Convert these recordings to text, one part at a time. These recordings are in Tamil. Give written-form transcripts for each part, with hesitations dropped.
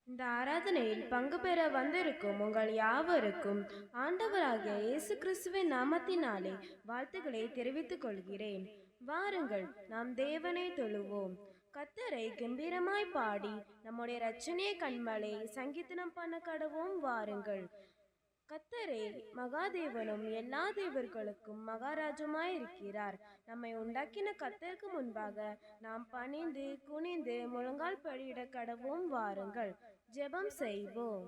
இந்த ஆராதனையில் பங்கு பெற வந்திருக்கும் உங்கள் யாவருக்கும் ஆண்டவராகிய இயேசு கிறிஸ்துவின் நாமத்தினாலே வாழ்த்துக்களை தெரிவித்துக் கொள்கிறேன். வாருங்கள், நாம் தேவனை தொழுவோம். கத்தரை கம்பீரமாய் பாடி நம்முடைய இரட்சணிய கண்மலை சங்கீதனம் பண்ண கடவோம். வாருங்கள். கத்தரே மகாதேவனும் எல்லா தேவர்களுக்கும் மகாராஜுமாய் இருக்கிறார். நம்மை உண்டாக்கின கத்தருக்கு முன்பாக நாம் பணிந்து குனிந்து முழங்கால் படியிட கடவோம். வாருங்கள், ஜெபம் செய்வோம்.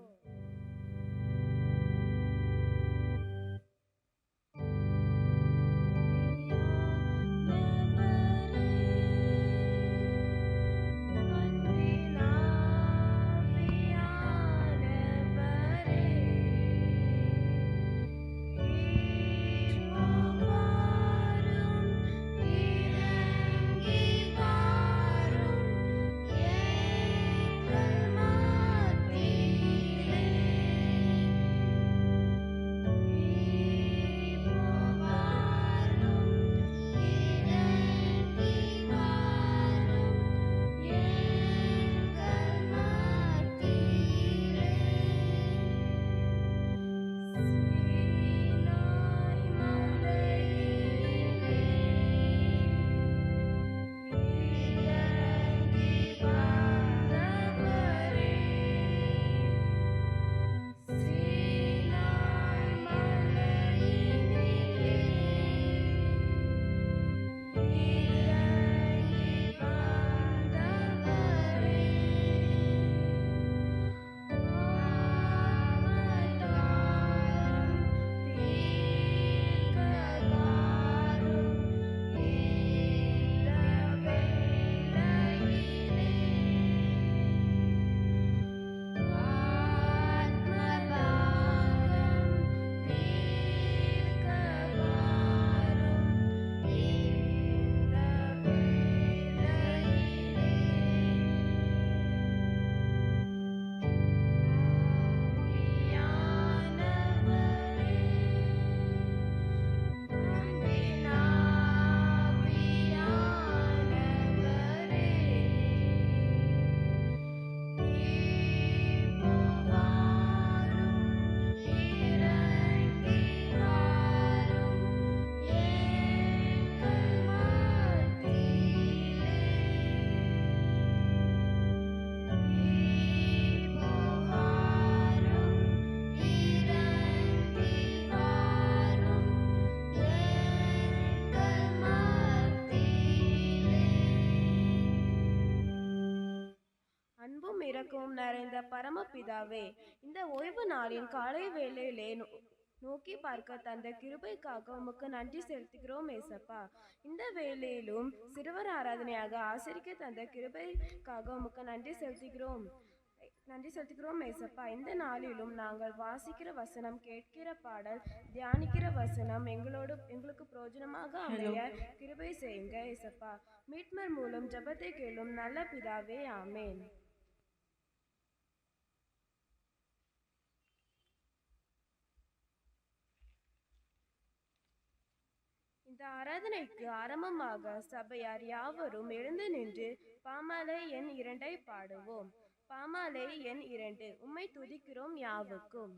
அன்பும் இரக்கமும் நிறைந்த பரமபிதாவே, இந்த ஓய்வு நாளின் காலை வேளையிலே நோக்கி பார்க்க தந்த கிருபைக்காக உமக்கு நன்றி செலுத்துகிறோம் ஏசப்பா. இந்த வேளையிலும் சிறுவர் ஆராதனையாக ஆசிரிக்க தந்த கிருபைக்காக உமக்கு நன்றி செலுத்துகிறோம் ஏசப்பா. இந்த நாளிலும் நாங்கள் வாசிக்கிற வசனம், கேட்கிற பாடல், தியானிக்கிற வசனம் எங்களுக்கு பிரயோஜனமாக அமைய கிருபை செய்யுங்க ஏசப்பா. மீட்பர் மூலம் ஜெபத்தை கேளும் நல்ல பிதாவே, ஆமேன். இந்த ஆராதனைக்கு ஆரம்பமாக சபையார் யாவரும் எழுந்து நின்று பாமாலை எண் 2 பாடுவோம். பாமாலை எண் 2. உம்மை துதிக்கிறோம் யாவுக்கும்.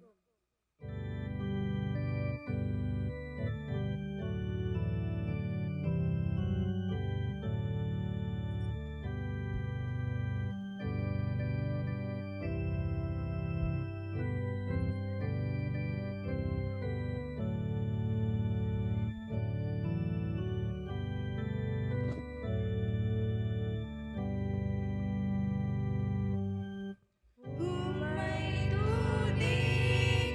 உம்மை துதிக்கிறோம்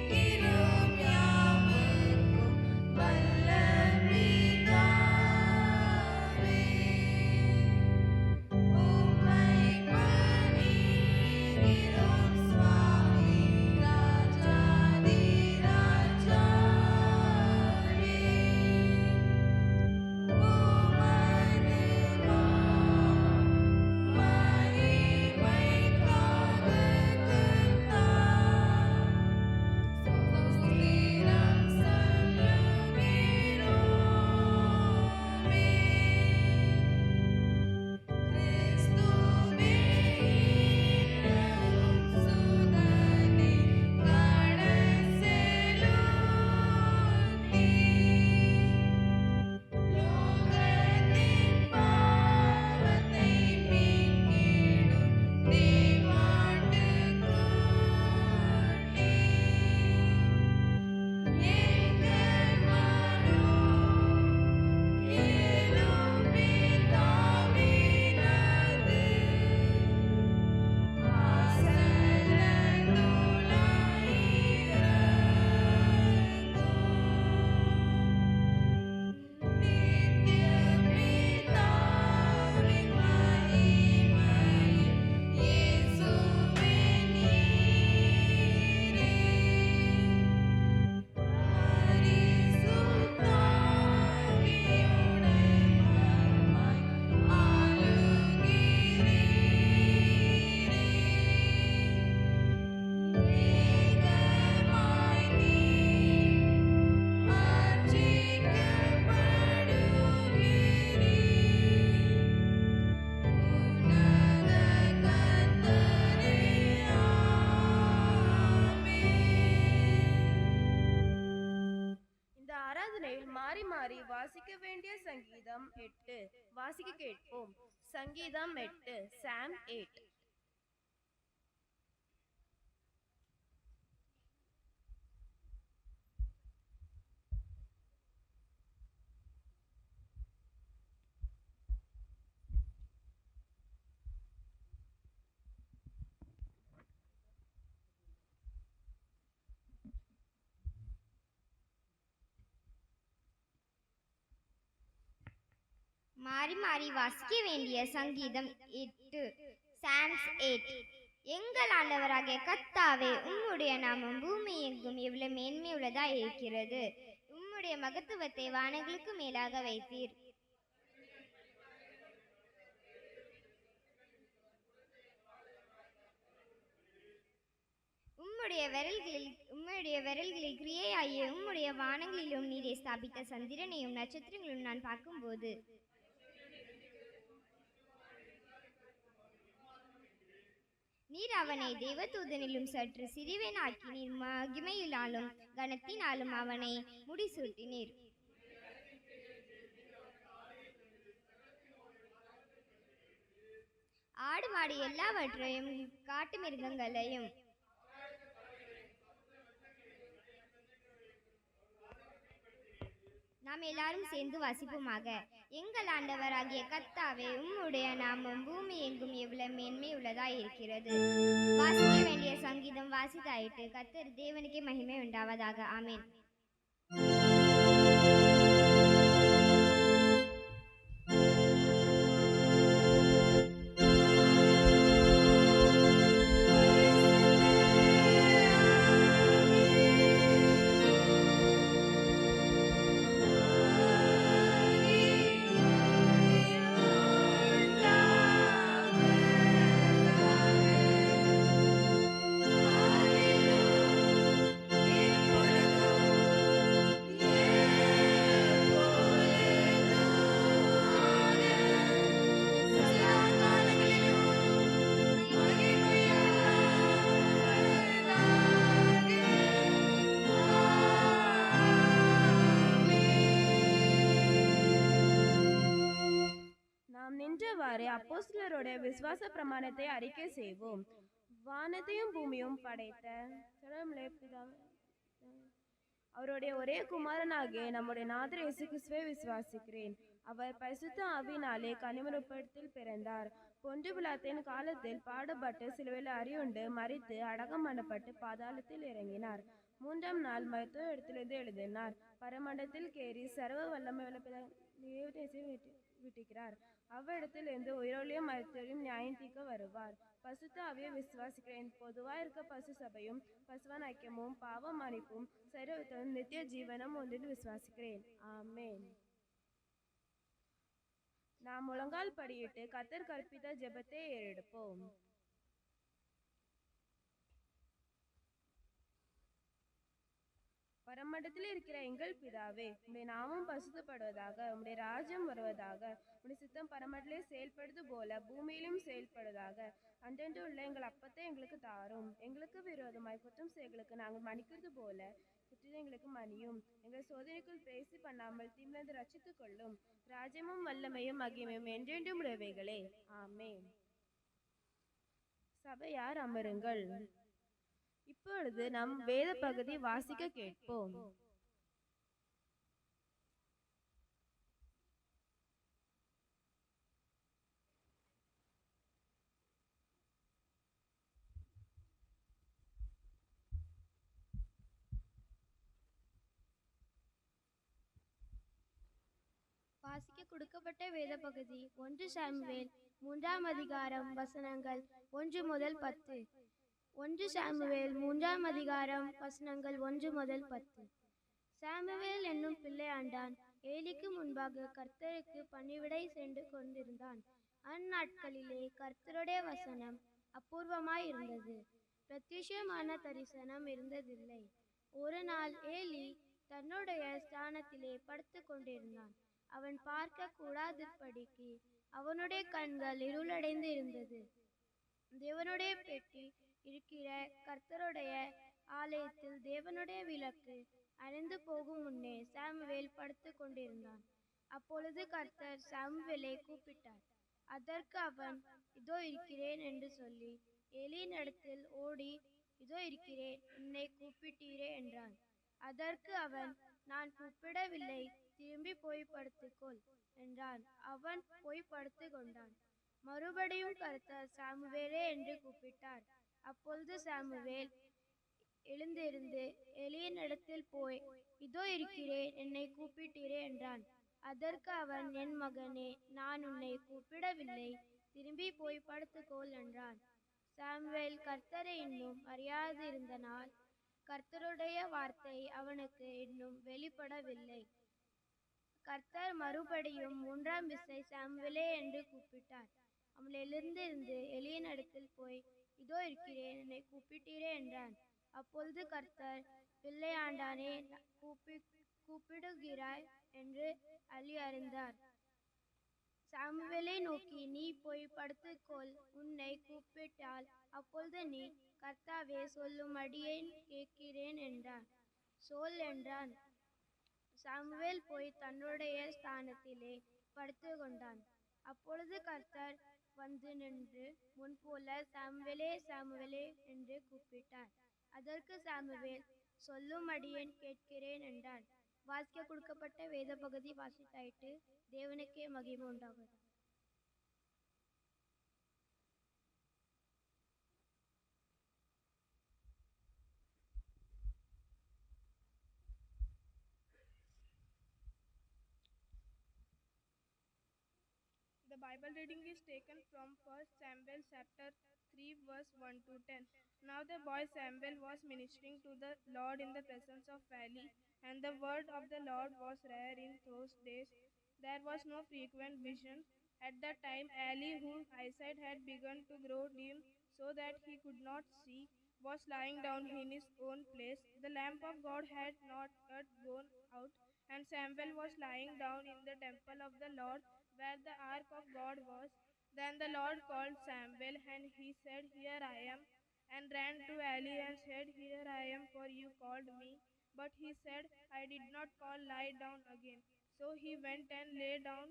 மாறி மாறி வாசிக்க வேண்டிய சங்கீதம் 8 வாசிக்க கேட்போம். சங்கீதம் 8 சாம் 8. மாறி மாறி வாசிக்க வேண்டிய சங்கீதம் 8 சாம்ஸ் 8. எங்கள் ஆண்டவராகிய கர்த்தாவே, உம்முடைய நாமம் பூமி எங்கும் எவ்வளவு மேன்மை உள்ளதா இருக்கிறது. உம்முடைய மகத்துவத்தை வானங்களுக்கு மேலாக வைத்தீர். உம்முடைய விரல்களில் கிரியையாகிய உம்முடைய வானங்களிலும் நீரை ஸ்தாபித்த சந்திரனையும் நட்சத்திரங்களும் நான் பார்க்கும்போது நீர் அவனை தேவதூதனிலும் சற்று சிறியவனாக்கி நீர் மகிமையினாலும் கனத்தினாலும் அவனை முடிசூட்டினீர். ஆடு மாடு எல்லாவற்றையும் காட்டு மிருகங்களையும் நாம் எல்லாரும் சேர்ந்து வாசிப்போமாக. எங்கள் ஆண்டவராகிய கர்த்தாவே, உம்முடைய நாமம் பூமி எங்கும் எவ்வளவு மேன்மை உள்ளதா இருக்கிறது. வாசிக்க வேண்டிய சங்கீதம் வாசித்தாயிட்டு. கர்த்தர் தேவனுக்கே மகிமை உண்டாவதாக. ஆமேன். அப்போஸ்தலருடைய விசுவாச பிரமாணத்தை அறிக்கை செய்வோம். வானத்தையும் பூமியும் படைத்த அவருடைய ஒரே குமாரனாகிய நம்முடைய நாதர் இயேசு கிறிஸ்துவை விசுவாசிக்கிறேன். அவர் பரிசுத்த ஆவியினாலே கன்னிமரியாத்தில் பிறந்தார். பொண்டு பிலாத்தின் காலத்தில் பாடுபட்டு சிலுவையில் அறையுண்டு மரித்து அடக்கம் பண்ணப்பட்டு பாதாளத்தில் இறங்கினார். 3ஆம் நாள் மருத்துவ இடத்திலிருந்து எழுதினார். பரமண்டத்தில் கேறி சர்வ வல்லமை விட்டுகிறார். அவ்விடத்திலிருந்து உயிரோலியும் மருத்துவரையும் நியாயம் தீர்க்க வருவார். பசுத்த ஆவியை விசுவாசிக்கிறேன். பொதுவாக இருக்க பசு சபையும் பசுவன் ஐக்கியமும் பாவ மன்னிப்பும் சரீரத்தும் நித்திய ஜீவனம் ஒன்றில் விசுவாசிக்கிறேன். ஆமேன். நாம் முழங்கால் படியிட்டு கர்த்தர் கற்பித்த ஜெபத்தை ஏறெடுப்போம். பரமண்டத்தில் இருக்கிற எங்கள் பிதாவே, உம்முடைய நாமம் பரிசுத்தப்படுவதாக, உம்முடைய ராஜ்யம் வருவதாக, உம்முடைய சித்தம் பரமண்டலே செயல்படுவது போல பூமியிலும் செயல்படுவதாக. அன்றென்று உள்ள எங்கள் அப்பத்தை எங்களுக்கு தாரும். எங்களுக்கு விரோதமாய் குற்றம் செய்களுக்கு நாங்கள் மன்னிக்கிறது போல குற்றத்தை எங்களுக்கு மன்னியும். எங்கள் சோதனைக்குள் பேசி பண்ணாமல் தீமிலிருந்து ரட்சித்துக் கொள்ளும். ராஜ்யமும் வல்லமையும் மகிமையும் என்றென்றும் உடையவைகளே. ஆமென். சபையார் அமருங்கள். இப்பொழுது நம் வேத பகுதி வாசிக்க கேட்போம். வாசிக்க கொடுக்கப்பட்ட வேத பகுதி 1 சாமுவேல் 3ஆம் அதிகாரம் வசனங்கள் 1 முதல் 10. 1 சாமுவேல் 3ஆம் அதிகாரம் வசனங்கள் 1 முதல் 10. சாமுவேல் என்னும் பிள்ளை ஆண்டான். ஏலிக்கு முன்பாக கர்த்தருக்கு பணிவிடை சென்று கொண்டிருந்தான். அந்நாட்களிலே கர்த்தருடைய வசனம் அபூர்வமாய் இருந்தது. பிரத்யட்சமான தரிசனம் இருந்ததில்லை. ஒரு நாள் ஏலி தன்னுடைய ஸ்தானத்திலே படுத்து கொண்டிருந்தான். அவன் பார்க்க கூடாதபடிக்கு அவனுடைய கண்கள் இருளடைந்து இருந்தது. தேவனுடைய பெட்டி இருக்கிற கர்த்தருடைய ஆலயத்தில் தேவனுடைய விளக்கு அணைந்து போகும் முன்னே சாமுவேல் படுத்து கொண்டிருந்தான். அப்பொழுது கர்த்தர் சாமுவேலை கூப்பிட்டார். அதற்கு அவன், இதோ இருக்கிறேன் என்று சொல்லி ஏலியினிடத்தில் ஓடி, இதோ இருக்கிறேன், என்னை கூப்பிட்டீரே என்றான். அதற்கு அவன், நான் கூப்பிடவில்லை, திரும்பி போய் படுத்துக்கொள் என்றான். அவன் போய் படுத்து கொண்டான். மறுபடியும் கர்த்தர் சாமுவேலே என்று கூப்பிட்டார். அப்பொழுது சாமுவேல் எழுந்திருந்து எலியினிடத்தில் போய், இதோ இருக்கிறேன், என்னை கூப்பிட்டீரே என்றான். அதற்கு அவன், என் மகனே, நான் உன்னை கூப்பிடவில்லை, திரும்பி போய் படுத்துக்கொள் என்றான். சாமுவேல் கர்த்தரை இன்னும் அறியாதிருந்தனால் கர்த்தருடைய வார்த்தை அவனுக்கு இன்னும் வெளிப்படவில்லை. கர்த்தர் மறுபடியும் 3ஆம் விசை சாமுவேலே என்று கூப்பிட்டார். அவன் எழுந்திருந்து எலியினிடத்தில் போய், இதோ இருக்கிறேன், என்னை கூப்பிட்டீரே என்றான். அப்பொழுது கர்த்தர், பிள்ளையாண்டானே, கூப்பிடுகிறாய் என்று அலி அறிந்தார். சாமுவேலை நோக்கி, நீ போய் படுத்துக்கொள், உன்னை கூப்பிட்டால் அப்பொழுது நீ, கர்த்தாவே சொல்லும் அடியேன் கேட்கிறேன் என்றான். சொல் என்றான். சாமுவேல் போய் தன்னுடைய ஸ்தானத்திலே படுத்து கொண்டான். அப்பொழுது கர்த்தர் வந்து நின்று முன்போல, சாமுவேலே, சாமுவேலே என்று கூப்பிட்டார். அதற்கு சாமுவேல், சொல்லும் அடியேன் கேட்கிறேன் என்றான். வாசிக்க கொடுக்கப்பட்ட வேத பகுதி வாசித்தாயிட்டு. தேவனுக்கே மகிமை உண்டாகும். The Bible reading is taken from 1 Samuel chapter 3 verse 1 to 10. Now the boy Samuel was ministering to the Lord in the presence of Eli, and the word of the Lord was rare in those days. There was no frequent vision. At that time Eli, whose eyesight had begun to grow dim so that he could not see, was lying down in his own place. The lamp of God had not yet gone out, and Samuel was lying down in the temple of the Lord, where the ark of God was. Then the Lord called Samuel, and he said, Here I am, and ran to Eli and said, Here I am, for you called me. But he said, I did not call, lie down again. So he went and lay down,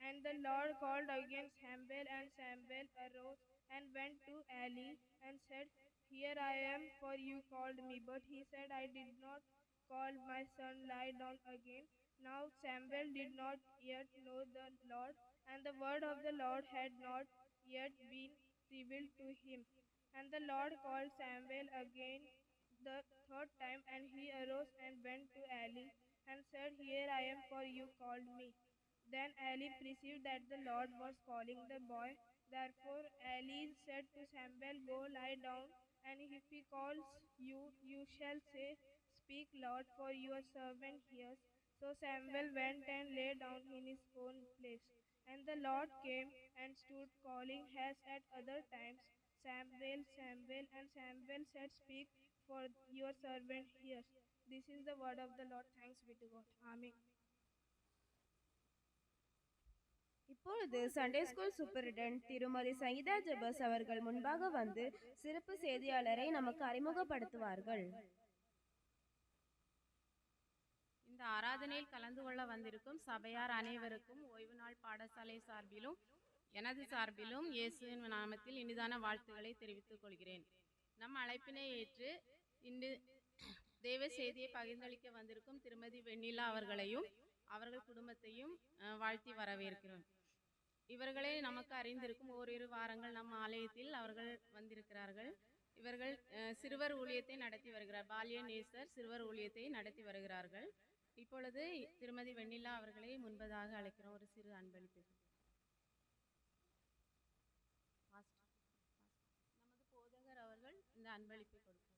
and the Lord called again Samuel, and Samuel arose and went to Eli and said, Here I am, for you called me. But he said, I did not call, my son, lie down again. Now Samuel did not yet know the Lord, and the word of the Lord had not yet been revealed to him. And the Lord called Samuel again the third time, and he arose and went to Eli and said, Here I am, for you called me. Then Eli perceived that the Lord was calling the boy. Therefore Eli said to Samuel, Go lie down, and if he calls you, you shall say, Speak, Lord, for your servant hears. So Samuel went and lay down in his own place. And the Lord came and stood calling as at other times, Samuel, Samuel. And Samuel said, Speak, for your servant hears. This is the word of the Lord. Thanks be to God. Amen. இப்பொழுது சண்டே ஸ்கூல் சூப்பரிண்டென்ட் திருமதி சங்கீதா ஜெபஸ் அவர்கள் முன்பாக வந்து சிறப்பு செய்தியாளரை நமக்கு அறிமுகப்படுத்துவார்கள். இந்த ஆராதனையில் கலந்து கொள்ள வந்திருக்கும் சபையார் அனைவருக்கும் ஓய்வு நாள் பாடசாலை சார்பிலும் எனது சார்பிலும் இயேசுவின் நாமத்தில் இனிதான வாழ்த்துக்களை தெரிவித்துக் கொள்கிறேன். நம் அழைப்பினை ஏற்று இன்று தேவ செய்தியை பகிர்ந்தளிக்க வந்திருக்கும் திருமதி வெண்ணிலா அவர்களையும் அவர்கள் குடும்பத்தையும் வாழ்த்தி வரவேற்கிறோம். இவர்களை நமக்கு அறிந்திருக்கும் ஓரிரு வாரங்கள் நம் ஆலயத்தில் அவர்கள் வந்திருக்கிறார்கள். இவர்கள் சிறுவர் ஊழியத்தை நடத்தி வருகிறார். பால்ய நேசர் சிறுவர் ஊழியத்தை நடத்தி வருகிறார்கள். இப்பொழுது திருமதி வெண்ணிலா அவர்களை முன்பதாக அழைக்கிறோம். ஒரு சிறு அன்பளிப்பு. நமது போதகர் அவர்கள் இந்த அன்பளிப்பை கொடுக்கிறார்.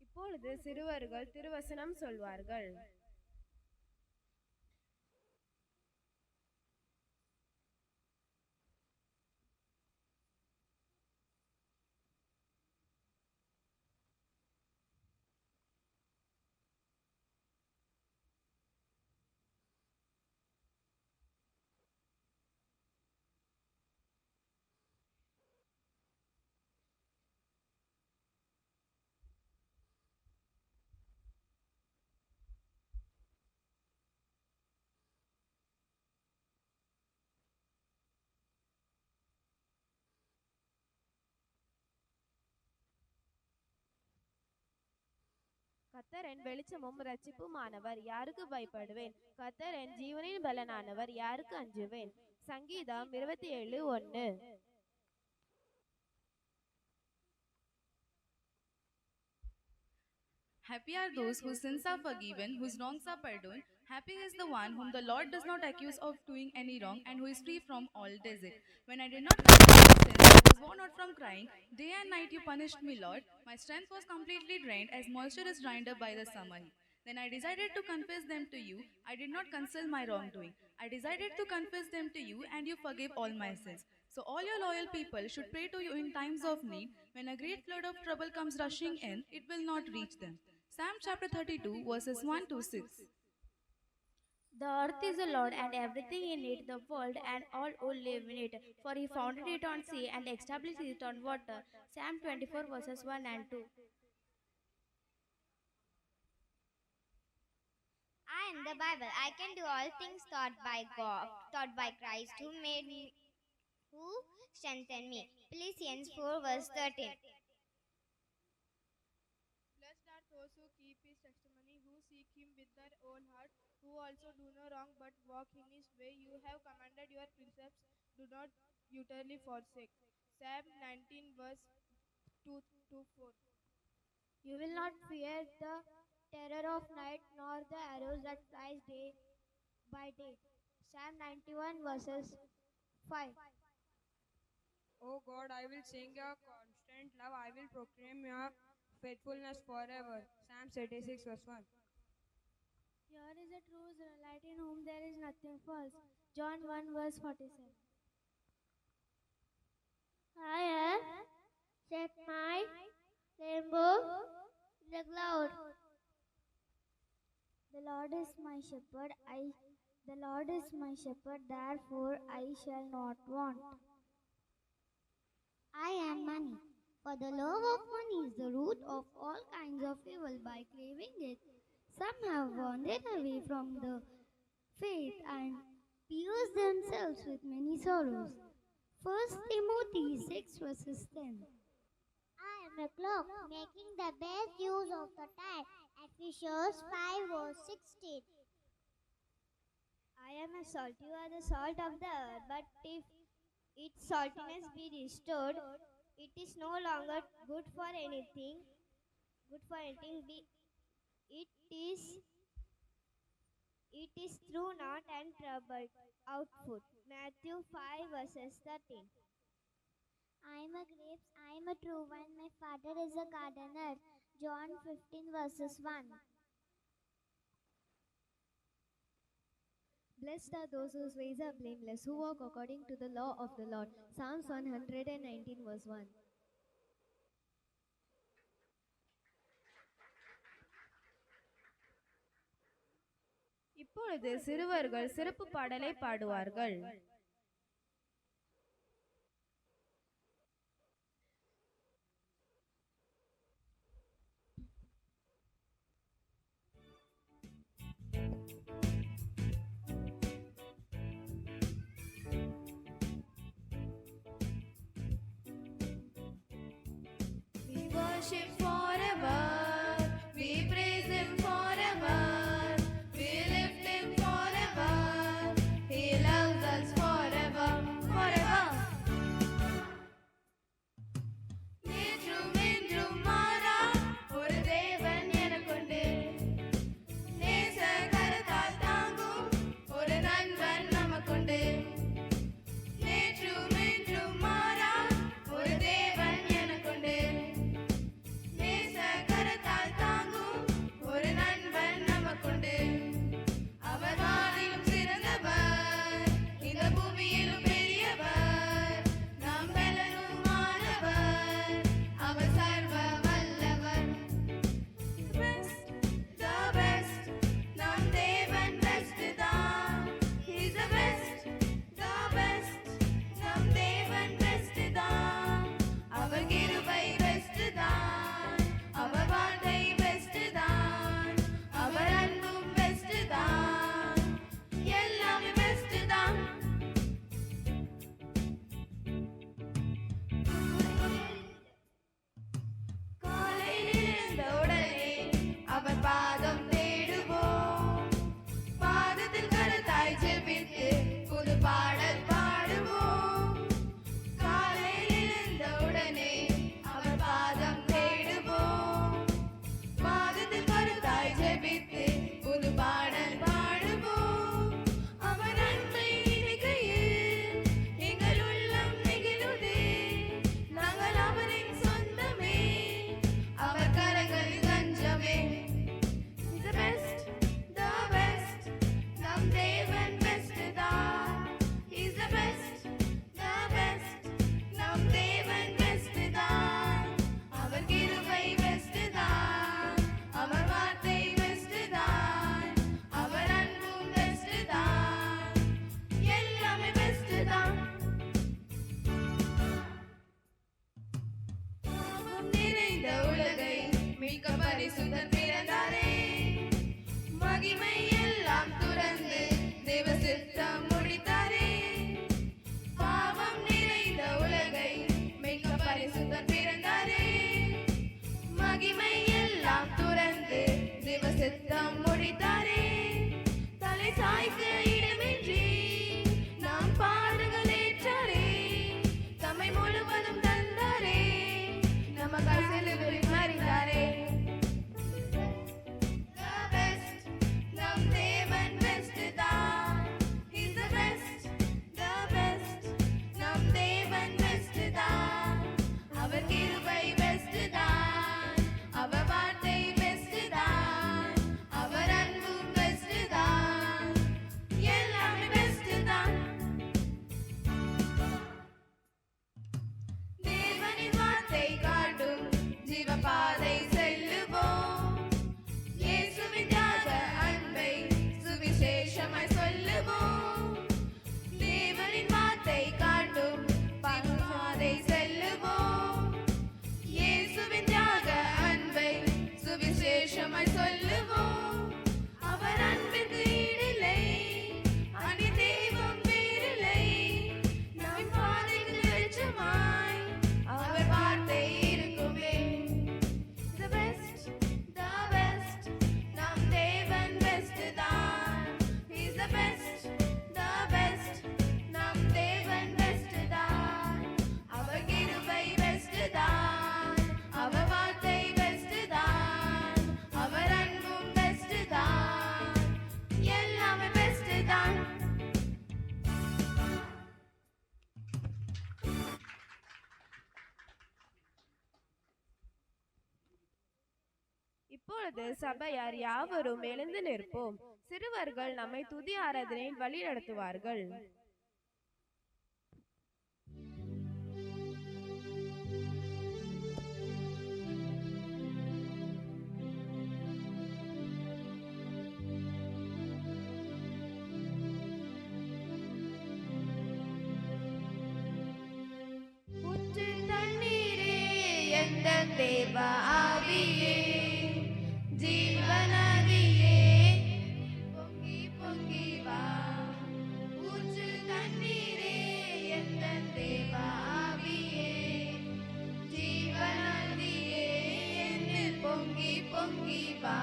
இப்பொழுது சிறுவர்கள் திருவசனம் சொல்வார்கள். கர்த்தர் என் வெளிச்சமும் இரட்சிப்புமானவர், யாருக்கு பயப்படுவேன்? கர்த்தர் என் ஜீவனின் பலனானவர், யாருக்கு அஞ்சுவேன்? சங்கீதம் 27:1. Happy are those whose sins are forgiven, whose wrongs are pardoned. Happy is the one whom the Lord does not accuse of doing any wrong, and who is free from all disease. When I did not know my sins, I was worn out from crying. Day and night you punished me, Lord. My strength was completely drained, as moisture is dried up by the summer heat. Then I decided to confess them to you. I did not conceal my wrongdoing. I decided to confess them to you, and you forgave all my sins. So all your loyal people should pray to you in times of need. When a great flood of trouble comes rushing in, it will not reach them. Psalm chapter 32, verses 1 to 6. The earth is the Lord and everything in it, the world and all who live in it. For he founded it on sea and established it on water. Psalm 24 verses 1 and 2. I am the Bible. I can do all things taught by God, taught by Christ, who made me, who strengthened me. Philippians 4 verse 13. Blessed are those who keep his testimony, who seek him with their own heart, who also do no wrong but walk in his way. You have commanded your precepts, do not utterly forsake. Psalm 19 verse 2 to 4. You will not fear the terror of night, nor the arrows that flies day by day. Psalm 91 verses 5. O God, I will sing your constant love. I will proclaim your faithfulness forever. Psalms 86 verse 1. Here is a true light in whom there is nothing false. John 1 verse 47. I have set my rainbow in the cloud. The Lord is my shepherd. The Lord is my shepherd, therefore I shall not want. I am money, for the love of money is the root of all kinds of evil. By craving it, some have wandered away from the faith and pierced themselves with many sorrows. 1 Timothy 6 verses 10. I am a clock, making the best use of the time. Ephesians 5 verse 16. I am a salt. You are the salt of the earth, but if its saltiness be restored, it is no longer good for anything. It is thrown out and troubled out food. Matthew 5 verses 13. I am a grapes, I am a true vine, my father is a gardener. John 15 verses 1. Blessed are those whose ways are blameless, who walk according to the law of the Lord. Psalms 119 verse 1. இப்பொழுது சிறுவர்கள் சிறப்பு பாடலை பாடுவார்கள். We worship forever, we praise him forever, we lift him forever, he loves us forever, forever. நேற்றும் என்றும் மாறா ஒரு தேவன் எனக்குண்டு, நேச கரத்தால் தாங்கும் ஒரு நண்பன் நமக்குண்டு. நேற்றும் என்றும் மாறா ஒரு தேவன் எனக்குண்டு, மிக பரிசுத்தர் பிறந்தாரே. மகிமை எல்லாம் துறந்து தேவ சித்தம் முடித்தாரே. பாவம் நிறைந்த உலகை மிக பரிசுத்தர் பிறந்தாரே. மகிமை எல்லாம் துறந்து தேவ சித்தம் முடித்தாரே. தலை சாய்க்க இடமின்றி நாம் பாடுகள் ஏற்றாரே. தம்மை முழுவதும் தந்தாரே. நமக்காய் சிலுவையில் மரித்தாரே. The best, நம் தேவன் best தான். He's the best, the best, நம் தேவன் best தான். அவர் கிருபை best தான். அவர் வார்த்தை best தான். அவர் அன்பும் best தான். எல்லாமே best தான். தேவனின் வார்த்தை காட்டும் ஜீவபாதை செல்லுவோம். இயேசுவின் தியாக அன்பை சுவிசேஷமாய் சொல்லுவோம். தேவனின் வார்த்தை காட்டும் பாதை செல்லுவோம். இயேசுவின் தியாக அன்பை சுவிசேஷமாய் சொல்லுவோம். அவர் அன்பிற்கு ஈடில்லை. அனி தெய்வம் வேறில்லை. நம் பாதைக்கு வெளிச்சமாய் அவர் வார்த்தை இருக்குமே. The best, the best, நம் தேவன் best தான். He's the best, the best, நம் தேவன் best தான். அவர் கிருபை best தான். அவர் வார்த்தை best தான். அவர் அன்பும் best தான். எல்லாமே best தான். இப்பொழுது சபையார் யாவரும் எழுந்து நிற்போம். சிறுவர்கள் நம்மை துதி ஆராதனையில் வழி நடத்துவார்கள். ஊற்று தண்ணீரே எந்தன் தேவ ஆவியே, ஜீவநதியே பொங்கி பொங்கி வா. ஊற்று தண்ணீரே எந்தன் தேவ ஆவியே, ஜீவநதியே என்னில் பொங்கி பொங்கி வா.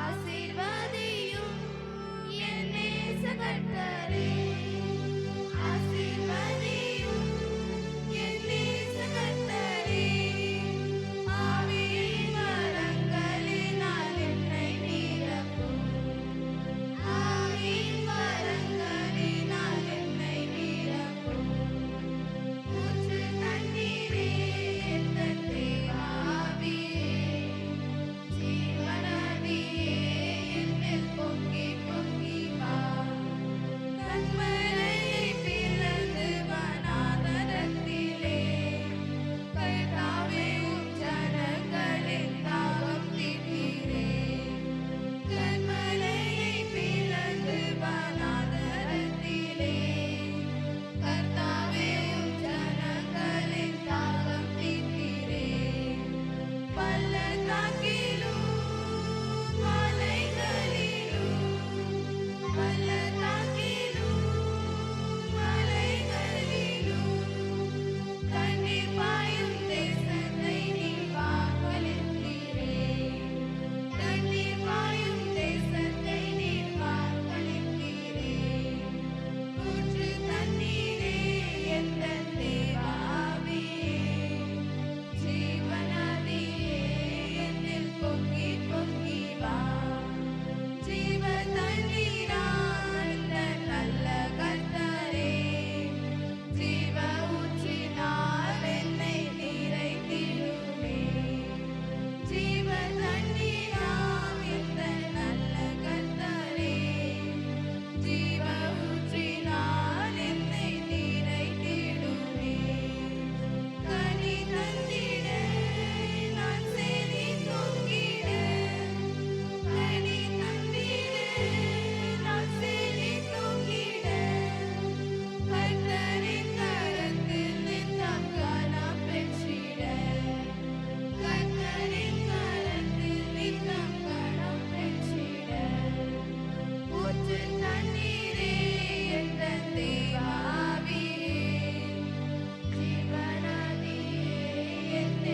ஆசீர்வதியும் என் நேச கர்த்தரே, ஆசீர்வதியும் என் நேச கர்த்தரே. ஆவியின் வரங்களினால் என்னை நிரப்பும். ஆவியின் வரங்களினால் என்னை நிரப்பும். ஊற்று தண்ணீரே எந்தன் தேவ ஆவியே, ஜீவநதியே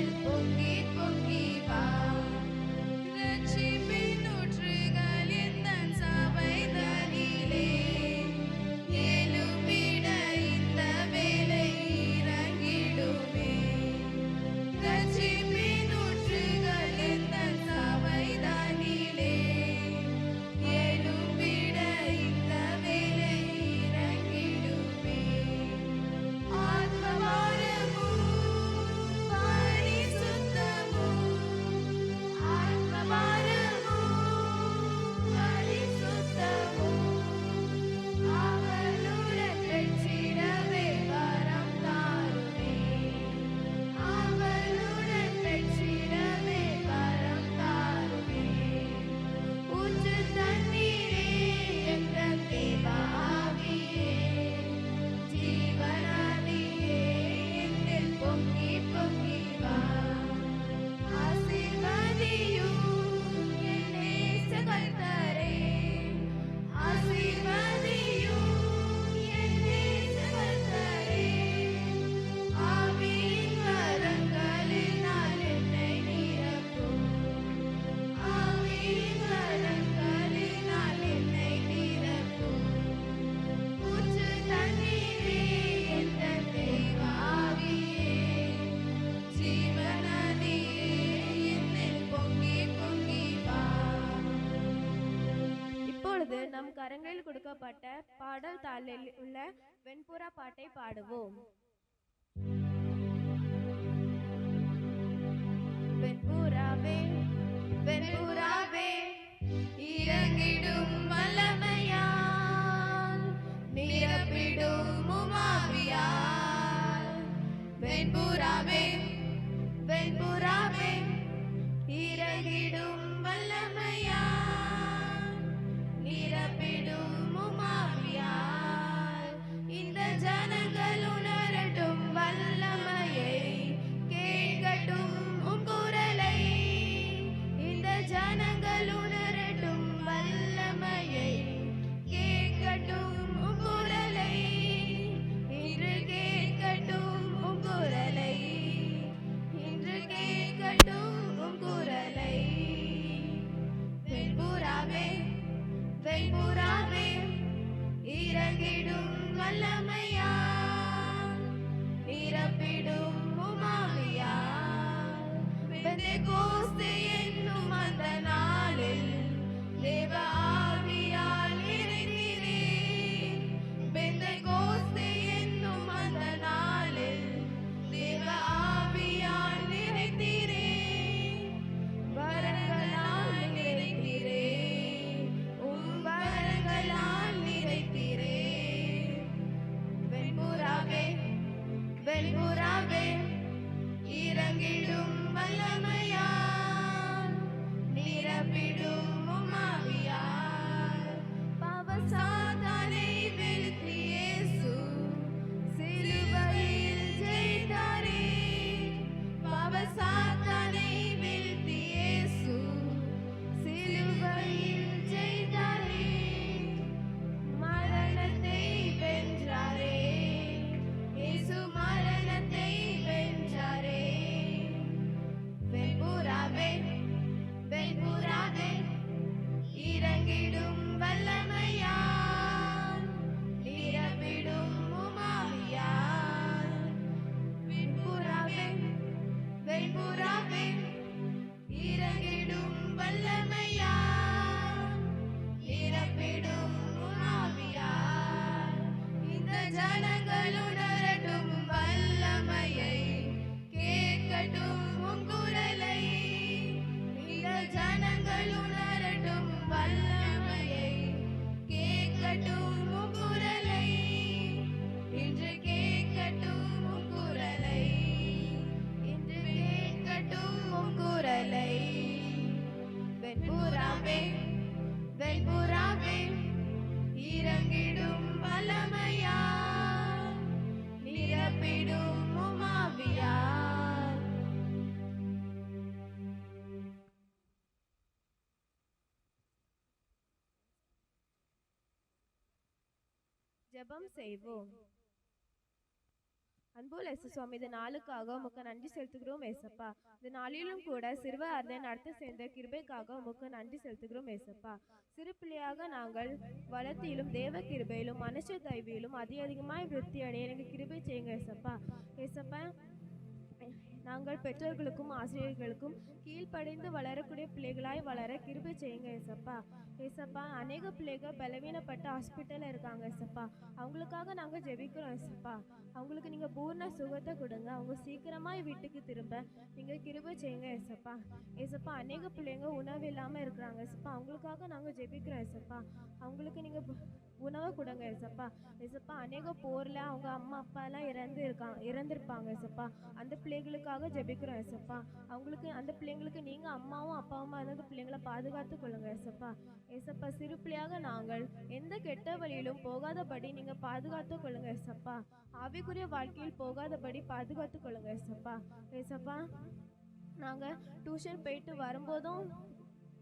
என்னில் பொங்கி பொங்கி வா ரட்சிப்பின் ஊற்றுகள் எந்தன் சபைதனிலே எழும்பிட இந்த வேளை இறங்கிடுமே ரட்சிப்பின் ஊற்றுகள் எந்தன் சபைதனிலே எழும்பிட இந்த வேளை இறங்கிடுமே ஆத்மபாரமும் பரிசுத்தமும் ஆத்மபாரமும் பரிசுத்தமும் அவளுடன் பெற்றிடவே வரம் தாருமே அவளுடன் பெற்றிடவே வரம் தாருமே ஊற்று தண்ணீரே எங்கள் தேவாவியே ஜீவனாதியே என்னில் பொங்கி பொங்கி வா ஆசீர்வதியும் என் நேச கர்த்தரே ஆசீர்வதியும் என் நேச கர்த்தரே ஆவியின் வரங்களினால் என்னை நிரப்பும் ஆவியின் வரங்களினால் என்னை நிரப்பும் ஊற்று தண்ணீரே எந்தன் தேவாவியே ஜீவநதியே என்னில் பொங்கி பொங்கி வா இப்பொழுது நம் கரங்களில் கொடுக்கப்பட்ட பாடல் தாளில் உள்ள வெண்புறா பாட்டை பாடுவோம். வெண்புறாவே வெண்புறாவே இறங்கிடும் வல்லமையால் நிரப்பிடும் உமாவியால் வெண்புறாவே வெண்புறாவே இறங்கிடும் வல்லமையால் நிரப்பிடும் உமாவியால் இந்த ஜனங்கள் உணரட்டும் வல்லமையை கேட்கட்டும் உம் குரலை இந்த ஜனங்கள் உணரட்டும் வல்லமையை கேட்கட்டும் உம் குரலை இன்று கேட்கட்டும் உம் குரலை இன்று கேட்கட்டும் உம் குரலை வெண்புறாவே வெண்புறாவே இறங்கிடும் வல்லமையால் நிரப்பிடும் உமாவியால் பெந்தெகோஸ்தே என்னும் அந்த நாளில் தேவ ஆவியால் நிறைந்தீரே பெந்தெகோஸ்தே என்னும் அந்த நாளில் தேவ ஆவியால் நிறைந்தீரே வரங்களால் நிறைந்தீரே உம் வரங்களால் நிறைந்தீரே வெண்புறாவே வெண்புறாவே இறங்கிடும் வல்லமையால் நிரப்பிடும் உமாவியால் பாவசாத்தானை வீழ்த்தி இயேசு சிலுவையில் ஜெயித்தாரே பாவசாத்தானை வீழ்த்தி இயேசு சிலுவையில் ஜெயித்தாரே மரணத்தை வென்றாரே இயேசு மரணத்தை வென்றாரே வெண்புறாவே வெண்புறாவே இறங்கிடும் வல்லமையால் நிரப்பிடும் உமாவியால் வெண்புறாவே வெண்புறாவே இறங்கிடும் வல்லமையால் நிரப்பிடும் உமாவியால் இந்த ஜனங்கள் உணரட்டும் வல்லமையை கேட்கட்டும் உம் குரலை இந்த ஜனங்கள் உணரட்டும் வல்லமையை கேட்கட்டும் உம் குரலை இன்று கேட்கட்டும் உம் குரலை இன்று கேட்கட்டும் உம் குரலை வெண்புறாவே வெண்புறாவே இறங்கிடும் வல்லமையால் நிரப்பிடும் உமாவியால் ஜெபம் செய்வோம். அன்புள்ள இயேசு சுவாமி, இந்த நாளுக்காக உமக்கு நன்றி செலுத்துகிறோம் ஏசப்பா. இந்த நாளிலும் கூட சிறுவர் அர்த்தம் நடத்த சேர்ந்த கிருபைக்காக உமக்கு நன்றி செலுத்துகிறோம் ஏசப்பா. சிறு பிள்ளையாக நாங்கள் வளர்த்தியிலும் தேவ கிருபையிலும் மனுஷ தயவிலும் அதிகமாய் விருத்தி அடைய எனக்கு கிருபை செய்யுங்க ஏசப்பா. ஏசப்பா, நாங்கள் பெற்றோர்களுக்கும் ஆசிரியர்களுக்கும் கீழ்ப்படைந்து வளரக்கூடிய பிள்ளைகளாய் வளர கிருபை செய்யுங்க ஏசப்பா. ஏசப்பா, அநேக பிள்ளைகள் பலவீனப்பட்ட ஹாஸ்பிட்டலில் இருக்காங்க ஏசப்பா. அவங்களுக்காக நாங்கள் ஜெபிக்கிறோம் ஏசப்பா. அவங்களுக்கு நீங்கள் பூர்ண சுகத்தை கொடுங்க. அவங்க சீக்கிரமாக வீட்டுக்கு திரும்ப நீங்கள் கிருபை செய்யுங்க ஏசப்பா. ஏசப்பா, அநேக பிள்ளைங்க உணவு இல்லாமல் இருக்கிறாங்க ஏசப்பா. அவங்களுக்காக நாங்கள் ஜெபிக்கிறோம் ஏசப்பா. அவங்களுக்கு நீங்கள் உணவை கொடுங்க ஏசப்பா. ஏசப்பா, அநேக போரில் அவங்க அம்மா அப்பா எல்லாம் இறந்துருப்பாங்க ஏசப்பா. அந்த பிள்ளைகளுக்காக ஜெபிக்கிறோம் ஏசப்பா. அவங்களுக்கு அந்த பிள்ளைங்களுக்கு நீங்கள் அம்மாவும் அப்பாவுமா இருந்து பிள்ளைங்களை பாதுகாத்து கொள்ளுங்க ஏசப்பா. ஏசப்பா, சிறு பிள்ளையாக நாங்கள் எந்த கெட்ட வழியிலும் போகாதபடி நீங்கள் பாதுகாத்து கொள்ளுங்க ஏசப்பா. ஆவிக்குரிய வாழ்க்கையில் போகாதபடி பாதுகாத்து கொள்ளுங்க ஏசப்பா. ஏசப்பா, நாங்கள் டியூஷன் போயிட்டு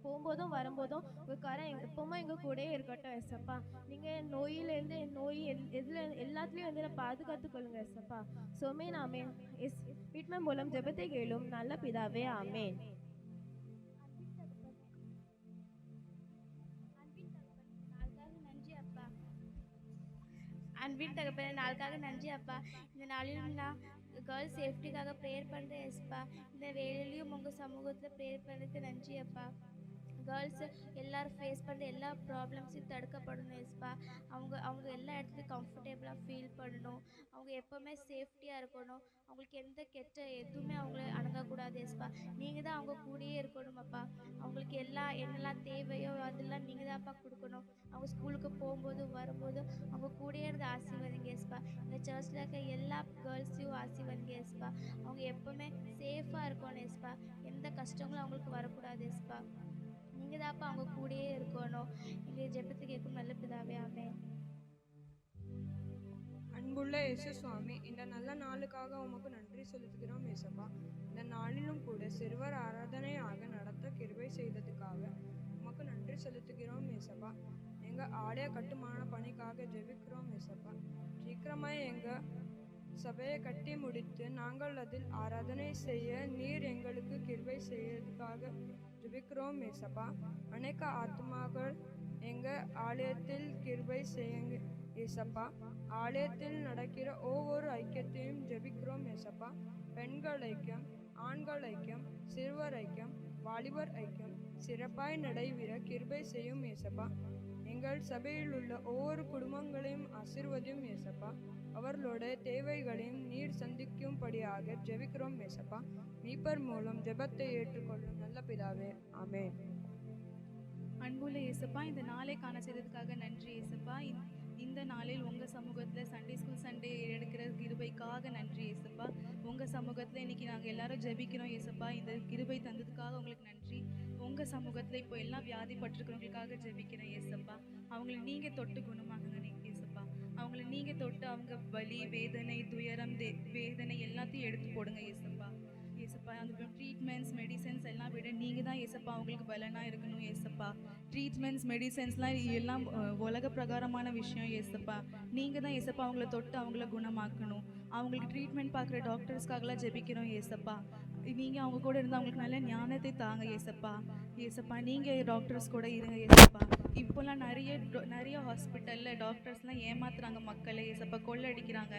போகும்போதும் வரும்போதும் உங்கள் கரை எப்பவுமே எங்கள் கூடயே இருக்கட்டும் ஏசப்பா. நீங்கள் நோயிலேருந்து எதில் எல்லாத்துலேயும் வந்து பாதுகாத்து கொள்ளுங்க ஏசப்பா. சோமே நாமே வீட்மை மூலம் ஜெபத்தை கேளும் நல்ல பிதாவே, ஆமேன். அன்பின் தகப்பனே, நாளுக்காக நன்றி அப்பா. இந்த நாளிலும் நான் கேர்ள்ஸ் சேஃப்டிக்காக ப்ரேயர் பண்ணுறேன் ஏசப்பா. இந்த வேலையிலையும் உங்கள் சமூகத்தில் ப்ரேயர் பண்ணுறதுக்கு நன்றி அப்பா. கேர்ள்ஸ் எல்லோரும் ஃபேஸ் பண்ணுற எல்லா ப்ராப்ளம்ஸையும் தடுக்கப்படணும் ஏசப்பா. அவங்க எல்லா இடத்துலையும் கம்ஃபர்டபுளாக ஃபீல் பண்ணணும். அவங்க எப்போவுமே சேஃப்டியாக இருக்கணும். அவங்களுக்கு எந்த கெட்ட எதுவுமே அவங்கள அணுகக்கூடாது ஏசப்பா. நீங்கள் தான் அவங்க கூடயே இருக்கணும் அப்பா. அவங்களுக்கு என்னெல்லாம் தேவையோ அதெல்லாம் நீங்கள் தான்ப்பா கொடுக்கணும். அவங்க ஸ்கூலுக்கு போகும்போது வரும்போது அவங்க கூடயே இருந்து ஆசீர்வதிங்க ஏசப்பா. இந்த சர்ச்சில் இருக்க எல்லா கேர்ள்ஸையும் ஆசீர்வதிங்க ஏசப்பா. அவங்க எப்போவுமே சேஃபாக இருக்கணும் ஏசப்பா. எந்த கஷ்டங்களும் அவங்களுக்கு வரக்கூடாது ஏசப்பா. நீங்கள் தான்ப்பா அவங்க கூடயே இருக்கணும். எங்கள் ஜெபத்தை கேட்கும் நல்ல பிதாவே, ஆமென். அன்புள்ள இயேசு சுவாமி, இந்த நல்ல நாளுக்காக உமக்கு நன்றி செலுத்துகிறோம் ஏசப்பா. இந்த நாளிலும் கூட சிறுவர் ஆராதனையாக நடத்த கிருபை செய்ததுக்காக உமக்கு நன்றி செலுத்துகிறோம் ஏசப்பா. எங்கள் ஆலய கட்டுமான பணிக்காக ஜெபிக்கிறோம் ஏசப்பா. சீக்கிரமாக எங்கள் சபையை கட்டி முடித்து நாங்கள் அதில் ஆராதனை செய்ய நீர் எங்களுக்கு கிருபை செய்யறதுக்காக ஜெபிக்கிறோம் ஏசப்பா. அநேக ஆத்மாக்கள் எங்கள் ஆலயத்தில் கிருபை செய்யுங்க ஏசப்பா. ஆலயத்தில் நடக்கிற ஒவ்வொரு ஐக்கியத்தையும் ஜெபிக்கிறோம் ஏசப்பா. பெண்கள் ஐக்கியம், ஆண்கள் ஐக்கியம், சிறுவர் ஐக்கியம், வாலிபர் ஐக்கியம் சிறப்பாய் நடைபெற கிருபை செய்யும் ஏசப்பா. எங்கள் சபையில் உள்ள ஒவ்வொரு குடும்பங்களையும் ஆசீர்வதியும் ஏசப்பா. அவர்களுடைய தேவைகளையும் நீர் சந்திக்கும்படியாக ஜெபிக்கிறோம் ஏசப்பா. மீட்பர் மூலம் ஜெபத்தை ஏற்றுக்கொள்ளும் நல்ல பிதாவே, ஆமென். அன்புள்ள ஏசப்பா, இந்த நாளை காண செய்ததுக்காக நன்றி ஏசப்பா. இந்த நாளில் உங்கள் சமூகத்தில் சண்டே ஸ்கூல் சண்டே எடுக்கிற கிருபைக்காக நன்றி ஏசப்பா. உங்கள் சமூகத்தில் இன்றைக்கி நாங்கள் எல்லாரும் ஜெபிக்கிறோம் ஏசப்பா. இந்த கிருபை தந்ததுக்காக உங்களுக்கு நன்றி. உங்கள் சமூகத்தில் இப்போ எல்லாம் வியாதிப்பட்டிருக்கிறவங்களுக்காக ஜெபிக்கிறேன் ஏசப்பா. அவங்கள நீங்கள் தொட்டு குணமாகுங்க ஏசப்பா. அவங்கள நீங்கள் தொட்டு அவங்க வலி, வேதனை, துயரம், வேதனை எல்லாத்தையும் எடுத்து போடுங்க ஏசப்பா. ஏசப்பா, அந்த ட்ரீட்மெண்ட்ஸ், மெடிசன்ஸ் எல்லாம் விட நீங்கள் தான் ஏசப்பா அவங்களுக்கு பலனாக இருக்கணும் ஏசப்பா. ட்ரீட்மெண்ட்ஸ், மெடிசன்ஸ்லாம் எல்லாம் உலக பிரகாரமான விஷயம் ஏசப்பா. நீங்கள் தான் ஏசப்பா அவங்கள தொட்டு அவங்கள குணமாக்கணும். அவங்களுக்கு ட்ரீட்மெண்ட் பார்க்குற டாக்டர்ஸ்க்காகலாம் ஜெபிக்கிறோம் ஏசப்பா. நீங்கள் அவங்க கூட இருந்து அவங்களுக்கு நல்ல ஞானத்தை தாங்க ஏசப்பா. ஏசப்பா, நீங்கள் டாக்டர்ஸ் கூட இருங்க ஏசப்பா. இப்போல்லாம் நிறைய ஹாஸ்பிட்டலில் டாக்டர்ஸ்லாம் ஏமாத்துறாங்க மக்களை ஏசப்பா, கொள்ளடிக்கிறாங்க.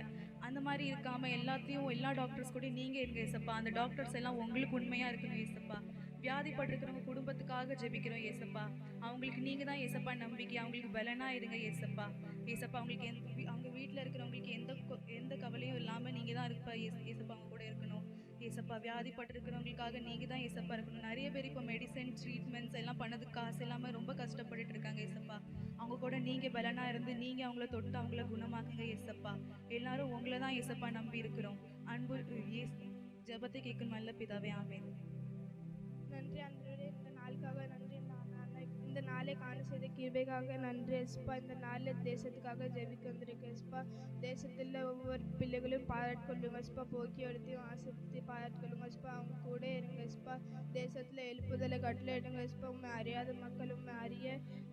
அந்த மாதிரி இருக்காமல் எல்லா டாக்டர்ஸ் கூட நீங்கள் இருங்க ஏசப்பா. அந்த டாக்டர்ஸ் எல்லாம் உங்களுக்கு உண்மையாக இருக்கணும் ஏசப்பா. வியாதிப்பட்டிருக்கிறவங்க குடும்பத்துக்காக ஜெபிக்கிறோம் ஏசப்பா. அவங்களுக்கு நீங்கள் தான் ஏசப்பா நம்பிக்கை. அவங்களுக்கு பலனாக இருங்க ஏசப்பா. ஏசப்பா, அவங்களுக்கு அவங்க வீட்டில் இருக்கிறவங்களுக்கு எந்த கவலையும் இல்லாமல் நீங்கள் தான் இருப்பா ஏசப்பா. அவங்க கூட இருக்கணும் ஏசப்பா. வியாதிப்பட்டிருக்கிறவங்களுக்காக நீங்கள் தான் ஏசப்பா இருக்கணும். நிறைய பேர் இப்போ மெடிசன், ட்ரீட்மெண்ட்ஸ் எல்லாம் பண்ணதுக்கு காசு இல்லாமல் ரொம்ப கஷ்டப்பட்டுட்டு இருக்காங்க ஏசப்பா. அவங்க கூட நீங்கள் பலனாக இருந்து நீங்கள் அவங்கள தொட்டு அவங்கள குணமாக்குங்க ஏசப்பா. எல்லாரும் உங்களை தான் ஏசப்பா நம்பி இருக்கிறோம். அன்பு ஜெபத்தை கேட்கும் நல்ல பிதாவே, ஆமென். நன்றி ஆண்டவரே, இந்த நாளுக்காக நன்றி. இந்த இந்த நாளை காண செய்த கிருபைக்காக நன்றி எஸ்பா. இந்த நாளில் தேசத்துக்காக ஜெபிக்க வந்திருக்கேன் எஸ்பா. தேசத்தில் ஒவ்வொரு பிள்ளைகளையும் பாராட்கொள்ளுங்க எஸ்பா. போக்கி எடுத்தையும் ஆசைப்படுத்தி பாராட்கொள்ளுங்க எஸ்பா. அவங்க கூட இருங்க எஸ்பா. தேசத்தில் எழுப்புதலை கட்டளையிடுங்க எஸ்பா. உண்மை அறியாத மக்கள் உண்மை அறிய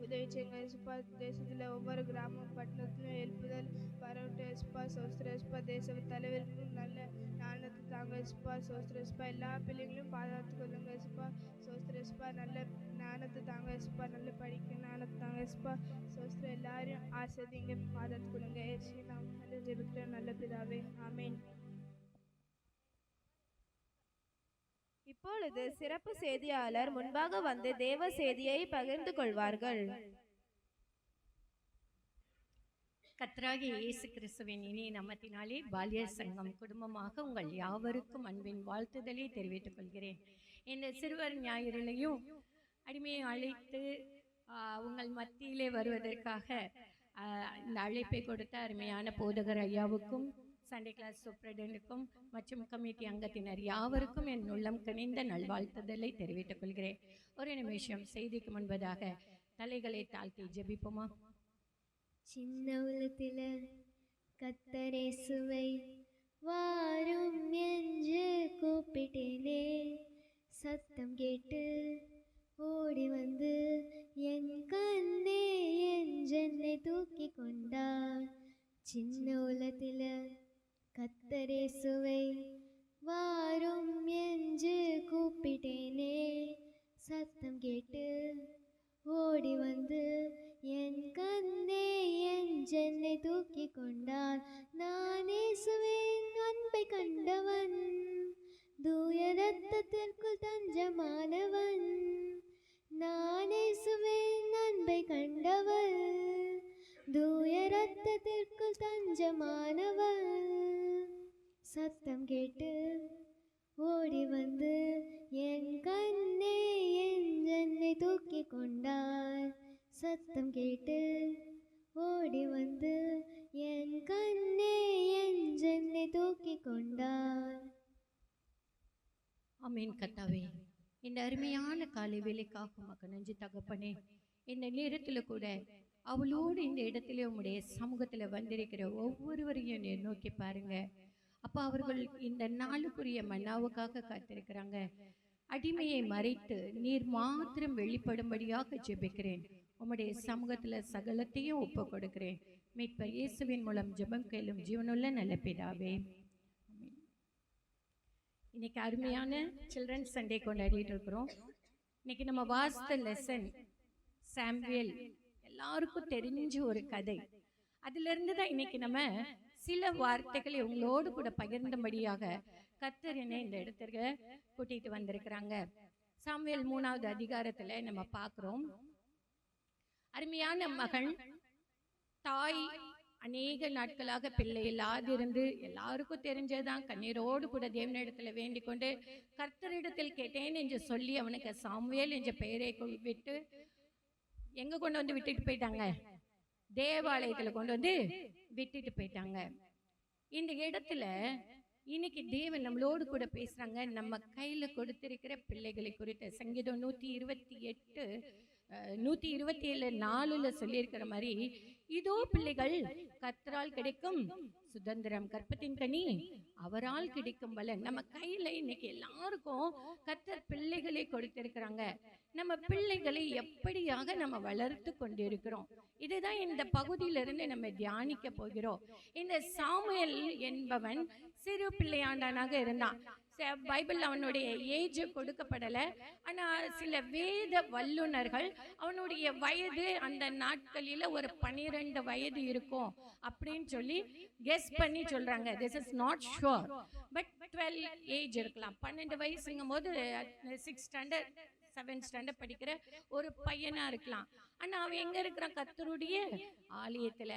உதவி செய்யுங்க எஸ்பா. தேசத்தில் ஒவ்வொரு கிராமம் பட்டணத்திலும் எழுப்புதல் வரவிட்டு எஸ்பா. சோஸ்திர எஸ்பா. தேச தலைவர்களும் நல்ல ஞானத்தை தாங்க எஸ்பா. சோஸ்திர எஸ்பா. எல்லா பிள்ளைங்களையும் பாதுகாத்து கொள்ளுங்க எஸ்பா. சோஸ்திர எஸ்பா. நல்ல ஞானத்தை தாங்க எஸ்பா. நல்ல படிக்க ஞானத்தை தாங்க எஸ்பா. சோஸ்திர எல்லாரையும் ஆசைங்க பாதுகாத்து கொள்ளுங்க. ஏசி நாம் நல்ல ஜெபிக்கிற நல்ல பிதாவே, ஆமேன். இப்பொழுது சிறப்பு செய்தியாளர் முன்பாக வந்து தேவ செய்தியை பகிர்ந்து கொள்வார்கள். கர்த்தராகிய இயேசு கிறிஸ்துவின் இனிய நாமத்தினாலே பால்ய சங்கம் குடும்பமாக உங்கள் யாவருக்கும் அன்பின் வாழ்த்துதலை தெரிவித்துக் கொள்கிறேன். இந்த சிறுவர் ஞாயிறிலையும் அடிமையை அழைத்து உங்கள் மத்தியிலே வருவதற்காக இந்த அழைப்பை கொடுத்த அருமையான போதகர் ஐயாவுக்கும் சண்டே கிளாஸ் சூப்பரண்டனுக்கும் மற்றும் கமிட்டி அங்கத்தினர் யாவருக்கும் என் உள்ளம் கனிந்த நல்வாழ்த்துதலை தெரிவித்துக் கொள்கிறேன். ஒரு நிமிஷம் செய்திக்கு முன்பதாக தலைகளை தாழ்த்தி ஜெபிப்போமா? சின்ன உள்ளத்தில கத்தரேசுவை வாரும் என்று கூப்பிட்டேனே, சத்தம் கேட்டு ஓடி வந்து என் கண்ணே என்னை தூக்கி கொண்டார். சின்ன உள்ளத்தில கத்தரேசுவை வாரும் என்று கூப்பிட்டேனே, சத்தம் கேட்டு ஓடி வந்து என் கண்ணே என்னை தூக்கி கொண்டான். நான் இயேசுவின் அன்பை கண்டவன், தூய ரத்தத்திற்குள் தஞ்சமானவன். நான் இயேசுவின் அன்பை கண்டவன், தூய ரத்தத்திற்குள் தஞ்சமானவன். சத்தம் கேட்டு ஓடி வந்து என் கண்ணே என்னை தூக்கி கொண்டார். சத்தம் கேட்டு ஓடி வந்து என் கண்ணே என்னை தூக்கி கொண்டார். ஆமீன். கர்த்தாவே, இந்த அருமையான காலை வேலைக்காக உமக்கு நன்றி தகப்பனே. இந்த நேரத்தில் கூட அவளோடு இந்த இடத்துல உம்முடைய சமூகத்தில் வந்திருக்கிற ஒவ்வொருவரையும் நீர் நோக்கி பாருங்க அப்பா. அவர்கள் இந்த நாளுக்குரிய மன்னாவுக்காக காத்திருக்கிறாங்க. அடிமையை மறைத்து நீர் மாத்திரம் வெளிப்படும்படியாக ஜெபிக்கிறேன். உம்முடைய சமூகத்தில் சகலத்தையும் ஒப்பு கொடுக்கிறேன். மீட்பர் இயேசுவின் மூலம் ஜெபம் கேளும் ஜீவனுள்ள நல்ல பிதாவே. இன்னைக்கு அருமையான சில்ட்ரன்ஸ் சண்டே கொண்டாடிட்டு இருக்கிறோம். இன்னைக்கு நம்ம வாசித்த லெசன் சாமுவேல், எல்லாருக்கும் தெரிஞ்ச ஒரு கதை. அதுல இருந்து தான் இன்னைக்கு நம்ம சில வார்த்தைகளை உங்களோடு கூட பகிர்ந்தபடியாக கர்த்தர் என்னை இந்த இடத்துக்கு கூட்டிட்டு வந்திருக்கிறாங்க. சாமுவேல் 3வது அதிகாரத்துல நம்ம பார்க்கிறோம். அருமையான மகன், தாய் அநேக நாட்களாக பிள்ளை இல்லாதிருந்து எல்லாருக்கும் தெரிஞ்சதான் கண்ணீரோடு கூட தேவனிடத்துல வேண்டிக் கொண்டு கர்த்தரிடத்தில் கேட்டேன் என்று சொல்லி அவனுக்கு சாமுவேல் என்ற பெயரை விட்டு எங்க கொண்டு வந்து விட்டுட்டு போயிட்டாங்க? தேவாலயத்துல கொண்டு வந்து விட்டுட்டு போயிட்டாங்க. இந்த இடத்துல இன்னைக்கு தேவன் நம்மளோடு கூட பேசுறாங்க. நம்ம கையில கொடுத்திருக்கிற பிள்ளைகளை குறித்து சங்கீதம் 127:4 சொல்லியிருக்கிற மாதிரி, இதோ பிள்ளைகள் கர்த்தரால் கிடைக்கும் சுதந்திரம், கற்பத்தின் கனி அவரால் கிடைக்கும் பலன். நம்ம கையில இன்னைக்கு எல்லாருக்கும் கர்த்தர் பிள்ளைகளை கொடுத்திருக்கிறாங்க. நம்ம பிள்ளைகளை எப்படியாக நம்ம வளர்த்து கொண்டிருக்கிறோம், இதுதான் இந்த பகுதியிலிருந்து நம்ம தியானிக்க போகிறோம். இந்த சாமுவேல் என்பவன் சிறு பிள்ளையாண்டானாக இருந்தான். பைபிள் அவனுடைய ஏஜ் கொடுக்கப்படலை. ஆனால் சில வேத வல்லுநர்கள் அவனுடைய வயது அந்த நாட்களில் ஒரு 12 வயது இருக்கும் அப்படின்னு சொல்லி கெஸ் பண்ணி சொல்றாங்க. This is not sure, but 12 age இருக்கலாம். 12 வயசுங்கும் போது 6th ஸ்டாண்டர்ட் 7th ஸ்டாண்டர்ட் படிக்கிற ஒரு பையனா இருக்கலாம். ஆனா அவன் எங்க இருக்கிறான்? கர்த்தருடைய ஆலயத்துல.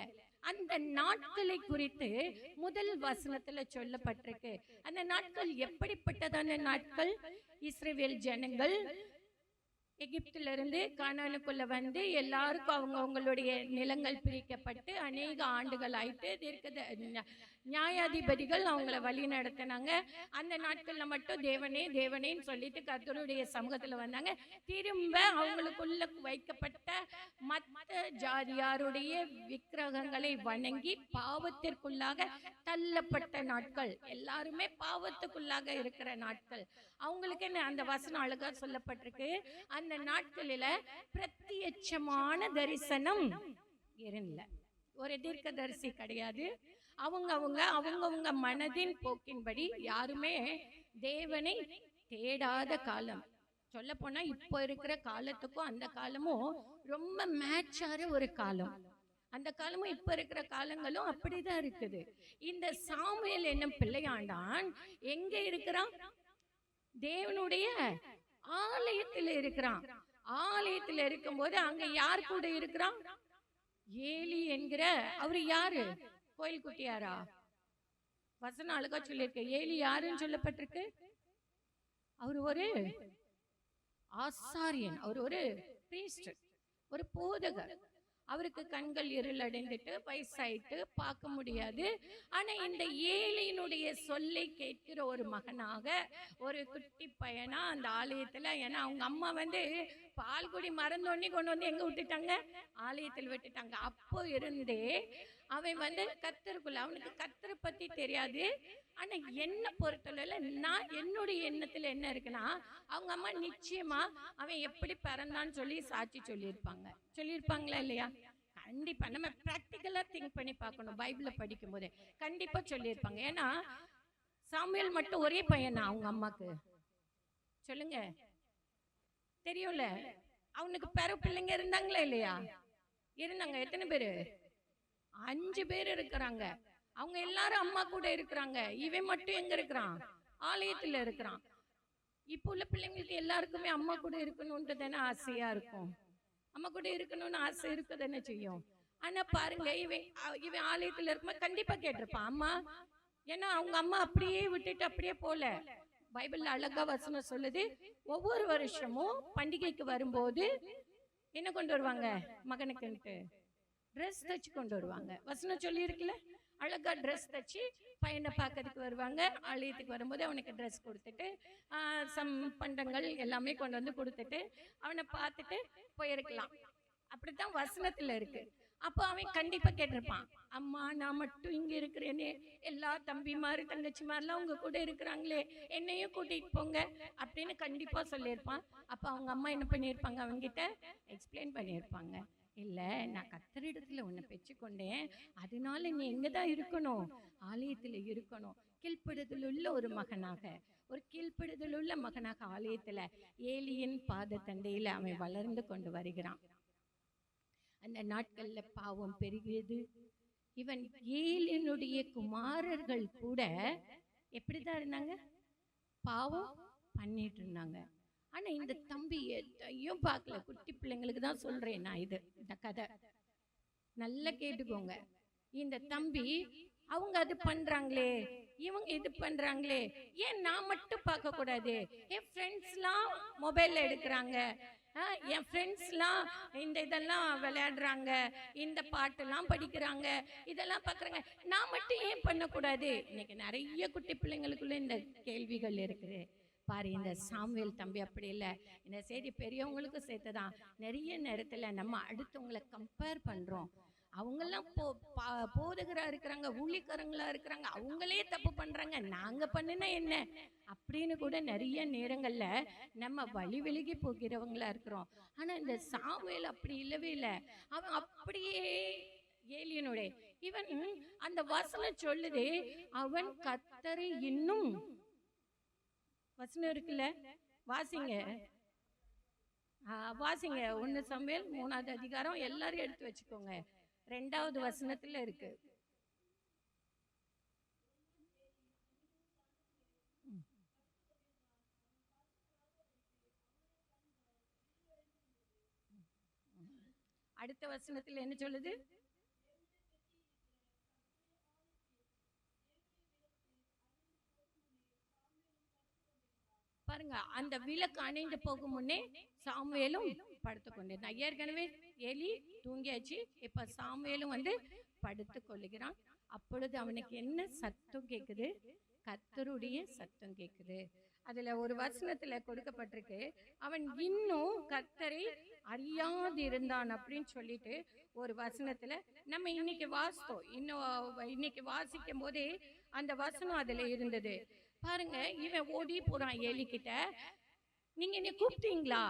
அந்த நாட்களை குறித்து முதல் வசனத்துல சொல்லப்பட்டிருக்கு. அந்த நாட்கள் எப்படிப்பட்டதான நாட்கள்? இஸ்ரவேல் ஜனங்கள் எகிப்திலிருந்து கானானுக்குள்ள வந்து எல்லாருக்கும் அவங்களுடைய நிலங்கள் பிரிக்கப்பட்டு அநேக ஆண்டுகள் ஆயிட்டு நியாயாதிபதிகள் அவங்கள வழி நடத்தினாங்க. அந்த நாட்கள்ல மட்டும் தேவனே தேவனேன்னு சொல்லிட்டு கர்த்தருடைய சமூகத்துல வந்தாங்க. திரும்ப அவங்களுக்குள்ள வைக்கப்பட்ட மற்ற ஜாதியாருடைய விக்கிரகங்களை வணங்கி பாவத்திற்குள்ளாக தள்ளப்பட்ட நாட்கள், எல்லாருமே பாவத்துக்குள்ளாக இருக்கிற நாட்கள். அவங்களுக்கு என்ன அந்த வசனம் அழகா சொல்லப்பட்டிருக்கு. அந்த நாட்களில பிரத்யட்சமான தரிசனம் இருந்த ஒரு தீர்க்கதரிசி கிடையாது. அவங்கவங்க மனதின் போக்கின்படி யாருமே தேவனை தேடாத காலம். சொல்ல போனா இப்போ இருக்கிற காலத்துக்கும் அந்த காலமும் ரொம்ப மேட்சான ஒரு காலம். அந்த காலமும் இப்ப இருக்கிற காலங்களும் அப்படிதான் இருக்குது. இந்த சாமுவேல் என்னும் பிள்ளையாண்டான் எங்க இருக்கிறான்? தேவனுடைய ஆலயத்தில் இருக்கிறான். ஆலயத்தில் இருக்கும்போது அங்க யார் கூட இருக்கிறான்? ஏலி என்கிற அவரு யாரு? கோயில் குட்டியாரா? வசனம் அழகா சொல்லியிருக்க. ஏலி யாருன்னு சொல்லப்பட்டிருக்கு? அவர் ஒரு ஆசாரியன், அவர் ஒரு பிரீஸ்ட், ஒரு போதகர். அவருக்கு கண்கள் இருள் அடைந்துட்டு வயசாயிட்டு பார்க்க முடியாது. ஆனா இந்த ஏலியினுடைய சொல்லை கேட்கிற ஒரு மகனாக, ஒரு குட்டி பையனா அந்த ஆலயத்துல, ஏன்னா அவங்க அம்மா பால்குடி மறந்தோடனே கொண்டு வந்து எங்க விட்டுட்டாங்க? ஆலயத்தில் விட்டுட்டாங்க. அப்போ இருந்தே அவன் கர்த்தருக்குள்ள, அவனுக்கு கர்த்தரை பத்தி தெரியாது. ஆனா என்ன பொறுத்தளவுல நான் என்னுடைய எண்ணத்துல என்ன இருக்குன்னா, அவங்க அம்மா நிச்சயமா அவன் எப்படி பிறந்தான்னு சொல்லி சாட்சி சொல்லியிருப்பாங்களா இல்லையா? கண்டிப்பா நம்ம பிராக்டிக்கலா திங்க் பண்ணி பார்க்கணும். பைபிளை படிக்கும் போதே கண்டிப்பா சொல்லியிருப்பாங்க. ஏன்னா சாமுவேல் மட்டும் ஒரே பையனா அவங்க அம்மாக்கு? சொல்லுங்க, தெரியும்ல. அவனுக்கு பிற பிள்ளைங்க இருந்தாங்களா இல்லையா? இருந்தாங்க. எத்தனை பேரு? 5 பேர் இருக்கிறாங்க. அவங்க எல்லாரும் அம்மா கூட இருக்கிறாங்க. இவன் மட்டும் எங்க இருக்கிறான்? ஆலயத்துல இருக்கிறான். இப்போ உள்ள பிள்ளைங்களுக்கு எல்லாருக்குமே அம்மா கூட இருக்கணும்ன்றது தானே ஆசையா இருக்கும். அம்மா கூட இருக்கணும்னு ஆசை இருக்க தானே செய்யும். ஆனா பாருங்க, இவன் ஆலயத்துல இருக்கும்போது கண்டிப்பா கேட்டிருப்பான் அம்மா. ஏன்னா அவங்க அம்மா அப்படியே விட்டுட்டு அப்படியே போல. பைபிள்ல அழகா வசனம் சொல்லுது, ஒவ்வொரு வருஷமும் பண்டிகைக்கு வரும்போது என்ன கொண்டு வருவாங்க? மகனுக்குன்ட்டு ட்ரெஸ் தச்சு கொண்டு வருவாங்க. வசனம் சொல்லி இருக்குல்ல, அழகா ட்ரெஸ் தச்சு பையனை பார்க்கறதுக்கு வருவாங்க. ஆலயத்துக்கு வரும்போது அவனுக்கு ட்ரெஸ் கொடுத்துட்டு சம் பண்டங்கள் எல்லாமே கொண்டு வந்து கொடுத்துட்டு அவனை பார்த்துட்டு போயிருக்கலாம். அப்படித்தான் வசனத்துல இருக்கு. அப்போ அவன் கண்டிப்பா கேட்டிருப்பான், அம்மா நான் மட்டும் இங்க இருக்கிறேனே, எல்லா தம்பிமாரு தங்கச்சிமாரெல்லாம் உங்க கூட இருக்கிறாங்களே, என்னையும் கூட்டிட்டு போங்க அப்படின்னு கண்டிப்பா சொல்லியிருப்பான். அப்ப அவங்க அம்மா என்ன பண்ணியிருப்பாங்க? அவன்கிட்ட எக்ஸ்பிளைன் பண்ணியிருப்பாங்க, இல்ல நான் கர்த்தரிடத்துல உன்னை பெற்றுக்கொண்டேன், அதனால நீ எங்கதான் இருக்கணும்? ஆலயத்துல இருக்கணும். கீழ்ப்படுதலுள்ள ஒரு மகனாக, ஒரு கீழ்ப்படுதலுள்ள மகனாக ஆலயத்துல ஏலியின் பாத தண்டையில அவன் வளர்ந்து கொண்டு வருகிறான். அந்த நாட்கள்ல பாவம் பெருகியது. இவன் ஏலியினுடைய குமாரர்கள் கூட எப்படிதான் இருந்தாங்க? பாவம் பண்ணிட்டு இருந்தாங்க. ஆனா இந்த தம்பி எதையும் பார்க்கல. குட்டி பிள்ளைங்களுக்கு தான் சொல்றேன் நான் இந்த கதை, நல்லா கேட்டுக்கோங்க. இந்த தம்பி அவங்க அது பண்றாங்களே, இவங்க இது பண்றாங்களே, ஏன் நான் மட்டும் பார்க்க கூடாது? என் ஃப்ரெண்ட்ஸ்லாம் மொபைல்ல எடுக்கிறாங்க, என் ஃப்ரெண்ட்ஸ்லாம் இந்த இதெல்லாம் விளையாடுறாங்க, இந்த பாட்டெல்லாம் படிக்கிறாங்க, இதெல்லாம் பார்க்குறாங்க, நான் மட்டும் ஏன் பண்ணக்கூடாது? இன்னைக்கு நிறைய குட்டி பிள்ளைங்களுக்குள்ள இந்த கேள்விகள் இருக்குது பாரு. இந்த சாமுவேல் தம்பி அப்படி இல்லை. இந்த செய்தி பெரியவங்களுக்கும் சேர்த்துதான். நிறைய நேரத்துல நம்ம அடுத்தவங்களை கம்பேர் பண்றோம். அவங்கெல்லாம் போதகரா இருக்கிறாங்க, ஊழியக்காரங்களா இருக்கிறாங்க, அவங்களே தப்பு பண்றாங்க, நாங்க பண்ணினா என்ன அப்படின்னு கூட நிறைய நேரங்கள்ல நம்ம வழி விலகி போகிறவங்களா இருக்கிறோம். ஆனா இந்த சாமுவேல் அப்படி இல்லவே இல்லை. அவன் அப்படியே ஏலியனுடைய, இவன் அந்த வசனம் சொல்லுதே, அவன் கர்த்தரை இன்னும், வசனம் இருக்குல்ல, வாசிங்க வாசிங்க 1 சாமுவேல் 3ஆவது அதிகாரம், எல்லாரும் எடுத்து வச்சுக்கோங்க. 2வது வசனத்துல இருக்கு. அடுத்த வசனத்துல என்ன சொல்லுது? பாருங்க, அந்த விளக்கு அணைந்து போகும் முன்னே சாமுவேலும் படுத்து கொண்டு, நான் ஏற்கனவே ஏலி தூங்கியாச்சு, இப்ப சாமுவேலும் படுத்து கொள்ளுகிறான். அப்பொழுது அவனுக்கு என்ன சத்தம் கேட்குது? கர்த்தருடைய சத்தம் கேட்குது. அதுல ஒரு வசனத்துல கொடுக்கப்பட்டிருக்கு, அவன் இன்னும் கர்த்தரை அறியாதிருந்தான் அப்படின்னு சொல்லிட்டு ஒரு வசனத்துல நம்ம இன்னைக்கு வாசித்தோம். இன்னைக்கு வாசிக்கும் போதே அந்த வசனம் அதுல இருந்தது. பாருங்க, இவன் ஓடி போறான் ஏலி கிட்ட. நீங்க என்னை கூப்பிட்டீங்களா?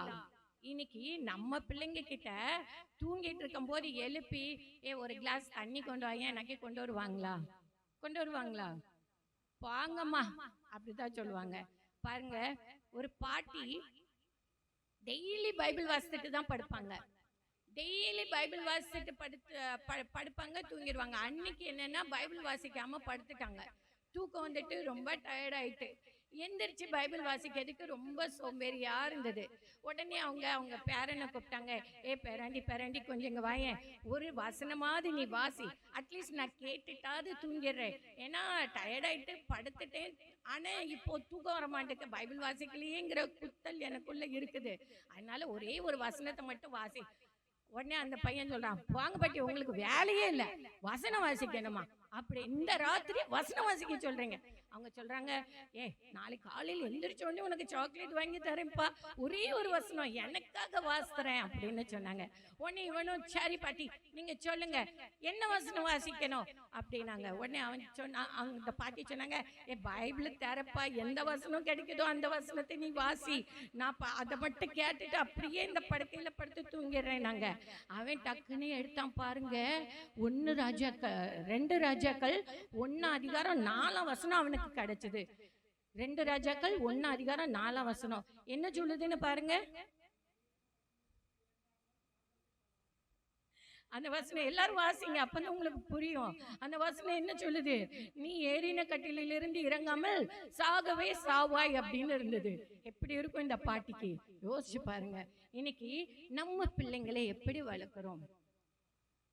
இன்னைக்கு நம்ம பிள்ளைங்க கிட்ட தூங்கிட்டு இருக்கும் போது எழுப்பி ஒரு கிளாஸ் தண்ணி கொண்டு வாங்க எனக்கு கொண்டு வருவாங்களா? கொண்டு வருவாங்களா? வாங்கம்மா அப்படிதான் சொல்லுவாங்க. பாருங்க, ஒரு பாட்டி டெய்லி பைபிள் வாசிச்சுட்டு தான் படுப்பாங்க. டெய்லி பைபிள் வாசிச்சுட்டு படுப்பாங்க, தூங்கிடுவாங்க. அன்னைக்கு என்னன்னா பைபிள் வாசிக்காம படுத்துட்டாங்க. தூக்கம் வந்துட்டு ரொம்ப டயர்ட் ஆயிட்டு எந்திரிச்சு பைபிள் வாசிக்கிறதுக்கு ரொம்ப சோம்பேறியா இருந்தது. உடனே அவங்க பேரனை கூப்பிட்டாங்க. பேராண்டி கொஞ்சம் இங்க வாயேன், ஒரு வசனமாவது நீ வாசி, அட்லீஸ்ட் நான் கேட்டுட்டாவது தூங்கிடுறேன். ஏன்னா டயர்ட் ஆயிட்டு படுத்துட்டேன், ஆனா இப்போ தூக்கம் வர மாட்டேங்க, பைபிள் வாசிக்கலையேங்கிற குத்தல் எனக்குள்ள இருக்குது, அதனால ஒரே ஒரு வசனத்தை மட்டும் வாசி. உடனே அந்த பையன் சொல்றான், வாங்க பாட்டி, உங்களுக்கு வேலையே இல்லை, வசனம் வாசிக்கணுமா? அப்படி இந்த ராத்திரி வசனம் வாசிக்க சொல்றீங்க? அவங்க சொல்றாங்க, நாளைக்கு காலையில் எந்திரிச்ச உடனே உனக்கு சாக்லேட் வாங்கி தரேன்ப்பா, ஒரே ஒரு வசனம் எனக்காக வாசிக்கிறேன் அப்படின்னு சொன்னாங்க. உடனே இவனும், சரி பாட்டி நீங்க சொல்லுங்க, என்ன வசனம் வாசிக்கணும் அப்படின்னாங்க. உடனே அவன் அந்த பாட்டி சொன்னாங்க, பைபிள் தரப்பா, எந்த வசனம் கிடைக்குதோ அந்த வசனத்தை நீ வாசி, நான் அதை மட்டும் கேட்டுட்டு அப்படியே இந்த படுக்கையில படுத்து தூங்கிடுறேன் நாங்க. அவன் டக்குன்னு எடுத்தான். பாருங்க, 2 ராஜாக்கள் 1 அதிகாரம் 4 வசனம் அவனுக்கு கிடைச்சது. 2 ராஜாக்கள் 1 அதிகாரம் 4 வசனம் என்ன சொல்லுதுன்னு பாருங்க. அந்த வசனம் எல்லாரும் வாசிங்க, அப்பதான் உங்களுக்கு புரியும். அந்த வசனம் என்ன சொல்லுது? நீ ஏறின கட்டிலிருந்து இறங்காமல் சாகவே சாவாய் அப்படின்னு இருந்தது. எப்படி இருக்கும் இந்த பாட்டிக்கு? யோசிச்சு பாருங்க. இன்னைக்கு நம்ம பிள்ளைங்களை எப்படி வளர்க்கிறோம்?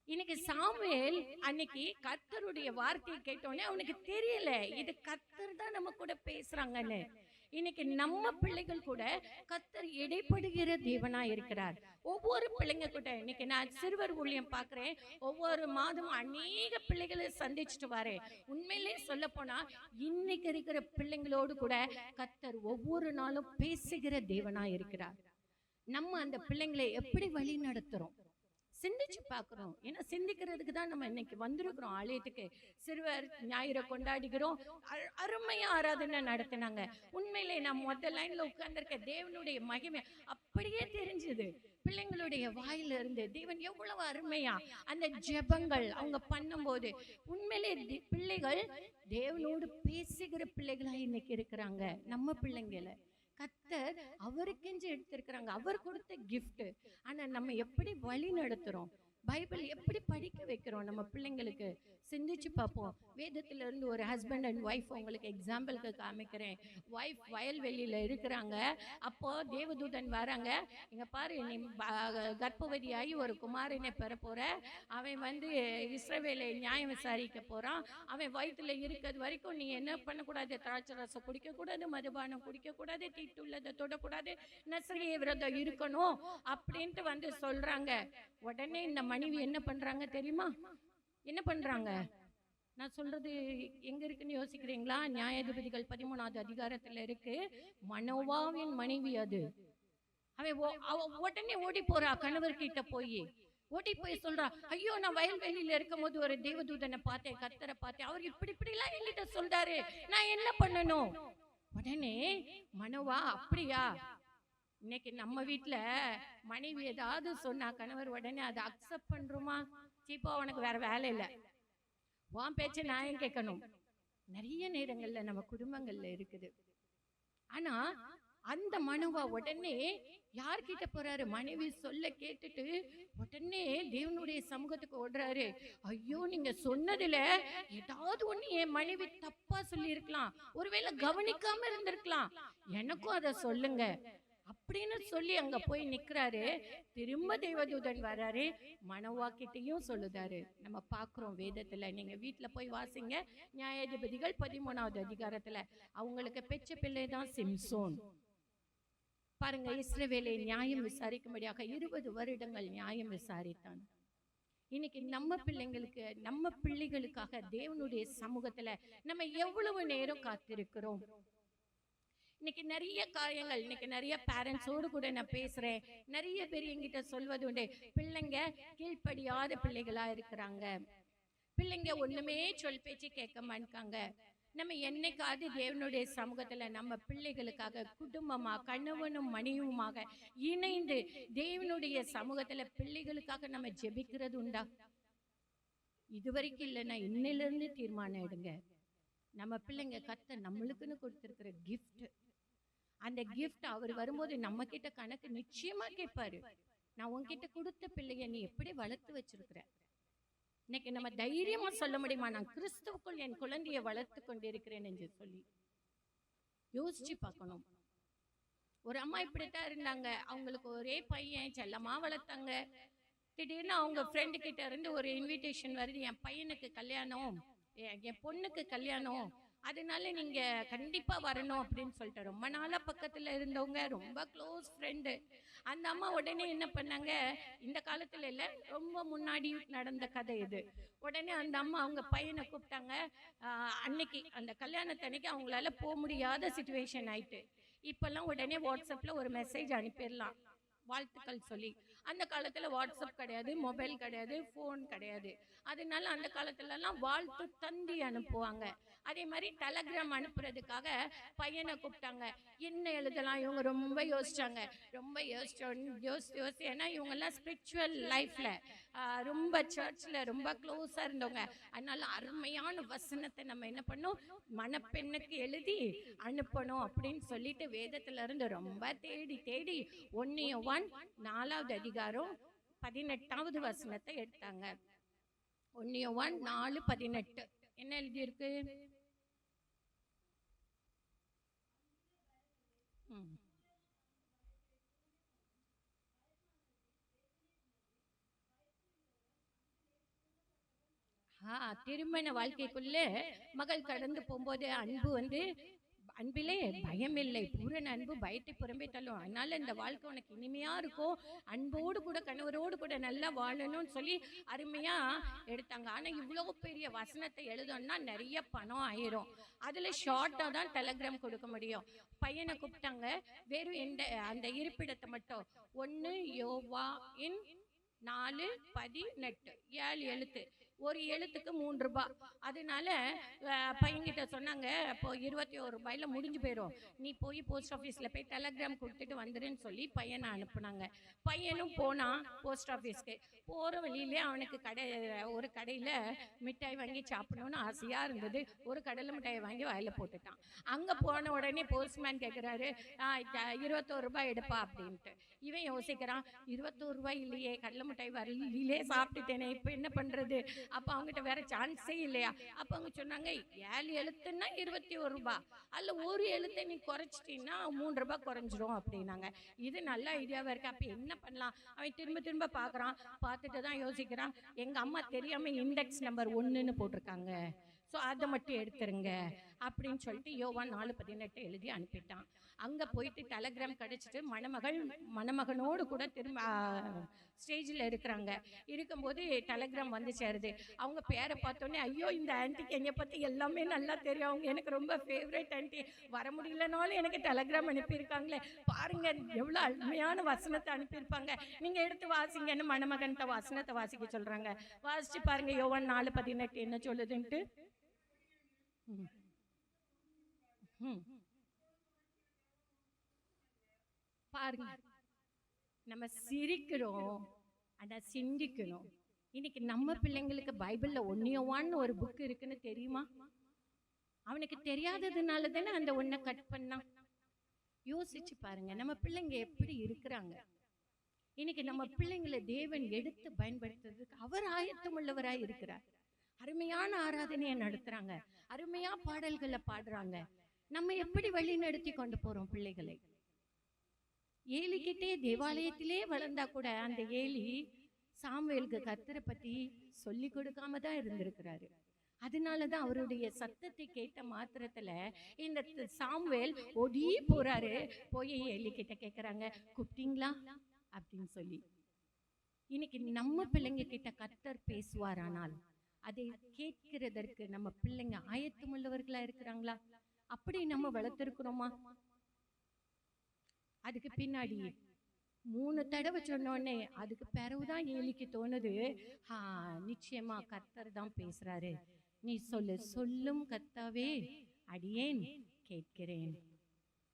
இன்னைக்கு சாமுவேல் அன்னைக்கு கர்த்தருடைய வார்த்தையை கேட்டோன்னே அவனுக்கு தெரியல இது கர்த்தர் தான் நம்ம கூட பேசுறாங்கன்னு. இன்னைக்கு நம்ம பிள்ளைகள் கூட கர்த்தர் இடைப்படுகிற தேவனா இருக்கிறார். ஒவ்வொரு பிள்ளைங்க கூட இன்னைக்கு நான் சிறுவர் ஊழியம் பார்க்கிறேன். ஒவ்வொரு மாதம் அநேக பிள்ளைகளை சந்திச்சுட்டு வரேன். உண்மையிலே சொல்ல போனா இன்னைக்கு இருக்கிற பிள்ளைங்களோடு கூட கர்த்தர் ஒவ்வொரு நாளும் பேசுகிற தேவனா இருக்கிறார். நம்ம அந்த பிள்ளைங்களை எப்படி வழி நடத்துறோம் சிந்திச்சு பார்க்கிறோம். ஏன்னா சிந்திக்கிறதுக்கு தான் நம்ம இன்னைக்கு வந்திருக்கிறோம் ஆலயத்துக்கு. சிறுவர் ஞாயிறை கொண்டாடுகிறோம். அருமையா ஆராதனை நடத்தினாங்க. உண்மையிலே நான் முதல் லைன்ல உட்கார்ந்துருக்க தேவனுடைய மகிமை அப்படியே தெரிஞ்சது. பிள்ளைங்களுடைய வாயில இருந்து தேவன் எவ்வளவு அருமையா அந்த ஜெபங்கள் அவங்க பண்ணும்போது உண்மையிலே பிள்ளைகள் தேவனோடு பேசுகிற பிள்ளைகளா இன்னைக்கு இருக்கிறாங்க. நம்ம பிள்ளைங்களை கர்த்தர் அவருக்கென்று எடுத்திருக்கிறாங்க, அவர் கொடுத்த கிஃப்ட். ஆனா நம்ம எப்படி வழி நடத்துறோம்? பைபிள் எப்படி படிக்க வைக்கிறோம் நம்ம பிள்ளைங்களுக்கு? சிந்திச்சு பார்ப்போம். வேதத்துல இருந்து ஒரு ஹஸ்பண்ட் அண்ட் ஒய்ஃப் உங்களுக்கு எக்ஸாம்பிளுக்கு காமிக்கிறேன். ஒய்ஃப் வயல்வெளியில இருக்கிறாங்க. அப்போ தேவதூதன் வராங்க, இங்க பாரு நீ கர்ப்பவதியாகி ஒரு குமாரனை பெற போற, அவன் இஸ்ரவேலை நியாயம் விசாரிக்க போறான், அவன் வயிற்றுல இருக்கிறது வரைக்கும் நீ என்ன பண்ணக்கூடாது? திராட்சை ரசம் குடிக்க கூடாது, மதுபானம் குடிக்க கூடாது, தீட்டுள்ளதை தொடக்கூடாது, நசரேய விரதம் இருக்கணும் அப்படின்ட்டு சொல்றாங்க. உடனே இந்த மனைவி என்ன பண்றாங்க தெரியுமா? என்ன பண்றாங்க? நான் சொல்றது எங்க இருக்குன்னு யோசிக்கிறீங்களா? நியாயாதிபதிகள் 13வது அதிகாரத்துல இருக்கு. மனோவாவின் மனைவி அது. அவ உடனே ஓடி போறா, கணவர் கிட்ட ஓடி போய் சொல்றா, ஐயோ நான் வயல்வெளியில இருக்கும் போது ஒரு தேவதூதனை பார்த்தேன், கர்த்தரை பார்த்தேன், அவர் இப்படிலாம் என்கிட்ட சொல்றாரு, நான் என்ன பண்ணணும்? உடனே மனோவா, அப்படியா? இன்னைக்கு நம்ம வீட்டுல மனைவி ஏதாவது சொன்னா கணவர் உடனே அதை அக்செப்ட் பண்றோமா? சீப்பா உனக்கு வேற வேலை இல்லை, உன் பேச்சு நான் கேட்கணும். நிறைய நேரங்கள்ல நம்ம குடும்பங்கள்ல இருக்குது. ஆனா அந்த மனுவா உடனே யார்கிட்ட போறாரு? மனைவி சொல்ல கேட்டுட்டு உடனே தேவனுடைய சமூகத்துக்கு ஓடுறாரு. ஐயோ நீங்க சொன்னதுல ஏதாவது ஒண்ணு என் மனைவி தப்பா சொல்லி இருக்கலாம், ஒருவேளை கவனிக்காம இருந்திருக்கலாம், எனக்கும் அதை சொல்லுங்க அப்படின்னு சொல்லி அங்க போய் நிக்கிறாரு. திரும்ப தேவதூதன் வராரு, மனோவா கிட்டையும் சொல்லுதாரு. நம்ம பாக்குறோம் வேதத்துல, நீங்க வீட்டுல போய் வாசிங்க, நியாயாதிபதிகள் 13வது அதிகாரத்துல அவங்களுக்கு பெற்ற பிள்ளை தான் சிம்சோன். பாருங்க, இஸ்ரவேலை நியாயம் விசாரிக்கும்படியாக 20 வருடங்கள் நியாயம் விசாரித்தான். இன்னைக்கு நம்ம பிள்ளைங்களுக்கு, நம்ம பிள்ளைகளுக்காக தேவனுடைய சமூகத்துல நம்ம எவ்வளவு நேரம் காத்திருக்கிறோம்? இன்னைக்கு நிறைய காரியங்கள், இன்னைக்கு நிறைய பேரண்ட்ஸோடு கூட நான் பேசுறேன். நிறைய பேர் என்கிட்ட சொல்வது உண்டு, பிள்ளைங்க கீழ்ப்படியாத பிள்ளைகளா இருக்கிறாங்க, பிள்ளைங்க ஒண்ணுமே சொல் பேச்சு கேட்க மாட்டாங்க. நம்ம என்னைக்காவது தேவனுடைய சமூகத்துல நம்ம பிள்ளைகளுக்காக குடும்பமா கணவனும் மனைவியுமாக இணைந்து தேவனுடைய சமூகத்துல பிள்ளைகளுக்காக நம்ம ஜெபிக்கிறது உண்டா? இதுவரைக்கும் இல்லைன்னா இன்னிலிருந்து தீர்மானம் எடுங்க. நம்ம பிள்ளைங்க கர்த்தர் நம்மளுக்குன்னு கொடுத்திருக்கிற கிஃப்ட். அந்த கிஃப்ட் அவர் வரும்போது நம்ம கிட்ட கணக்கு நிச்சயமா கேட்பாரு. நான் உன்கிட்ட கொடுத்த பிள்ளைய நீ எப்படி வளர்த்து வச்சிருக்கிற? இன்னைக்கு நம்ம தைரியமா சொல்ல முடியுமா, நான் கிறிஸ்துவுக்குள் என் குழந்தையை வளர்த்து கொண்டிருக்கிறேன் என்று சொல்லி? யோசிச்சு பார்க்கணும். ஒரு அம்மா இப்படித்தான் இருந்தாங்க. அவங்களுக்கு ஒரே பையன், செல்லமா வளர்த்தாங்க. திடீர்னு அவங்க ஃப்ரெண்டு கிட்ட இருந்து ஒரு இன்விடேஷன் வருது, என் பையனுக்கு கல்யாணம், என் பொண்ணுக்கு கல்யாணம், அதனால நீங்க கண்டிப்பா வரணும் அப்படின்னு சொல்லிட்டு ரொம்ப நாளா பக்கத்துல இருந்தவங்க, ரொம்ப க்ளோஸ் ஃப்ரெண்டு. அந்த அம்மா உடனே என்ன பண்ணாங்க, இந்த காலத்துல இல்ல, ரொம்ப முன்னாடி நடந்த கதை இது. உடனே அந்த அம்மா அவங்க பையனை கூப்பிட்டாங்க. அன்னைக்கு அந்த கல்யாணத்தன்னைக்கு அவங்களால போக முடியாத சுச்சுவேஷன் ஆயிட்டு. இப்பெல்லாம் உடனே வாட்ஸ்அப்ல ஒரு மெசேஜ் அனுப்பிடலாம், வாழ்த்துக்கள் சொல்லி. அந்த காலத்துல வாட்ஸ்அப் கிடையாது, மொபைல் கிடையாது, ஃபோன் கிடையாது. அதனால அந்த காலத்துலலாம் வாழ்த்து தந்தி அனுப்புவாங்க. அதே மாதிரி டெலகிராம் அனுப்புறதுக்காக பையனை கூப்பிட்டாங்க. என்ன எழுதலாம்? இவங்க ரொம்ப யோசிச்சாங்க. ரொம்ப யோசிச்சு ஏன்னா இவங்கெல்லாம் ஸ்பிரிச்சுவல் லைஃப்ல ரொம்ப சர்ச்சில் ரொம்ப க்ளோஸாக இருந்தவங்க. அதனால அருமையான வசனத்தை நம்ம என்ன பண்ணோம், மணப்பெண்ணுக்கு எழுதி அனுப்பணும் அப்படின்னு சொல்லிட்டு வேதத்துல இருந்து ரொம்ப தேடி தேடி 1 யோவான் 4வது அதிகாரம் 18வது வசனத்தை எடுத்தாங்க. 1 யோவான் 4:18 என்ன எழுதியிருக்கு? திருமண வாழ்க்கைக்குள்ள மகள் கடந்து போகும்போது அன்பிலே பயம் இல்லை, பூரண அன்பு பயத்தை புறம்பே தள்ளும். அதனால இந்த வாழ்க்கை உனக்கு இனிமையா இருக்கும், அன்போடு கூட கணவரோடு கூட நல்லா வாழணும்னு சொல்லி அருமையா எடுத்தாங்க. ஆனா இவ்வளவு பெரிய வசனத்தை எழுதணும்னா நிறைய பணம் ஆயிரும். அதுல ஷார்ட்டா தான் டெலகிராம் கொடுக்க முடியும். பையனை கூப்பிட்டாங்க. வெறும் அந்த இருப்பிடத்தை மட்டும் 1 யோவான் 4:18 7 எழுத்து, ஒரு எழுத்துக்கு 3 ரூபாய். அதனால பையன்கிட்ட சொன்னாங்க, இப்போ 21 ரூபாயில முடிஞ்சு போயிடும், நீ போய் போஸ்ட் ஆஃபீஸில் போய் டெலகிராம் கொடுத்துட்டு வந்துடுன்னு சொல்லி பையனை அனுப்புனாங்க. பையனும் போனான் போஸ்ட் ஆஃபீஸ்க்கு. போகிற வழியிலே அவனுக்கு ஒரு கடையில் மிட்டாய் வாங்கி சாப்பிடணும்னு ஆசையாக இருந்தது. ஒரு கடையில் மிட்டாயை வாங்கி வாயில் போட்டுட்டான். அங்கே போன உடனே போஸ்ட்மேன் கேட்குறாரு, 21 ரூபாய் எடுப்பா அப்படின்ட்டு. இவன் யோசிக்கிறான், 21 ரூபாய் இல்லையே, கடலை மிட்டாய் வரலையிலே சாப்பிட்டுட்டேனே, இப்போ என்ன பண்ணுறது? அப்போ அவங்ககிட்ட வேற சான்ஸே இல்லையா? அப்போ அவங்க சொன்னாங்க, 7 எழுத்துன்னா 21 ரூபாய், அதில் ஒரு எழுத்தை நீ குறைச்சிட்டீங்கன்னா 3 ரூபாய் குறைஞ்சிரும் அப்படின்னாங்க. இது நல்ல ஐடியாவாக இருக்கு. அப்போ என்ன பண்ணலாம்? அவன் திரும்ப திரும்ப பார்க்குறான். பார்த்துட்டு தான் யோசிக்கிறான், எங்கள் அம்மா தெரியாமல் இண்டெக்ஸ் நம்பர் 1ன்னு போட்டிருக்காங்க, ஸோ அதை மட்டும் எடுத்துருங்க அப்படின்னு சொல்லிட்டு யோவான் 4:18 எழுதி அனுப்பிட்டான். அங்கே போயிட்டு டெலகிராம் கிடச்சிட்டு மணமகனோடு கூட திரும்ப ஸ்டேஜில் இருக்கிறாங்க. இருக்கும்போது டெலகிராம் வந்து சேருது. அவங்க பேரை பார்த்தோன்னே, ஐயோ இந்த ஆன்ட்டிக்கு என்னை பற்றி எல்லாமே நல்லா தெரியும், அவங்க எனக்கு ரொம்ப ஃபேவரட் ஆன்ட்டி, வர முடியலனாலும் எனக்கு டெலகிராம் அனுப்பியிருக்காங்களே, பாருங்க எவ்வளோ அருமையான வசனத்தை அனுப்பியிருப்பாங்க, நீங்கள் எடுத்து வாசிங்கன்னு மணமகன்கிட்ட வசனத்தை வாசிக்க சொல்கிறாங்க. வாசிச்சு பாருங்க யோவான் 4:18 என்ன சொல்லுதுன்ட்டு. பாருங்க, நம்ம சிரிக்கிறோம், ஆனா சிந்திக்கணும். இன்னைக்கு நம்ம பிள்ளைங்களுக்கு பைபிள்ல 1 யோவான்னு ஒரு புக் இருக்குன்னு தெரியுமா? அவனுக்கு தெரியாததுனால தானே அந்த 1 கட் பண்ணான். யோசிச்சு பாருங்க நம்ம பிள்ளைங்க எப்படி இருக்கிறாங்க. இன்னைக்கு நம்ம பிள்ளைங்களை தேவன் எடுத்து பயன்படுத்துறதுக்கு அவர் ஆயத்தம் உள்ளவராய் இருக்கிறார். அருமையான ஆராதனையை நடத்துறாங்க, அருமையா பாடல்களை பாடுறாங்க. நம்ம எப்படி வழி நடத்தி கொண்டு போறோம் பிள்ளைகளை? ஏலிக்கிட்டே தேவாலயத்திலே வளர்ந்தா கூட அந்த ஏலி சாமுவேலுக்கு கர்த்தரை பத்தி சொல்லி கொடுக்காம தான் இருந்திருக்கிறாரு. அதனாலதான் அவருடைய சத்தத்தை கேட்ட மாத்திரத்துல இந்த சாமுவேல் ஓடி போறாரு. போய் ஏலி கிட்ட கேட்கறாங்க, கூப்பிட்டீங்களா அப்படின்னு சொல்லி. இன்னைக்கு நம்ம பிள்ளைங்க கிட்ட கர்த்தர் பேசுவாரானால் அதை கேட்கிறதற்கு நம்ம பிள்ளைங்க ஆயத்தமுள்ளவர்களா இருக்கிறாங்களா? அப்படி நம்ம வளர்த்திருக்கிறோமா? அதுக்கு பின்னாடி 3 தடவை சொன்னோடனே அதுக்கு பிறகுதான் ஏலிக்கு தோணுது, நிச்சயமா கர்த்தர் தான் பேசுறாரு. நீ சொல்லும் கர்த்தாவே அடியேன் கேட்கிறேன்.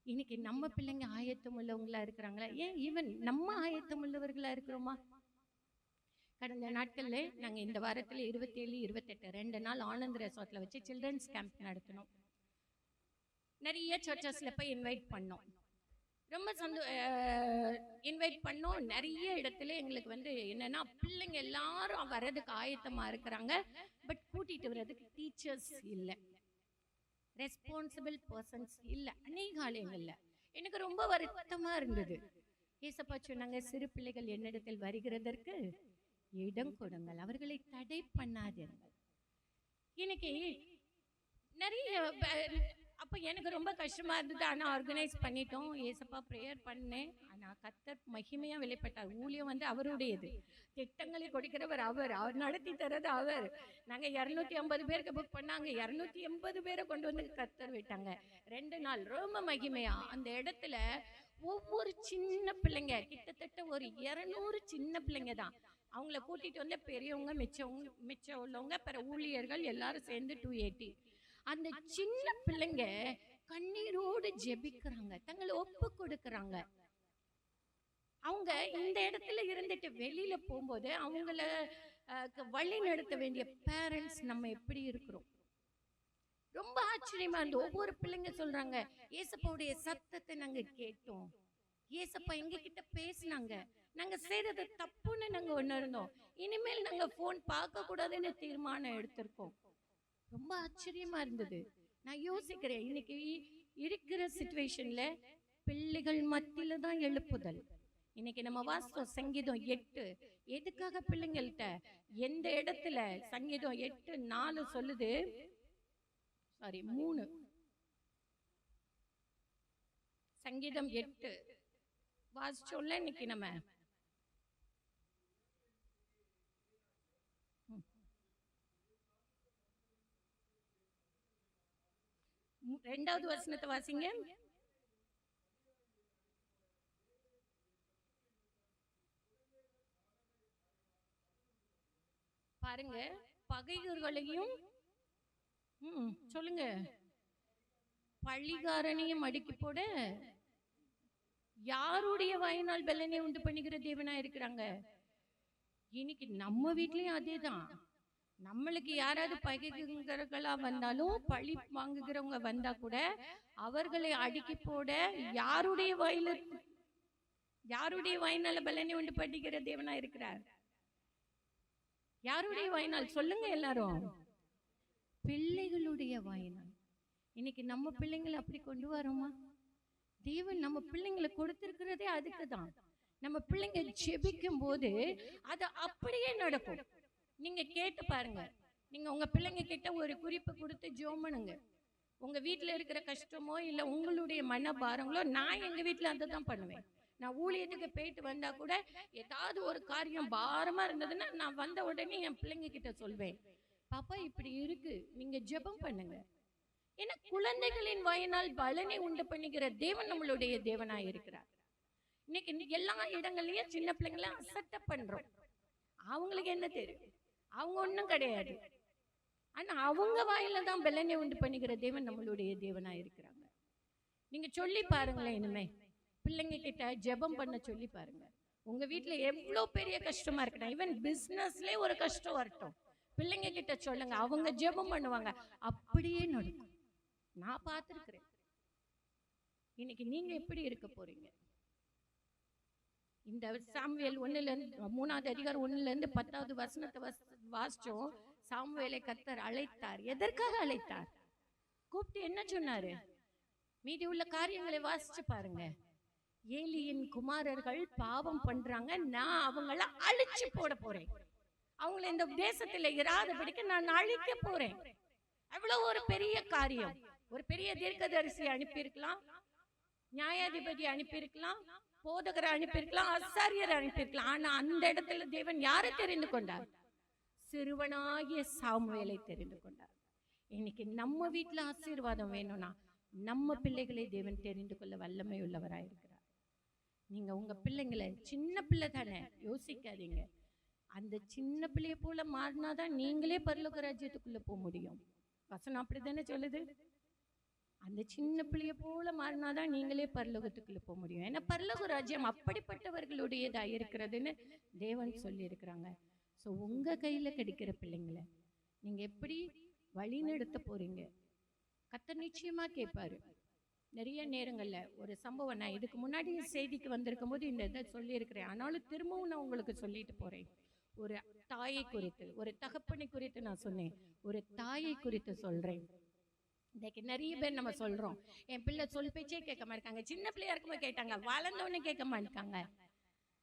இன்னைக்கு நம்ம பிள்ளைங்க ஆயத்தம் உள்ளவங்களா இருக்கிறாங்களா? ஏன் ஈவன் நம்ம ஆயத்தம் உள்ளவர்களா இருக்கிறோமா? கடந்த நாட்கள்ல நாங்க இந்த வாரத்துல 27, 28 2 நாள் ஆனந்த் ரெசார்ட்ல வச்சு சில்ட்ரன்ஸ் கேம்ப் நடத்தினோம். நிறைய சர்ச்சஸ்ல போய் இன்வைட் பண்ணோம். ரொம்ப இன்வைட் பண்ணோம். நிறைய இடத்துல எங்களுக்கு என்னன்னா, பிள்ளைங்க எல்லாரும் வர்றதுக்கு ஆயத்தமா இருக்கிறாங்க. பட் கூட்டிட்டு வர்றதுக்கு டீச்சர்ஸ் இல்லை, ரெஸ்பான்சிபிள் பர்சன்ஸ் இல்லை. அநேக ஆலயங்கள்ல எனக்கு ரொம்ப வருத்தமா இருந்தது. ஏசப்பா சொன்னாங்க, சிறு பிள்ளைகள் என்னிடத்தில் வருகிறதற்கு இடம் கொடுங்கள், அவர்களை தடை பண்ணாதீர்கள். இன்னைக்கு நிறைய அப்போ எனக்கு ரொம்ப கஷ்டமா இருந்தது. ஆனால் ஆர்கனைஸ் பண்ணிட்டோம். ஏசப்பா ப்ரேயர் பண்ணேன். ஆனால் கர்த்தர் மகிமையா வெளிப்பட்டார். ஊழியம் அவருடையது. திட்டங்களை கொடுக்கிறவர் அவர் நடத்தி தர்றது அவர். நாங்கள் 250 பேருக்கு புக் பண்ணாங்க. 280 பேரை கொண்டு வந்து கர்த்தர் விட்டாங்க. 2 நாள் ரொம்ப மகிமையா அந்த இடத்துல ஒவ்வொரு சின்ன பிள்ளைங்க, கிட்டத்தட்ட ஒரு 200 சின்ன பிள்ளைங்க தான். அவங்கள கூட்டிட்டு வந்து பெரியவங்க, மிச்சம் உள்ளவங்க, பிற ஊழியர்கள் எல்லாரும் சேர்ந்து 280. அந்த சின்ன பிள்ளைங்க கண்ணீரோடு ஜெபிக்கிறாங்க, தங்களை ஒப்பு கொடுக்கறாங்க. அவங்க இந்த இடத்துல இருந்துட்டு வெளியில போகும்போது அவங்கள வழி நடத்த வேண்டிய பேரண்ட்ஸ் நம்ம எப்படி இருக்கிறோம்? ரொம்ப ஆச்சரியமா இருந்தது. ஒவ்வொரு பிள்ளைங்க சொல்றாங்க, ஏசப்பாவுடைய சத்தத்தை நாங்க கேட்டோம், ஏசப்பா எங்க கிட்ட பேசினாங்க, நாங்க செய்தது தப்புன்னு நாங்க உணர்ந்தோம், இனிமேல் நாங்க போன் பார்க்க கூடாதுன்னு தீர்மானம் எடுத்திருக்கோம். ரொம்ப ஆச்சரியமா இருந்தது. நான் யோசிக்கிறேன், இன்னைக்கு இருக்கிற சிச்சுவேஷன்ல பிள்ளைகள் மத்தியில தான் எழுப்புதல். இன்னைக்கு நம்ம வாசித்தோம் சங்கீதம் 8. எதுக்காக பிள்ளைங்கள்ட்ட எந்த இடத்துல சங்கீதம் 8:4 சொல்லுது, 3 சங்கீதம் 8 வாசிச்சோம்ல. இன்னைக்கு நம்ம 2வது வசனத்தை வாசிங்க. பாருங்க, பகைவர்களையும் சொல்லுங்க, பழிகாரனையும் அடுக்கி போட யாருடைய வாயினால் பலனை உண்டு பண்ணுகிற தேவனா இருக்கிறாங்க. இன்னைக்கு நம்ம வீட்லயும் அதேதான். நம்மளுக்கு யாராவது பகைகளா வந்தாலும், பழி வாங்குகிறவங்க வந்தா கூட அவர்களை அடுக்கி போட யாருடைய வாயினால பலனை உண்டு பண்ணுகிற தேவனா இருக்கிறார். யாருடைய வாயினால் சொல்லுங்க எல்லாரும்? பிள்ளைகளுடைய வாயினால். இன்னைக்கு நம்ம பிள்ளைங்களை அப்படி கொண்டு வரோமா? தேவன் நம்ம பிள்ளைங்களை கொடுத்திருக்கிறதே அதுக்குதான். நம்ம பிள்ளைங்க ஜெபிக்கும் போது அது அப்படியே நடக்கும். நீங்க கேட்டு பாருங்க. நீங்க உங்க பிள்ளைங்க கிட்ட ஒரு குறிப்பு கொடுத்து ஜெபம் பண்ணுங்க. உங்க வீட்டுல இருக்கிற கஷ்டமோ இல்ல உங்களுடைய மனபாரங்களோ, நான் எங்க வீட்டுல அதை தான் பண்ணுவேன். நான் ஊழியத்துக்கு போயிட்டு வந்தா கூட ஏதாவது ஒரு காரியம் பாரமா இருந்ததுன்னா நான் வந்த உடனே என் பிள்ளைங்க கிட்ட சொல்வேன், பாப்பா இப்படி இருக்கு, நீங்க ஜெபம் பண்ணுங்க. ஏன்னா குழந்தைகளின் வாயினால் பலனை உண்டு பண்ணுகிற தேவன் நம்மளுடைய தேவனாய் இருக்கிறார். இன்னைக்கு எல்லா இடங்கள்லயும் சின்ன பிள்ளைங்களை அசட்டை பண்றோம். அவங்களுக்கு என்ன தெரியும்? அவங்க ஒன்றும் கிடையாது. ஆனா அவங்க வாயில தான் பலனை உண்டு பண்ணுகிற தேவன் நம்மளுடைய தேவனா இருக்கிறாங்க. நீங்க சொல்லி பாருங்களேன், இனிமே பிள்ளைங்க கிட்ட ஜெபம் பண்ண சொல்லி பாருங்க. உங்க வீட்டுல எவ்வளவு பெரிய கஷ்டமா இருக்கணும், ஈவன் பிசினஸ்லயே ஒரு கஷ்டம் வரட்டும், பிள்ளைங்க கிட்ட சொல்லுங்க, அவங்க ஜெபம் பண்ணுவாங்க, அப்படியே நடக்கும். நான் பார்த்திருக்கிறேன். இன்னைக்கு நீங்க எப்படி இருக்க போறீங்க? இந்த சாமுவேல் 3வது அதிகாரம் 1 10வது வசனத்தை வாசிச்சோம். சாமுவேலை கர்த்தர் அழைத்தார். எதற்காக அழைத்தார்? கூப்பிட்டு என்ன சொன்னாரு? மீதி உள்ள காரியங்களை வாசிச்சு பாருங்க. ஏலியின் குமாரர்கள் பாவம் பண்றாங்க, நான் அவங்கள அழிச்சு போட போறேன், அவங்கள இந்த தேசத்துல இராதபடிக்கு நான் அழிக்க போறேன். அவ்வளவு ஒரு பெரிய காரியம். ஒரு பெரிய தீர்க்கதரிசி அனுப்பியிருக்கலாம், நியாயாதிபதி அனுப்பியிருக்கலாம், போதகரை அனுப்பியிருக்கலாம், ஆசாரியரை அனுப்பியிருக்கலாம். ஆனா அந்த இடத்துல தேவன் யாரை தெரிந்து கொண்டார்? சிறுவனாகிய சாமுவேலை தெரிந்து கொண்டார். இன்னைக்கு நம்ம வீட்டுல ஆசீர்வாதம் வேணும்னா நம்ம பிள்ளைகளை தேவன் தெரிந்து கொள்ள வல்லமை உள்ளவராயிருக்கிறார். நீங்க உங்க பிள்ளைங்களை, சின்ன பிள்ளை தானே, யோசிக்காதீங்க. அந்த சின்ன பிள்ளைய போல மாறினாதான் நீங்களே பரலோக ராஜ்யத்துக்குள்ள போக முடியும். வசனம் அப்படித்தானே சொல்லுது. அந்த சின்ன பிள்ளைய போல மாறினாதான் நீங்களே பரலோகத்துக்குள்ள போக முடியும். ஏன்னா பரலோக ராஜ்யம் அப்படிப்பட்டவர்களுடையதா இருக்கிறதுன்னு தேவன் சொல்லி இருக்கிறாங்க. ஸோ உங்க கையில கிடைக்கிற பிள்ளைங்களை நீங்க எப்படி வழி நடத்த போறீங்க? கர்த்தர் நிச்சயமா கேட்பாரு. நிறைய நேரங்கள்ல ஒரு சம்பவம், நான் இதுக்கு முன்னாடி செய்திக்கு வந்திருக்கும் போது இந்த இதை சொல்லியிருக்கிறேன், ஆனாலும் திரும்பவும் நான் உங்களுக்கு சொல்லிட்டு போறேன். ஒரு தாயை குறித்து, ஒரு தகப்பனை குறித்து நான் சொன்னேன். ஒரு தாயை குறித்து சொல்றேன். இன்னைக்கு நிறைய பேர் நம்ம சொல்றோம், என் பிள்ளை சொல் பேச்சே கேட்க மாட்டாங்க. சின்ன பிள்ளையா இருக்கும்போது கேட்டாங்க, வளர்ந்தோன்னு கேட்க மாட்டாங்க.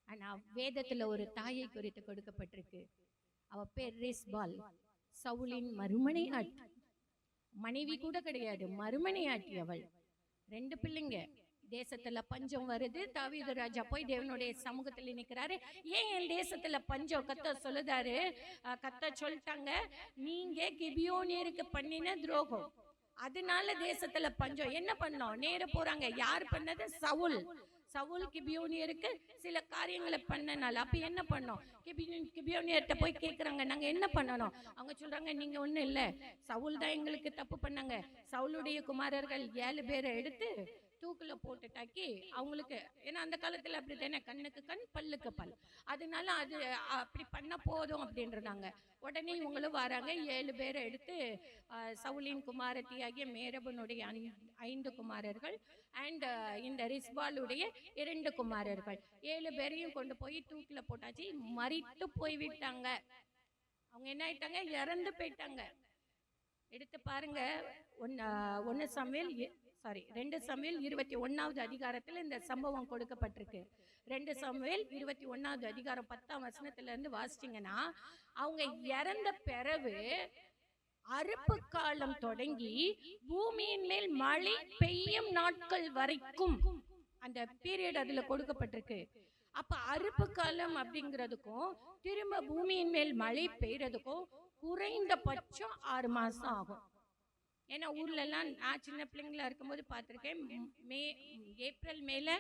ஆனா வேதத்துல ஒரு தாயை குறித்து கொடுக்கப்பட்டிருக்கு. அவ பேர் ரிஸ்பால், சவுலின் மறுமனையாட்டி. மனைவி கூட கிடையாது, மறுமனையாட்டி அவள். 2 பிள்ளைங்க. தேசத்துல பஞ்சம் வருது. தாவீது ராஜா போய் தேவனுடைய சமூகத்துல நிக்கிறாரு. ஏன் என் தேசத்துல பஞ்சம்? கர்த்தர் சொல்லுதாரு, கர்த்தர் சொல்லிட்டாங்க, நீங்க கிபியோனியருக்கு பண்ணின துரோகம், அதனால தேசத்துல பஞ்சம். என்ன பண்ணோம்? நேர போறாங்க. யார் பண்ணது? சவுல். சவுல் கிபியோனியருக்கு சில காரியங்களை பண்ணனால அப்ப என்ன பண்ணோம்? கிபியோனியர்கிட்ட போய் கேட்குறாங்க, நாங்க என்ன பண்ணணும்? அவங்க சொல்றாங்க, நீங்க ஒண்ணும் இல்லை, சவுல் தான் எங்களுக்கு தப்பு பண்ணாங்க. சவுலுடைய குமாரர்கள் 7 பேரை எடுத்து தூக்குல போட்டுட்டாக்கி அவங்களுக்கு, ஏன்னா அந்த காலத்துல அப்படி தானே, கண்ணுக்கு கண் பல்லுக்கு பல், அதனால அது அப்படி பண்ண போதும் அப்படின்றாங்க. உடனே இவங்களும் வராங்க. 7 பேரை எடுத்து சவுலின் குமாரத்தியாகிய மேரபனுடைய 5 குமாரர்கள் அண்ட் இந்த ரிஸ்பாலுடைய 2 குமாரர்கள் 7 பேரையும் கொண்டு போய் தூக்குல போட்டாச்சு. மறித்து போய்விட்டாங்க. அவங்க என்ன ஆயிட்டாங்க? இறந்து போயிட்டாங்க. எடுத்து பாருங்க, 2 சாமுவேல் 21வது அதிகாரத்தில் இந்த சம்பவம் கொடுக்கப்பட்டிருக்கு. 2 சாமுவேல் 21வது அதிகாரம் 10ஆம் வசனத்துல இருந்து வாசிச்சீங்கன்னா, அவங்க இறந்த பிறகு அறுப்பு காலம் தொடங்கி பூமியின் மேல் மழை பெய்யும் நாட்கள் வரைக்கும் அந்த பீரியட் அதுல கொடுக்கப்பட்டிருக்கு. அப்ப அறுப்பு காலம் அப்படிங்கிறதுக்கும் திரும்ப பூமியின் மேல் மழை பெய்யறதுக்கும் குறைந்தபட்சம் 6 மாசம் ஆகும். ஏன்னா ஊர்ல எல்லாம் நான் சின்ன பிள்ளைங்களா இருக்கும்போது பார்த்துருக்கேன், ஏப்ரல் மேல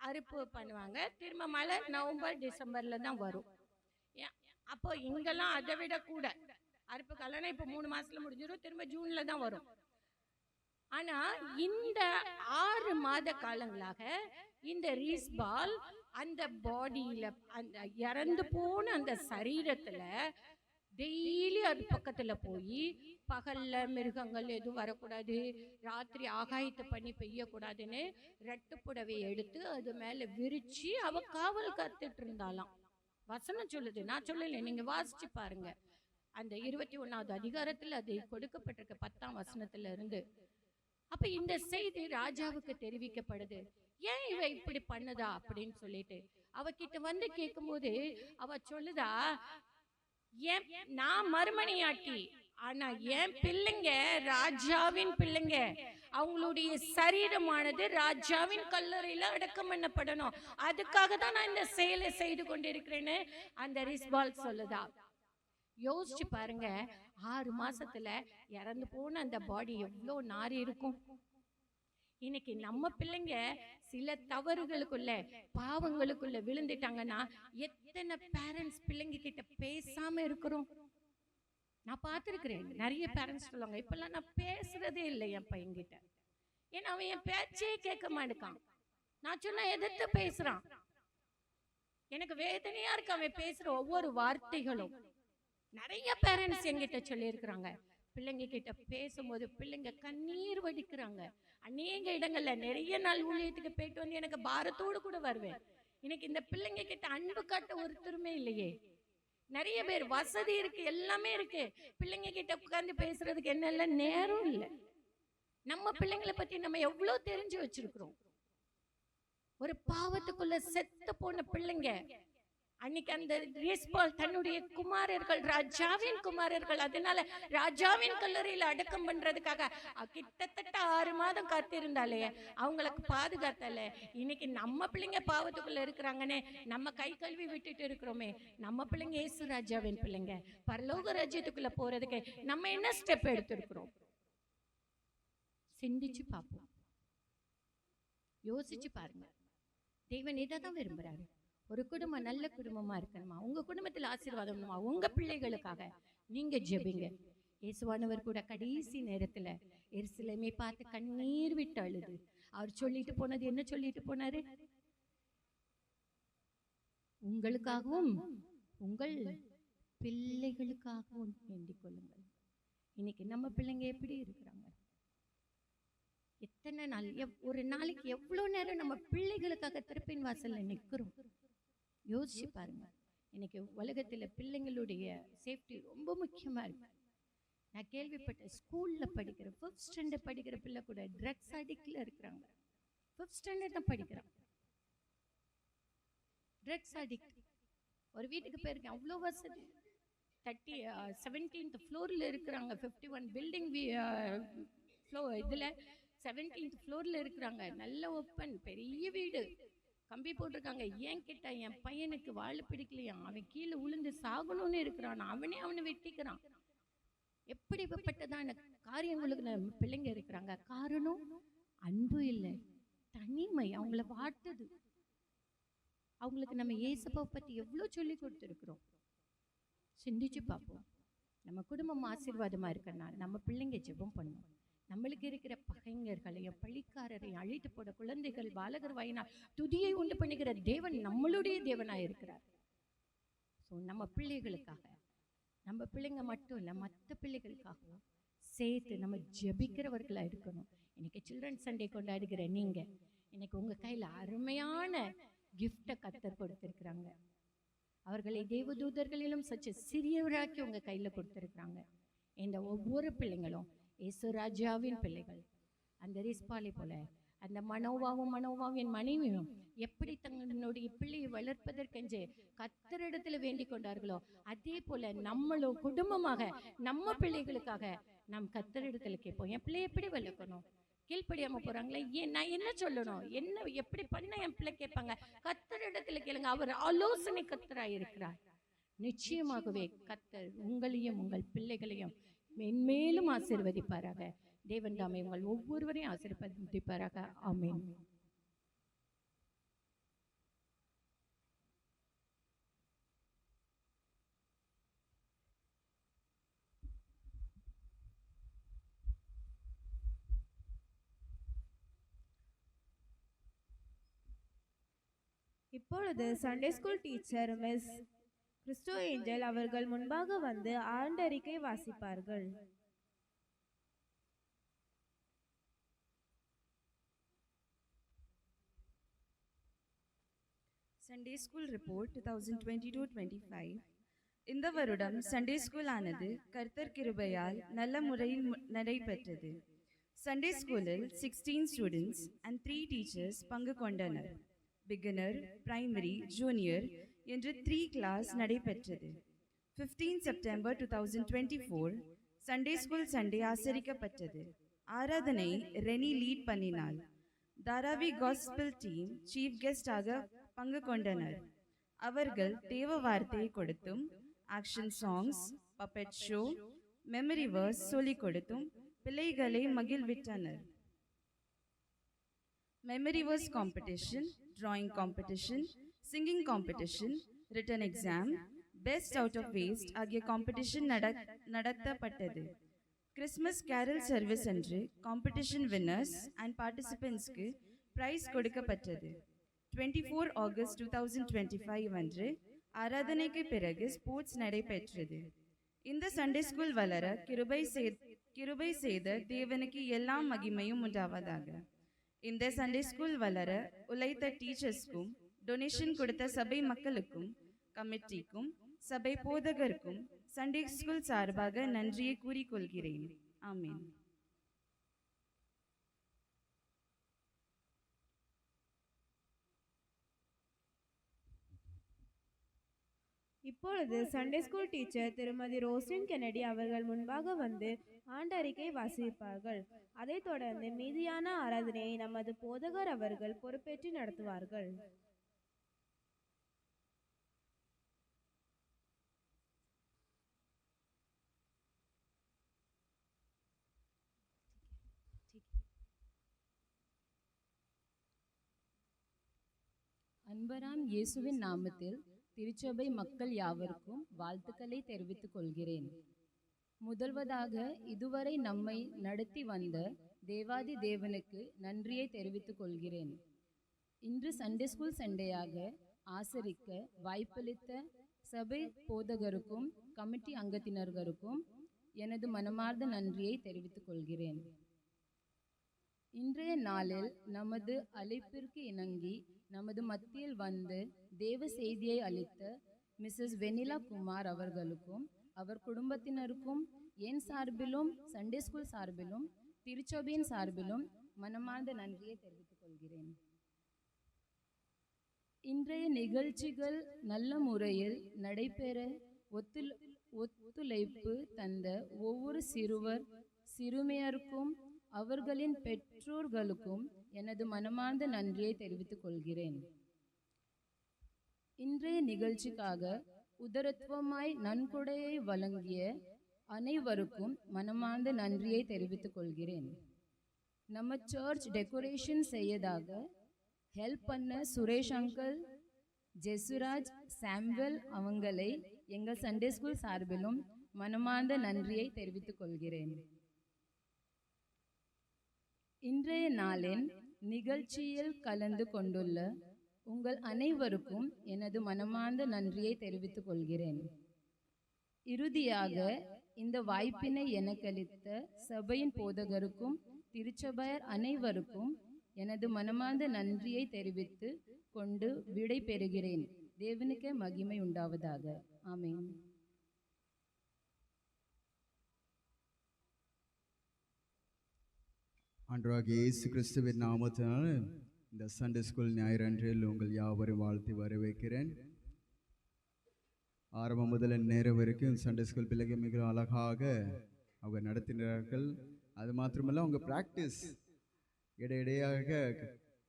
அறுப்பு பண்ணுவாங்க. திரும்ப மழை நவம்பர் டிசம்பர்ல தான் வரும். அப்போ இங்கெல்லாம் அதை விட கூட அறுப்பு காலம்னா இப்போ 3 மாசத்துல முடிஞ்சிடும், திரும்ப ஜூன்ல தான் வரும். ஆனா இந்த 6 மாத காலங்களாக இந்த ரீஸ்பால் அந்த பாடியில, அந்த இறந்து போன அந்த சரீரத்துல டெய்லி அது பக்கத்துல போய், பகல்ல மிருகங்கள் எதுவும் வரக்கூடாது, ராத்திரி ஆகாயத்தை பண்ணி பெய்யக்கூடாதுன்னு ரெட்டு புடவை எடுத்து அது மேல விரிச்சு அவ காவல் காத்துட்டு இருந்தாலாம். வசனம் சொல்லுது, நான் சொல்லல, நீங்க வாசிச்சு பாருங்க. அந்த 21வது அதிகாரத்துல அது கொடுக்கப்பட்டிருக்க 10ஆம் வசனத்துல இருந்து. அப்ப இந்த செய்தி ராஜாவுக்கு தெரிவிக்கப்படுது. ஏன் இவ இப்படி பண்ணுதா அப்படின்னு சொல்லிட்டு அவகிட்ட வந்து கேட்கும் போது அவ சொல்லுதா, ஏன் நான் மறுமணியாட்டி, ஆனா என் பிள்ளைங்க ராஜாவின் பிள்ளைங்க, அவங்களுடைய சரீரமானது ராஜாவின் கல்லறையில அடக்கம் பண்ணப்படணும், அதுக்காக தான் நான் இந்த செயலை செய்து கொண்டிருக்கிறேன்னு அந்த ரிஸ்பால் சொல்லுதா. யோசிச்சு பாருங்க, 6 மாசத்துல இறந்து போன அந்த பாடி எவ்வளோ நாரி இருக்கும். இன்னைக்கு நம்ம பிள்ளைங்க சில தவறுகளுக்குள்ள, பாவங்களுக்குள்ள விழுந்துட்டாங்கன்னா எத்தனை பேரண்ட்ஸ் பிள்ளைங்க கிட்ட பேசாம இருக்கிறோம். நான் பார்த்துருக்கிறேன். நிறைய பேரண்ட்ஸ் சொல்லுவாங்க, இப்பெல்லாம் நான் பேசுறதே இல்லை என் பையன்கிட்ட, ஏன்னா அவன் என் பேச்சே கேட்க மாட்டான். நான் சொன்னா எதிர்த்து பேசுறான். எனக்கு வேதனையா இருக்கு அவன் பேசுற ஒவ்வொரு வார்த்தைகளும். நிறைய பேரண்ட்ஸ் என்கிட்ட சொல்லியிருக்கிறாங்க, பிள்ளைங்க கிட்ட பேசும்போது பிள்ளைங்க கண்ணீர் வடிக்கிறாங்க. அநேக இடங்கள்ல நிறைய நாள் ஊழியத்துக்கு போயிட்டு வந்து எனக்கு பாரத்தோடு கூட வருவேன். இன்னைக்கு இந்த பிள்ளைங்க கிட்ட அன்பு காட்ட ஒருத்தருமே இல்லையே. நிறைய பேர் வசதி இருக்கு, எல்லாமே இருக்கு, பிள்ளைங்க கிட்ட உட்கார்ந்து பேசுறதுக்கு என்ன இல்லை, நேரம் இல்லை. நம்ம பிள்ளைங்களை பத்தி நம்ம எவ்வளவு தெரிஞ்சு வச்சிருக்கிறோம். ஒரு பாவத்துக்குள்ள செத்து போன பிள்ளைங்க அன்னைக்கு அந்த ரேஸ்பால் தன்னுடைய குமாரர்கள் ராஜாவின் குமாரர்கள், அதனால ராஜாவின் கல்லறையில் அடக்கம் பண்றதுக்காக கிட்டத்தட்ட 6 மாதம் காத்திருந்தாலே அவங்களுக்கு பாதுகாத்தல. இன்னைக்கு நம்ம பிள்ளைங்க பாவத்துக்குள்ள இருக்கிறாங்கன்னு நம்ம கை கழுவி விட்டுட்டு இருக்கிறோமே. நம்ம பிள்ளைங்க இயேசு ராஜாவின் பிள்ளைங்க, பரலோக ராஜ்யத்துக்குள்ள போறதுக்கு நம்ம என்ன ஸ்டெப் எடுத்திருக்கிறோம்? சிந்திச்சு பார்ப்போம், யோசிச்சு பாருங்க. தேவன் இதை தான் விரும்புறாரு. ஒரு குடும்பம் நல்ல குடும்பமா இருக்கணுமா, உங்க குடும்பத்தில் ஆசீர்வாதம்மா, உங்க பிள்ளைகளுக்காக நீங்க ஜெபிங்க. இயேசுவானவர் கூட கடைசி நேரத்துல எருசலேமை பார்த்து கண்ணீர் விட்டு அழுது அவர் சொல்லிட்டு போனது என்ன சொல்லிட்டு போனாரு? உங்களுக்காகவும் உங்கள் பிள்ளைகளுக்காகவும் வேண்டிக் கொள்ளுங்கள். இன்னைக்கு நம்ம பிள்ளைங்க எப்படி இருக்கிறாங்க? எத்தனை நாள், ஒரு நாளைக்கு எவ்வளவு நேரம் நம்ம பிள்ளைகளுக்காக திறப்பின் வாசல்ல நிற்கிறோம்? யோசிச்சு பாருங்க. இன்னைக்கு உலகத்துல பிள்ளைங்களுடைய சேஃப்டி ரொம்ப முக்கியமா இருக்கு. நான் கேள்விப்பட்ட ஸ்கூல்ல படிக்கிற 5th ஸ்டாண்டர்ட் படிக்கிற பிள்ளை கூட ட்ரக்ஸ் அடிக்ட்ல இருக்கிறாங்க. 5th ஸ்டாண்டர்ட் தான் படிக்கிறாங்க, ட்ரக்ஸ் அடிக்ட். ஒரு வீட்டுக்கு போயிருக்கேன், அவ்வளோ வசதி. 17th ஃப்ளோர்ல இருக்கிறாங்க, 51 பில்டிங் இதுல 17th ஃப்ளோர்ல இருக்கிறாங்க. நல்ல ஓப்பன் பெரிய வீடு, கம்பி போட்டிருக்காங்க. ஏன் கேட்டா என் பையனுக்கு வாழ பிடிக்கலையா, அவன் கீழே உளுந்து சாகணும்னு இருக்கிறான், அவனை வெட்டிக்கிறான். எப்படிப்பட்டதான காரியங்களுக்கு நம்ம பிள்ளைங்க இருக்கிறாங்க. காரணம் அன்பு இல்லை, தனிமை அவங்கள வாட்டுது. அவங்களுக்கு நம்ம இயேசுவை பத்தி எவ்வளவு சொல்லி கொடுத்துருக்குறோம்? சிந்திச்சு பார்ப்போம். நம்ம குடும்பம் ஆசீர்வாதமா இருக்கனா நம்ம பிள்ளைங்க ஜெபம் பண்ணும். நம்மளுக்கு இருக்கிற பகைஞர்களையும் பழிக்காரரையும் அழித்து போட குழந்தைகள் பாலகர் வாயினா துதியை உண்டு பண்ணுகிற தேவன் நம்மளுடைய தேவனாய் இருக்கிறார். ஸோ நம்ம பிள்ளைகளுக்காக, நம்ம பிள்ளைங்க மட்டும் இல்லை மற்ற பிள்ளைகளுக்காகவும் சேர்த்து நம்ம ஜெபிக்கிறவர்களாக இருக்கணும். இன்னைக்கு சில்ட்ரன்ஸ் சண்டே கொண்டாடுகிற நீங்க இன்னைக்கு உங்க கையில் அருமையான கிஃப்டை கர்த்தர் கொடுத்திருக்கிறாங்க. அவர்களை தேவதூதர்களிலும் சற்று சிறியவராக்கி உங்க கையில கொடுத்திருக்கிறாங்க. இந்த ஒவ்வொரு பிள்ளைங்களும் இயேசு ராஜாவின் பிள்ளைகள். அந்த ரிஸ்பாலை போல அந்த மனோவாவின் மனைவியும் எப்படி தங்களுடைய பிள்ளையை வளர்ப்பதற்கென்று கர்த்தரிடத்துல வேண்டிக் கொண்டார்களோ அதே போல நம்மளும் குடும்பமாக நம்ம பிள்ளைகளுக்காக நாம் கர்த்தரிடத்துல கேட்போம். என் பிள்ளை எப்படி வளர்க்கணும்? கீழ்ப்படியாம போறாங்களே, நான் என்ன சொல்லணும், என்ன எப்படி பண்ண என் பிள்ளை கேட்பாங்க? கர்த்தரிடத்துல கேளுங்க, அவர் ஆலோசனை கர்த்தராய் இருக்கிறார். நிச்சயமாகவே கர்த்தர் உங்களையும் உங்கள் பிள்ளைகளையும் மென்மேலும் ஆசீர்வதிப்பாராக. தேவன் தாமே உங்கள் ஒவ்வொருவரையும் ஆசீர்வதிப்பாராக. ஆமென். இப்பொழுது Sunday school teacher miss Christo Angel அவர்கள் முன்பாக வந்து ஆண்டறிக்கை வாசிப்பார்கள். Sunday school report 2022-25. இந்த வருடம் சண்டே ஸ்கூல் ஆனது கர்த்தர் கிருபையால் நல்ல முறையில் நடைபெற்றது. சண்டே ஸ்கூலில் 16 ஸ்டூடெண்ட்ஸ் and 3 டீச்சர்ஸ் பங்கு கொண்டனர். பிகினர், பிரைமரி, ஜூனியர் என்று 3 கிளாஸ் நடைபெற்றது. 15 செப்டம்பர் 2024 சண்டே ஸ்கூல் சண்டே ஆசரிக்கப்பட்டது. ஆராதனை ரெனி லீட் பண்ணினாள். Dharavi gospel team chief guest ஆக பங்கு கொண்டனர். அவர்கள் தேவ வார்த்தையை கொடுத்தும் action songs, puppet show, memory verse சொல்லிக் கொடுத்தும் பிள்ளைகளை மகிழ்வித்தனர். Memory verse competition, drawing competition, singing competition, written exam, best out of waste ஆகிய காம்படிஷன் நடத்தப்பட்டது. கிறிஸ்மஸ் கேரல் சர்வீஸ் அன்று காம்படிஷன் வின்னர்ஸ் அண்ட் பார்ட்டிசிபென்ட்ஸ்க்கு பிரைஸ் கொடுக்கப்பட்டது. 24 ஆகஸ்ட் 2025 அன்று ஆராதனைக்கு பிறகு ஸ்போர்ட்ஸ் நடைபெற்றது. இந்த சண்டே ஸ்கூல் வளர கிருபை செய்த தேவனுக்கு எல்லா மகிமையும் உண்டாவதாக. இந்த சண்டே ஸ்கூல் வளர உழைத்த டீச்சர்ஸ்க்கும் டொனேஷன் கொடுத்த சபை மக்களுக்கும் கமிட்டிக்கும் சபை போதகருக்கும் சண்டே ஸ்கூல் சார்பாக நன்றியை கூறிக்கொள்கிறேன். ஆமென். இப்பொழுது சண்டே ஸ்கூல் டீச்சர் திருமதி ரோஸ்லின் கென்னடி அவர்கள் முன்பாக வந்து ஆண்டறிக்கை வாசிப்பார்கள். அதைத் தொடர்ந்து மீதியான ஆராதனையை நமது போதகர் அவர்கள் பொறுப்பேற்று நடத்துவார்கள். அன்பராம் இயேசுவின் நாமத்தில் திருச்சபை மக்கள் யாவருக்கும் வாழ்த்துக்களை தெரிவித்துக் கொள்கிறேன். முதல்வதாக இதுவரை நம்மை நடத்தி வந்த தேவாதி தேவனுக்கு நன்றியை தெரிவித்துக் கொள்கிறேன். இன்று சண்டே ஸ்கூல் சண்டையாக ஆசரிக்க வாய்ப்பளித்த சபை போதகருக்கும் கமிட்டி அங்கத்தினர்களுக்கும் எனது மனமார்ந்த நன்றியை தெரிவித்துக் கொள்கிறேன். இன்றைய நாளில் நமது அழைப்பிற்கு இணங்கி நமது மத்தியில் வந்து தேவ செய்தியை அளித்த மிஸ்ஸஸ் வெனிலா குமார் அவர்களுக்கும் அவர் குடும்பத்தினருக்கும் என் சார்பிலும் சண்டே ஸ்கூல் சார்பிலும் திருச்சபையின் சார்பிலும் மனமார்ந்த நன்றியை தெரிவித்துக் கொள்கிறேன். இன்றைய நிகழ்ச்சிகள் நல்ல முறையில் நடைபெற ஒத்துழைப்பு தந்த ஒவ்வொரு சிறுமியருக்கும் அவர்களின் பெற்றோர்களுக்கும் எனது மனமார்ந்த நன்றியை தெரிவித்துக் கொள்கிறேன். இன்றைய நிகழ்ச்சிக்காக உதரத்துவமாய் நன்கொடையை வழங்கிய அனைவருக்கும் மனமார்ந்த நன்றியை தெரிவித்துக் கொள்கிறேன். நம்ம சர்ச் டெக்கரேஷன் செய்யதாக ஹெல்ப் பண்ண சுரேஷ் அங்கிள், ஜெசுராஜ், சாம்வெல் அவங்களை எங்கள் சண்டே ஸ்கூல் சார்பிலும் மனமார்ந்த நன்றியை தெரிவித்துக் கொள்கிறேன். இன்றைய நாளின் நிகழ்ச்சியில் கலந்து கொண்டுள்ள உங்கள் அனைவருக்கும் எனது மனமார்ந்த நன்றியை தெரிவித்துக் கொள்கிறேன். இறுதியாக இந்த வாய்ப்பினை எனக்களித்த சபையின் போதகருக்கும் திருச்சபையர் அனைவருக்கும் எனது மனமார்ந்த நன்றியை தெரிவித்து கொண்டு விடை பெறுகிறேன். தேவனுக்கே மகிமை உண்டாவதாக. ஆமென். ஆண்டவராகிய இயேசு கிறிஸ்துவின் நாமத்தினால் இந்த சண்டே ஸ்கூல் ஞாயிறன்றில் உங்கள் யாவரும் வாழ்த்தி வரவேற்கிறேன். ஆரம்பம் முதல் நேரம் வரைக்கும் சண்டே ஸ்கூல் பிள்ளைகள் மிக அழகாக அவங்க நடத்தினார்கள். அது மாத்திரமல்ல அவங்க ப்ராக்டிஸ் இடையிடையாக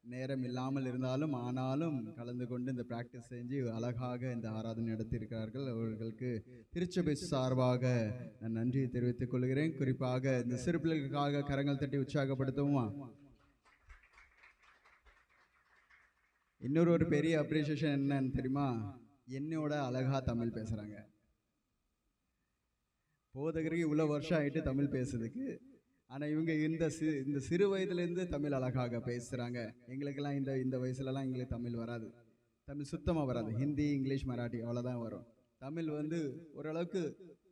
நேரம் இல்லாமல் இருந்தாலும் ஆனாலும் கலந்து கொண்டு இந்த ப்ராக்டிஸ் செஞ்சு அழகாக இந்த ஆராதனை நடத்தியிருக்கிறார்கள். அவர்களுக்கு திருச்சபை சார்பாக நான் நன்றியை தெரிவித்துக் கொள்கிறேன். குறிப்பாக இந்த சிறு பிள்ளைகளுக்காக கரங்கள் தட்டி உற்சாகப்படுத்துவோமா? இன்னொரு பெரிய அப்ரிசியேஷன் என்னன்னு தெரியுமா? என்னோட அழகா தமிழ் பேசுகிறாங்க. போதகருக்கு இவ்வளோ வருஷம் ஆகிட்டு தமிழ் பேசுறதுக்கு, ஆனால் இவங்க இந்த சிறு வயதுலேருந்து தமிழ் அழகாக பேசுகிறாங்க. எங்களுக்கெல்லாம் இந்த வயசுலலாம் எங்களுக்கு தமிழ் வராது, தமிழ் சுத்தமாக வராது. ஹிந்தி, இங்கிலீஷ், மராட்டி அவ்வளோதான் வரும். தமிழ் ஓரளவுக்கு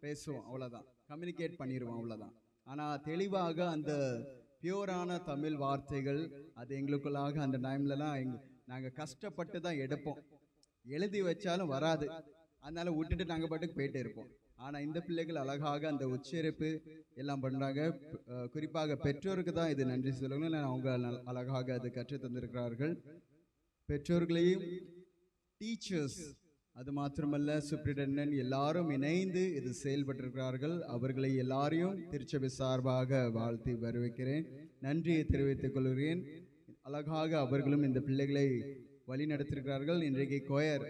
பேசுவோம், அவ்வளோதான், கம்யூனிகேட் பண்ணிடுவோம், அவ்வளோதான். ஆனால் தெளிவாக அந்த பியூரான தமிழ் வார்த்தைகள் அது எங்களுக்குள்ளாக அந்த டைம்லலாம் நாங்கள் கஷ்டப்பட்டு தான் எடுப்போம். எழுதி வச்சாலும் வராது, அதனால விட்டுட்டு நாங்கள் பாட்டுக்கு போயிட்டே இருப்போம். ஆனால் இந்த பிள்ளைகள் அழகாக அந்த உச்சரிப்பு எல்லாம் பண்ணுறாங்க. குறிப்பாக பெற்றோருக்கு தான் இது நன்றி சொல்லணும். அவங்க அழகாக அது கற்று தந்திருக்கிறார்கள். பெற்றோர்களையும், டீச்சர்ஸ், அது மாத்திரமல்ல சூப்பரிண்டென்டென்ட் எல்லாரும் இணைந்து இது செயல்பட்டிருக்கிறார்கள். அவர்களை எல்லாரையும் திருச்சபை சார்பாக வாழ்த்தி வரவேற்கிறேன், நன்றியை தெரிவித்துக் கொள்கிறேன். அழகாக அவர்களும் இந்த பிள்ளைகளை வழி நடத்திருக்கிறார்கள். இன்றைக்கு கோயர்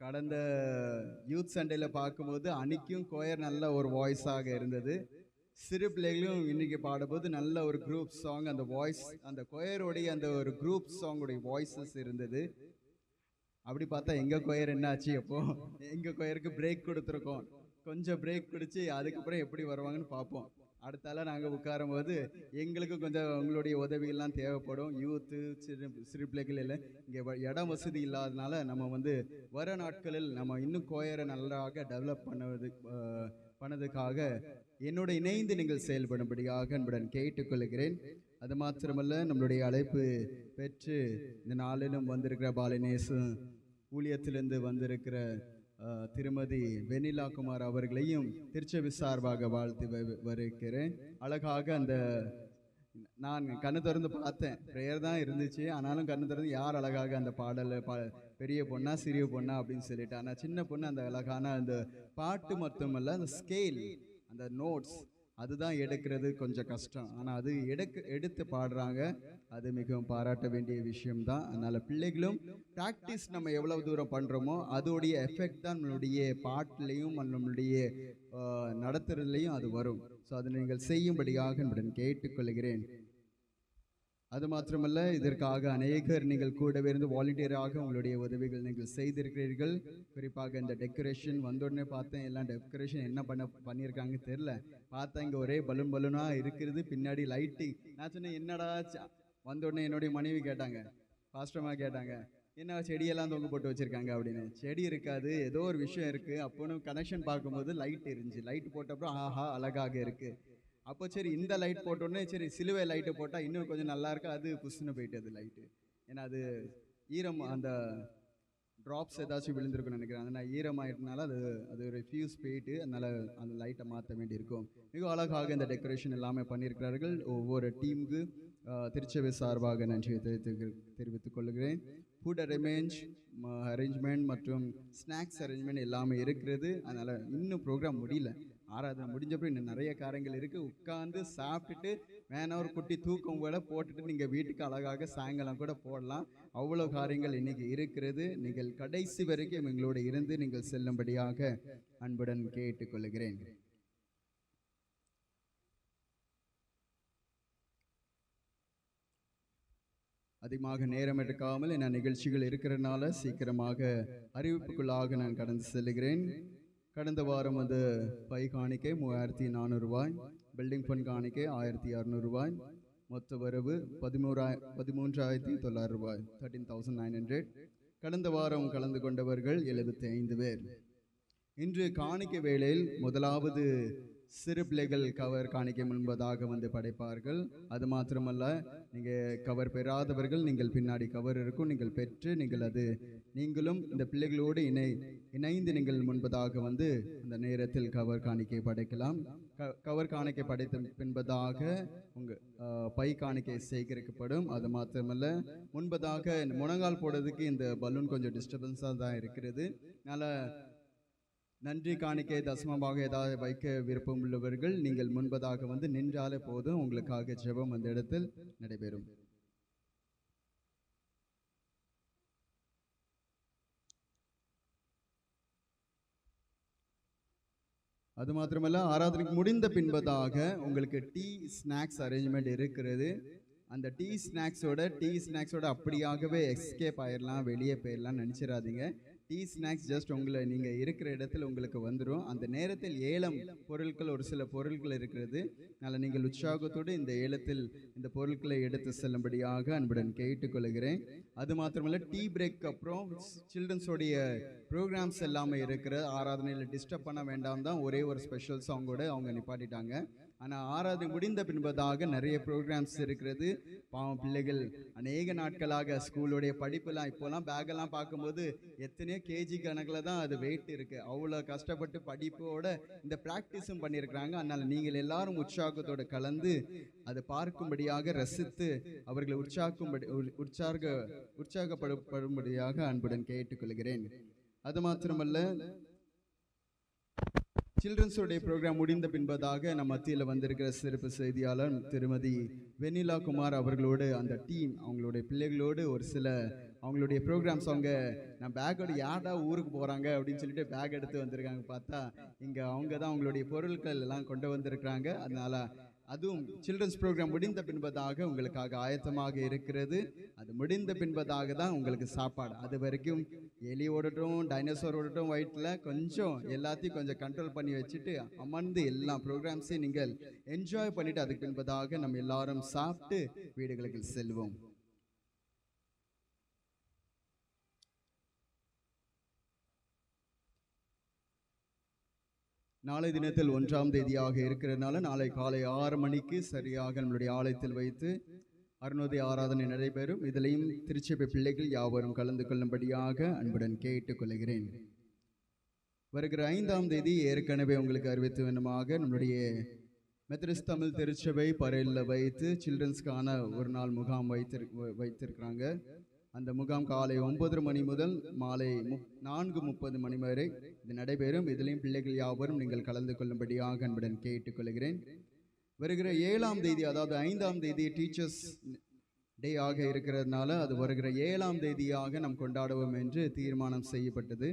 கடந்த யூத் சண்டேல பார்க்கும்போது அன்னைக்கும் கோயர் நல்ல ஒரு வாய்ஸாக இருந்தது. சிறு பிள்ளைகளும் இன்னைக்கு பாடும்போது நல்ல ஒரு குரூப் சாங், அந்த வாய்ஸ், அந்த கோயருடைய அந்த ஒரு குரூப் சாங்குடைய வாய்ஸஸ் இருந்தது. அப்படி பார்த்தா எங்கள் கோயர் என்னாச்சு? அப்போ எங்கள் கோயருக்கு பிரேக் கொடுத்துருக்கோம். கொஞ்சம் பிரேக் குடிச்சு அதுக்கப்புறம் எப்படி வருவாங்கன்னு பார்ப்போம். அடுத்தால நாங்கள் உட்காரும் போது எங்களுக்கும் கொஞ்சம் உங்களுடைய உதவியெல்லாம் தேவைப்படும். யூத்து, சிறு பிள்ளைகள் எல்லாம் இங்கே இடம் வசதி இல்லாதனால நம்ம வர நாட்களில் நம்ம இன்னும் கோயரை நல்லாக டெவலப் பண்ணதுக்காக என்னோட இணைந்து நீங்கள் செயல்படும்படியாக என்புடன் கேட்டுக்கொள்கிறேன். அது மாத்திரமல்ல, நம்மளுடைய அழைப்பு பெற்று இந்த நாளிலும் வந்திருக்கிற பாலினேசு ஊழியத்திலிருந்து வந்திருக்கிற திருமதி வெனிலா குமார் அவர்களையும் திருச்சபை சார்பாக வாழ்த்து வருகிறேன். அழகாக நான் கண்ணு திறந்து பார்த்தேன், ப்ரேயர் தான் இருந்துச்சு, ஆனாலும் கண்ணு திறந்து யார் அழகாக அந்த பாடலை பெரிய பொண்ணா சிறிய பொண்ணா அப்படின்னு சொல்லிட்டு. ஆனால் சின்ன பொண்ணு அந்த அழகான அந்த பாட்டு மட்டுமல்ல, அந்த ஸ்கேல், அந்த நோட்ஸ் அதுதான் எடுக்கிறது கொஞ்சம் கஷ்டம். ஆனால் அது எடுத்து பாடுறாங்க. அது மிகவும் பாராட்ட வேண்டிய விஷயம்தான். அதனால் பிள்ளைகளும் ப்ராக்டிஸ் நம்ம எவ்வளவு தூரம் பண்ணுறோமோ அதோடைய எஃபெக்ட் தான் நம்மளுடைய பாட்டிலையும் நம்மளுடைய நடத்துறதுலையும் அது வரும். ஸோ அதை நீங்கள் செய்யும்படியாக நான் கேட்டுக்கொள்கிறேன். அது மாத்திரமல்ல, இதற்காக அநேகர் நீங்கள் கூடவே இருந்து வாலண்டியராக உங்களுடைய உதவிகள் நீங்கள் செய்திருக்கிறீர்கள். குறிப்பாக இந்த டெக்கரேஷன் வந்தோடனே பார்த்தேன், எல்லாம் டெக்கரேஷன் என்ன பண்ணியிருக்காங்க தெரில. பார்த்தா இங்கே ஒரே பலூனாக இருக்கிறது, பின்னாடி லைட்டிங். நான் சொன்னேன் என்னடா, வந்தோடனே என்னுடைய மனைவி கேட்டாங்க, பாஸ்டமாக கேட்டாங்க, என்ன செடியெல்லாம் தொங்க போட்டு வச்சுருக்காங்க அப்படின்னு. செடி இருக்காது, ஏதோ ஒரு விஷயம் இருக்குது. அப்போன்னு கனெக்ஷன் பார்க்கும்போது லைட் இருந்துச்சு. லைட் போட்டப்பறம் ஆஹா அழகாக இருக்குது. அப்போ சரி இந்த லைட் போட்டோடனே சரி சிலுவை லைட்டு போட்டால் இன்னும் கொஞ்சம் நல்லா இருக்கு. அது புஷ்னு போயிட்டு லைட்டு. ஏன்னா அது ஈரம், அந்த ட்ராப்ஸ் ஏதாச்சும் விழுந்திருக்குன்னு நினைக்கிறேன். அதனால் ஈரமாயிட்டனால அது ஒரு ஃபியூஸ் போயிட்டு அதனால் அந்த லைட்டை மாற்ற வேண்டியிருக்கும். மிக அழகாக இந்த டெக்கரேஷன் எல்லாமே பண்ணியிருக்கிறார்கள். ஒவ்வொரு டீமுக்கு திருச்சபை சார்பாக நன்றியை தெரிவித்துக் கொள்கிறேன். ஃபுட் அரேஞ்ச்மெண்ட் மற்றும் ஸ்நாக்ஸ் அரேஞ்ச்மெண்ட் எல்லாமே இருக்கிறது. அதனால் இன்னும் ப்ரோக்ராம் முடியல. ஆராதனை முடிஞ்சப்போ இன்னும் நிறைய காரியங்கள் இருக்குது. உட்காந்து சாப்பிட்டுட்டு வேணா ஒரு குட்டி தூக்கம் கூட போட்டுட்டு நீங்கள் வீட்டுக்கு அழகாக சாயங்காலம் கூட போடலாம். அவ்வளோ காரியங்கள் இன்றைக்கி இருக்கிறது. நீங்கள் கடைசி வரைக்கும் எங்களோட இருந்து நீங்கள் செல்லும்படியாக அன்புடன் கேட்டுக்கொள்கிறேன். அதிகமாக நேரம் எடுக்காமல் என்ன நிகழ்ச்சிகள் இருக்கிறதுனால சீக்கிரமாக அறிவிப்புக்குள்ளாக நான் கடந்து செல்கிறேன். கடந்த வாரம் வந்து பை காணிக்கை 3400 ரூபாய், பில்டிங் ஃபண்ட் காணிக்கை 1600 ரூபாய், மொத்த வரவு 13,900 ரூபாய், 13,900. கடந்த வாரம் கலந்து கொண்டவர்கள் 75 பேர். இன்று காணிக்கை வேளையில் முதலாவது சிறு பிள்ளைகள் கவர் காணிக்கை முன்பதாக வந்து படைப்பார்கள். அது மாத்திரமல்ல, நீங்கள் கவர் பெறாதவர்கள் நீங்கள் பின்னாடி கவர் இருக்கும், நீங்கள் பெற்று நீங்களும் இந்த பிள்ளைகளோடு இணைந்து நீங்கள் முன்பதாக வந்து அந்த நேரத்தில் கவர் காணிக்கை படைக்கலாம். கவர் காணிக்கை படைத்த பின்பதாக உங்கள் பை காணிக்கை சேகரிக்கப்படும். அது மாத்திரமல்ல, முன்பதாக முழங்கால் போடுறதுக்கு இந்த பலூன் கொஞ்சம் டிஸ்டர்பன்ஸாக தான் இருக்கிறது. அதனால் நன்றி காணிக்கை தசமமாக ஏதாவது வைக்க விருப்பம் உள்ளவர்கள் நீங்கள் முன்பதாக வந்து நின்றாலே போதும், உங்களுக்காக ஜெபம் அந்த இடத்தில் நடைபெறும். அது மாத்திரமல்ல, ஆராதனைக்கு முடிந்த பின்பதாக உங்களுக்கு டீ ஸ்நாக்ஸ் அரேஞ்ச்மெண்ட் இருக்கிறது. அந்த டீ ஸ்நாக்ஸோட அப்படியாகவே எஸ்கேப் ஆயிடலாம், வெளியே போயிடலாம் நினச்சிடாதீங்க. டீ ஸ்நாக்ஸ் ஜஸ்ட் நீங்கள் இருக்கிற இடத்துல உங்களுக்கு வந்துடும். அந்த நேரத்தில் ஏலம் பொருட்கள், ஒரு சில பொருட்கள் இருக்கிறது. அதனால் நீங்கள் உற்சாகத்தோடு இந்த ஏலத்தில் இந்த பொருட்களை எடுத்து செல்லும்படியாக அன்புடன் கேட்டுக்கொள்கிறேன். அது மாத்திரமல்ல, டீ பிரேக் அப்புறம் சில்ட்ரன்ஸோடைய ப்ரோக்ராம்ஸ் எல்லாமே இருக்கிற ஆராதனையில் டிஸ்டர்ப் பண்ண வேண்டாம் தான் ஒரே ஒரு ஸ்பெஷல் சாங்கோடு அவங்க நிப்பாட்டிட்டாங்க. ஆனால் ஆராதனை முடிந்த பின்பதாக நிறைய ப்ரோக்ராம்ஸ் இருக்கிறது. பாவம் பிள்ளைகள் அநேக நாட்களாக ஸ்கூலுடைய படிப்பெல்லாம் இப்போலாம் பேக்கெல்லாம் பார்க்கும்போது எத்தனையோ கேஜி கணக்கில் தான் அது வெயிட் இருக்குது. அவ்வளோ கஷ்டப்பட்டு படிப்போட இந்த ப்ராக்டிஸும் பண்ணியிருக்கிறாங்க. அதனால் நீங்கள் எல்லாரும் உற்சாகத்தோடு கலந்து அதை பார்க்கும்படியாக ரசித்து அவர்களை உற்சாகப்படும்படியாக அன்புடன் கேட்டுக்கொள்கிறேன். அது மாத்திரமல்ல, சில்ட்ரன்ஸோடைய ப்ரோக்ராம் முடிந்த பின்பதாக நம்ம மத்தியில் வந்திருக்கிற சிறப்பு செய்தியாளர் திருமதி வெனிலா குமார் அவர்களோடு அந்த டீம் அவங்களுடைய பிள்ளைகளோடு ஒரு சில அவங்களுடைய ப்ரோக்ராம்ஸ் நான் பேக்கோடு யாரா ஊருக்கு போகிறாங்க அப்படின்னு சொல்லிட்டு பேக் எடுத்து வந்திருக்காங்க. பார்த்தா இங்கே அவங்க தான் அவங்களுடைய பொருட்கள் எல்லாம் கொண்டு வந்திருக்கிறாங்க. அதனால் அதுவும் சில்ட்ரன்ஸ் ப்ரோக்ராம் முடிந்த பின்பதாக உங்களுக்காக ஆயத்தமாக இருக்கிறது. அது முடிந்த பின்பதாக தான் உங்களுக்கு சாப்பாடு. அது வரைக்கும் எலி ஓடட்டும், டைனோசர் ஓடட்டும், வயிற்றில் கொஞ்சம் எல்லாத்தையும் கொஞ்சம் கண்ட்ரோல் பண்ணி வச்சுட்டு அமர்ந்து எல்லா ப்ரோக்ராம்ஸையும் நீங்கள் என்ஜாய் பண்ணிவிட்டு அதுக்கு பின்பதாக நம்ம எல்லாரும் சாப்பிட்டு வீடுகளுக்கு செல்வோம். நாளை தினத்தில் 1ஆம் தேதியாக இருக்கிறதுனால நாளை காலை 6 மணிக்கு சரியாக நம்மளுடைய ஆலயத்தில் வைத்து அருணோதய ஆராதனை நடைபெறும். இதிலையும் திருச்சபை பிள்ளைகள் யாவரும் கலந்து கொள்ளும்படியாக அன்புடன் கேட்டுக்கொள்கிறேன். வருகிற 5ஆம் தேதி ஏற்கனவே உங்களுக்கு அறிவித்து வேண்டுமாக நம்மளுடைய மெத்தடிஸ்ட் தமிழ் திருச்சபை பரையில் வைத்து சில்ட்ரன்ஸ்க்கான ஒரு நாள் முகாம் வைத்திருக்கிறாங்க. அந்த முகாம் காலை 9 மணி முதல் மாலை 4:30 மணி வரை இது நடைபெறும். இதிலையும் பிள்ளைகள் யாவரும் நீங்கள் கலந்து கொள்ளும்படியாக அன்புடன் கேட்டுக்கொள்கிறேன். வருகிற 7ஆம் தேதி, அதாவது 5ஆம் தேதி டீச்சர்ஸ் டே ஆக இருக்கிறதுனால அது வருகிற 7ஆம் தேதியாக நாம் கொண்டாடுவோம் என்று தீர்மானம் செய்யப்பட்டது.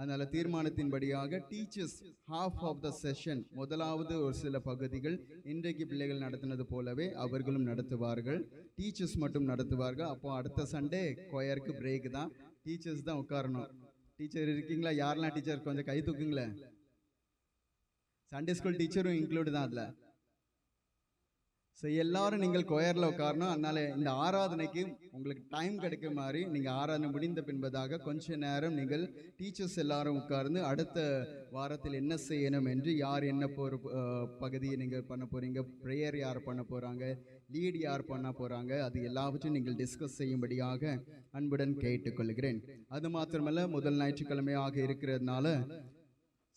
அதனால் தீர்மானத்தின்படியாக teachers half of the session, முதலாவது ஒரு சில பகுதிகள் இன்றைக்கு பிள்ளைகள் நடத்தினது போலவே அவர்களும் நடத்துவார்கள். டீச்சர்ஸ் மட்டும் நடத்துவார்கள். அப்போ அடுத்த சண்டே கொயருக்கு பிரேக் தான், டீச்சர்ஸ் தான் உட்காரணும். டீச்சர் இருக்கீங்களா? யாரெல்லாம் டீச்சர் கொஞ்சம் கை தூக்குங்களேன். சண்டே ஸ்கூல் டீச்சரும் இன்க்ளூடு தான் அதில். ஸோ எல்லாரும் நீங்கள் கொயரில் உட்காரணும். அதனால் இந்த ஆராதனைக்கு உங்களுக்கு டைம் கிடைக்கிற மாதிரி நீங்கள் ஆராதனை முடிந்த பின்பதாக கொஞ்ச நேரம் நீங்கள் டீச்சர்ஸ் எல்லாரும் உட்கார்ந்து அடுத்த வாரத்தில் என்ன செய்யணும் என்று, யார் என்ன பகுதியை நீங்கள் பண்ண போகிறீங்க, ப்ரேயர் யார் பண்ண போகிறாங்க, லீட் யார் பண்ண போகிறாங்க, அது எல்லாவற்றையும் நீங்கள் டிஸ்கஸ் செய்யும்படியாக அன்புடன் கேட்டுக்கொள்கிறேன். அது மாத்திரமல்ல, முதல் ஞாயிற்றுக்கிழமையாக இருக்கிறதுனால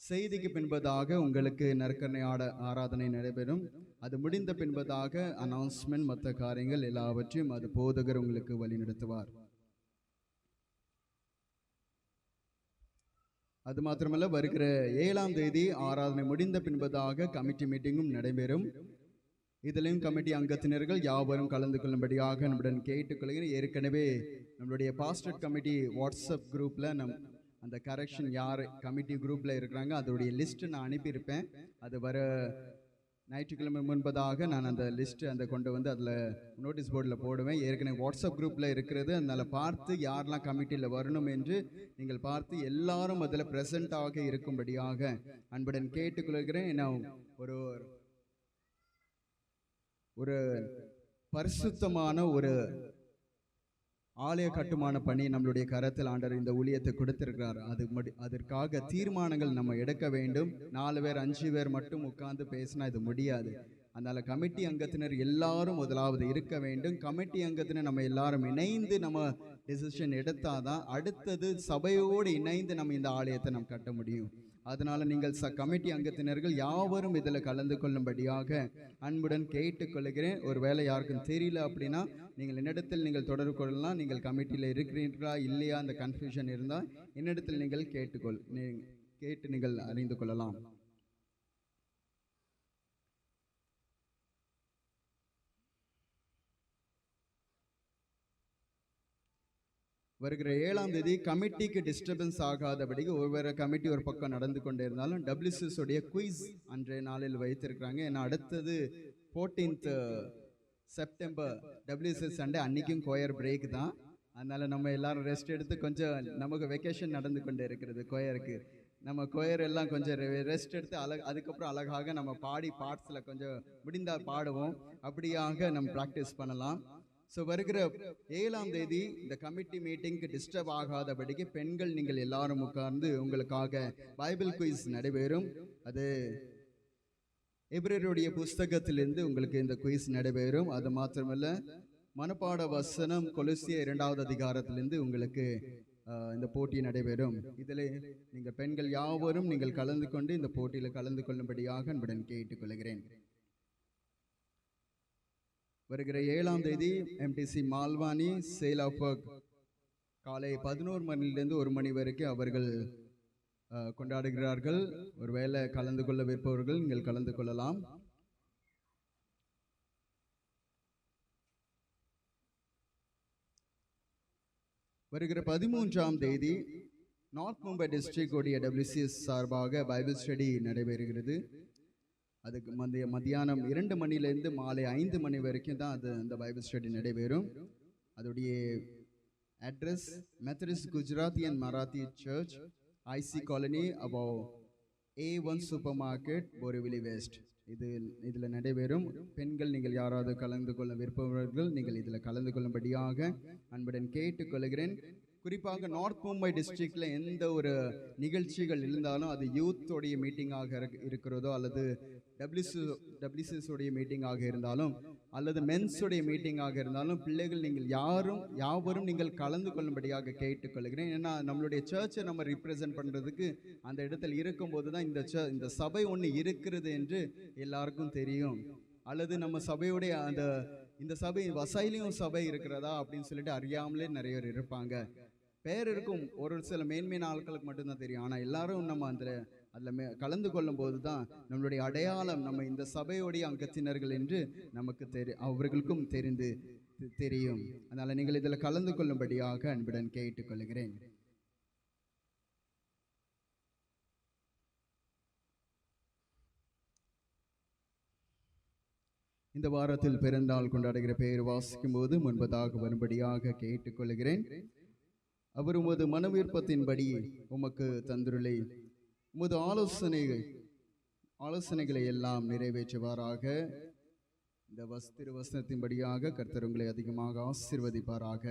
செய்திக்கு பின்பதாக உங்களுக்கு நற்கரணை ஆராதனை நடைபெறும். அது முடிந்த பின்பதாக அனௌன்ஸ்மெண்ட், மற்ற காரியங்கள் எல்லாவற்றையும் அது போதகர் உங்களுக்கு வழிநடத்துவார். அது மாத்திரமல்ல, வருகிற 7ஆம் தேதி ஆராதனை முடிந்த பின்பதாக கமிட்டி மீட்டிங்கும் நடைபெறும். இதிலையும் கமிட்டி அங்கத்தினர்கள் யாவரும் கலந்து கொள்ளும்படியாக நம்முடன் கேட்டுக்கொள்கிறேன். ஏற்கனவே நம்மளுடைய பாஸ்டர் கமிட்டி வாட்ஸ்அப் குரூப்பில் அந்த கரெக்ஷன் யார் கமிட்டி குரூப்பில் இருக்கிறாங்க அதோடைய லிஸ்ட்டு நான் அனுப்பியிருப்பேன். அது வர ஞாயிற்றுக்கிழமை முன்பதாக நான் அந்த லிஸ்ட்டு கொண்டு வந்து அதில் நோட்டீஸ் போர்டில் போடுவேன். ஏற்கனவே வாட்ஸ்அப் குரூப்பில் இருக்கிறது. அதனால் பார்த்து யாரெல்லாம் கமிட்டியில் வரணும் என்று நீங்கள் பார்த்து எல்லாரும் அதில் ப்ரெசண்ட்டாக இருக்கும்படியாக அன்புடன் கேட்டுக்கொள்கிறேன். நான் ஒரு பரிசுத்தமான ஒரு ஆலய கட்டுமான பணி நம்மளுடைய கரத்தில் ஆண்டவர் இந்த ஊழியத்தை கொடுத்திருக்கிறார். அதற்காக தீர்மானங்கள் நம்ம எடுக்க வேண்டும். 4 பேர் 5 பேர் மட்டும் உட்கார்ந்து பேசினா இது முடியாது. அதனால கமிட்டி அங்கத்தினர் எல்லாரும் முதலாவது இருக்க வேண்டும். கமிட்டி அங்கத்தினர் நம்ம எல்லாரும் இணைந்து நம்ம டிசிஷன் எடுத்தாதான் அடுத்தது சபையோடு இணைந்து நம்ம இந்த ஆலயத்தை நம்ம கட்ட முடியும். அதனால நீங்கள் கமிட்டி அங்கத்தினர்கள் யாவரும் இதில் கலந்து கொள்ளும்படியாக அன்புடன் கேட்டுக்கொள்கிறேன். ஒருவேளை யாருக்கும் தெரியல அப்படின்னா நீங்கள் என்னிடத்தில் நீங்கள் தொடர்பு கொள்ளலாம். நீங்கள் கமிட்டியில் இருக்கிறீர்களா இல்லையா அந்த கன்ஃபியூஷன் இருந்தால் என்னிடத்தில் நீங்கள் கேட்டு நீங்கள் அறிந்து கொள்ளலாம். வருகிற 7ஆம் தேதி கமிட்டிக்கு டிஸ்டர்பன்ஸ் ஆகாதபடிக்கு ஒவ்வொரு கமிட்டி ஒரு பக்கம் நடந்து கொண்டே இருந்தாலும் WCS உடைய குயிஸ் அன்றைய நாளில் வைத்திருக்கிறாங்க. ஏன்னா அடுத்தது 14th செப்டம்பர் WCS சண்டே, அன்றைக்கும் கொயர் பிரேக் தான். அதனால் நம்ம எல்லாரும் ரெஸ்ட் எடுத்து கொஞ்சம் நமக்கு வெக்கேஷன் நடந்து கொண்டே இருக்கிறது கொயருக்கு. நம்ம கொயர் எல்லாம் கொஞ்சம் ரெஸ்ட் எடுத்து அதுக்கப்புறம் அழகாக நம்ம பாடி பார்ட்ஸில் கொஞ்சம் முடிந்தால் பாடுவோம். அப்படியாக நம்ம ப்ராக்டிஸ் பண்ணலாம். ஸோ வருகிற 7ஆம் தேதி இந்த கமிட்டி மீட்டிங்க்கு டிஸ்டர்ப் ஆகாதபடிக்கு பெண்கள் நீங்கள் எல்லாரும் உட்கார்ந்து உங்களுக்காக பைபிள் குயிஸ் நடைபெறும். அது எபிரேயருடைய புஸ்தகத்திலிருந்து உங்களுக்கு இந்த குயிஸ் நடைபெறும். அது மாத்திரமல்ல, மனப்பாட வசனம் கொலோசியர் 2வது அதிகாரத்திலிருந்து உங்களுக்கு இந்த போட்டி நடைபெறும். இதில் நீங்கள் பெண்கள் யாவரும் நீங்கள் கலந்து கொண்டு இந்த போட்டியில் கலந்து கொள்ளும்படியாக அன்புடன் கேட்டுக்கொள்கிறேன். வருகிற 7ஆம் தேதி MTC Malvani sale of work காலை 11 மணிலிருந்து 1 மணி வரைக்கும் அவர்கள் கொண்டாடுகிறார்கள். ஒருவேளை கலந்து கொள்ள விருப்பவர்கள் நீங்கள் கலந்து கொள்ளலாம். வருகிற 13ஆம் தேதி நார்த் மும்பை டிஸ்ட்ரிக்ட் உடைய WCS சார்பாக பைபிள் ஸ்டடி நடைபெறுகிறது. அதுக்கு மத்தியானம் 2 மணிலேருந்து மாலை 5 மணி வரைக்கும் தான் அந்த பைபிள் ஸ்டடி நடைபெறும். அதோடைய address Methodist Gujarati and Marathi church, IC colony, above A1 super market, Borivali west. இதில் நடைபெறும். பெண்கள் நீங்கள் யாராவது கலந்து கொள்ள விருப்பவர்கள் நீங்கள் இதில் கலந்து கொள்ளும்படியாக அன்புடன் கேட்டுக்கொள்கிறேன். குறிப்பாக நார்த் மும்பை டிஸ்ட்ரிக்டில் எந்த ஒரு நிகழ்ச்சிகள் இருந்தாலும் அது யூத்தோடைய மீட்டிங்காக இருக்கிறதோ அல்லது WCS உடைய மீட்டிங்காக இருந்தாலும் அல்லது மென்ஸுடைய மீட்டிங்காக இருந்தாலும் பிள்ளைகள் நீங்கள் யாவரும் நீங்கள் கலந்து கொள்ளும்படியாக கேட்டுக்கொள்கிறேன். ஏன்னா நம்மளுடைய சர்ச்சை நம்ம ரிப்ரசன்ட் பண்ணுறதுக்கு அந்த இடத்துல இருக்கும்போது தான் இந்த சபை ஒன்று இருக்கிறது என்று எல்லாருக்கும் தெரியும். அல்லது நம்ம சபையுடைய அந்த இந்த சபை வசையிலையும் சபை இருக்கிறதா அப்படின்னு சொல்லிட்டு அறியாமலே நிறைய பேர் இருப்பாங்க. பேர் இருக்கும், ஒரு சில மேன்மையான ஆட்களுக்கு மட்டும்தான் தெரியும். ஆனால் எல்லாரும் நம்ம அதில் கலந்து கொள்ளும் போது தான் நம்மளுடைய அடையாளம், நம்ம இந்த சபையோடைய அங்கத்தினர்கள் என்று நமக்கு அவர்களுக்கும் தெரியும். அதனால் நீங்கள் இதில் கலந்து கொள்ளும்படியாக அன்புடன் கேட்டுக்கொள்கிறேன். இந்த வாரத்தில் பிறந்தாள் கொண்டாடுகிற பெயர் வாசிக்கும் போது முன்பதாக வரும்படியாக கேட்டுக்கொள்கிறேன். அவர் உமது மனவிருப்பத்தின்படி உமக்கு தந்துருளை உமது ஆலோசனைகளை எல்லாம் நிறைவேற்றுவாராக. இந்த திருவசனத்தின்படியாக கர்த்தர் உங்களை அதிகமாக ஆசீர்வதிப்பாராக.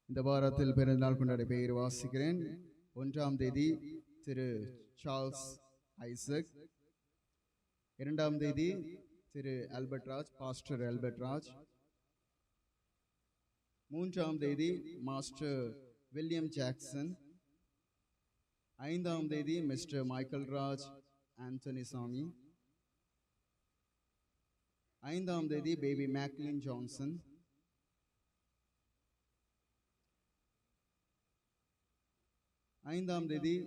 இந்த வாரத்தில் பிறந்தநாள் கொண்டாட பெயர் வாசிக்கிறேன். 1ஆம் தேதி திரு சார்ல்ஸ் ஐசக், 2ஆம் தேதி திரு Albert Raj, pastor Albert Raj, 3ஆம் தேதி மாஸ்டர் வில்லியம் ஜாக்சன், 5ஆம் தேதி மிஸ்டர் மைக்கேல் ராஜ் ஆண்டனி சாமி, 5ஆம் தேதி பேபி மேக்லின் ஜான்சன், 5ஆம் தேதி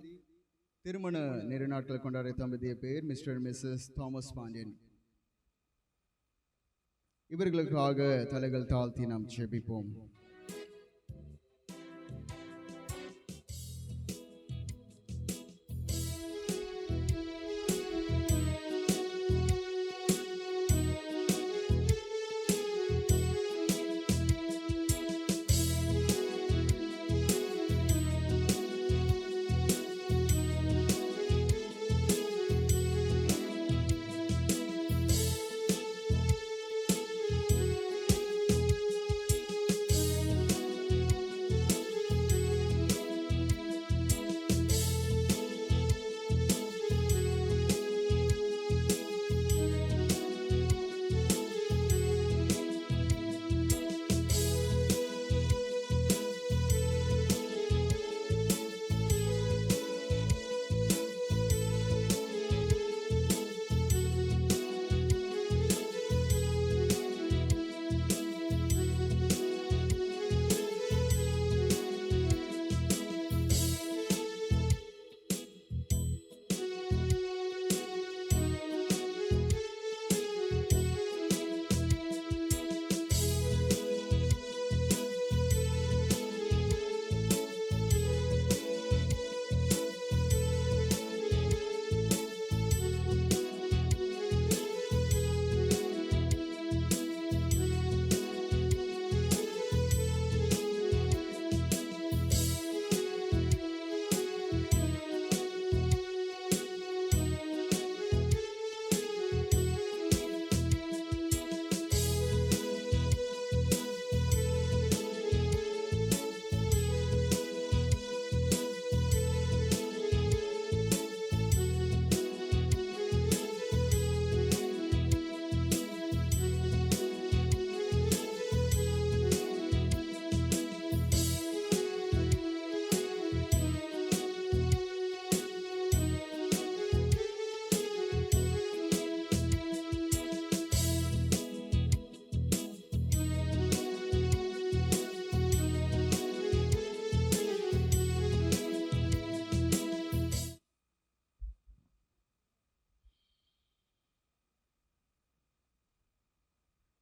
திருமண நெருநாட்கள் கொண்டாட தம்பதிய பேர் மிஸ்டர் மிஸ்ஸஸ் தாமஸ் பாண்டியன். இவர்களுக்காக தலைகள் தாழ்த்தி நாம் ஜெபிப்போம்.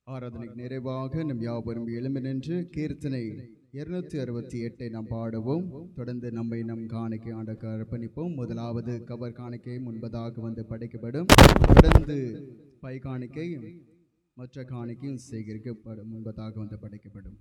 ஆராதனைக்கு நிறைவாக நம் யாவரும் எழும்பி நின்று கீர்த்தனை 268 நாம் பாடுவோம். தொடர்ந்து நம்மை நம் காணிக்கை ஆண்டக்கு அர்ப்பணிப்போம். முதலாவது கவர் காணிக்கை முன்பதாக வந்து படைக்கப்படும். தொடர்ந்து பை காணிக்கை மற்ற காணிக்கையும் சேகரிக்கப்படும் முன்பதாக வந்து படைக்கப்படும்.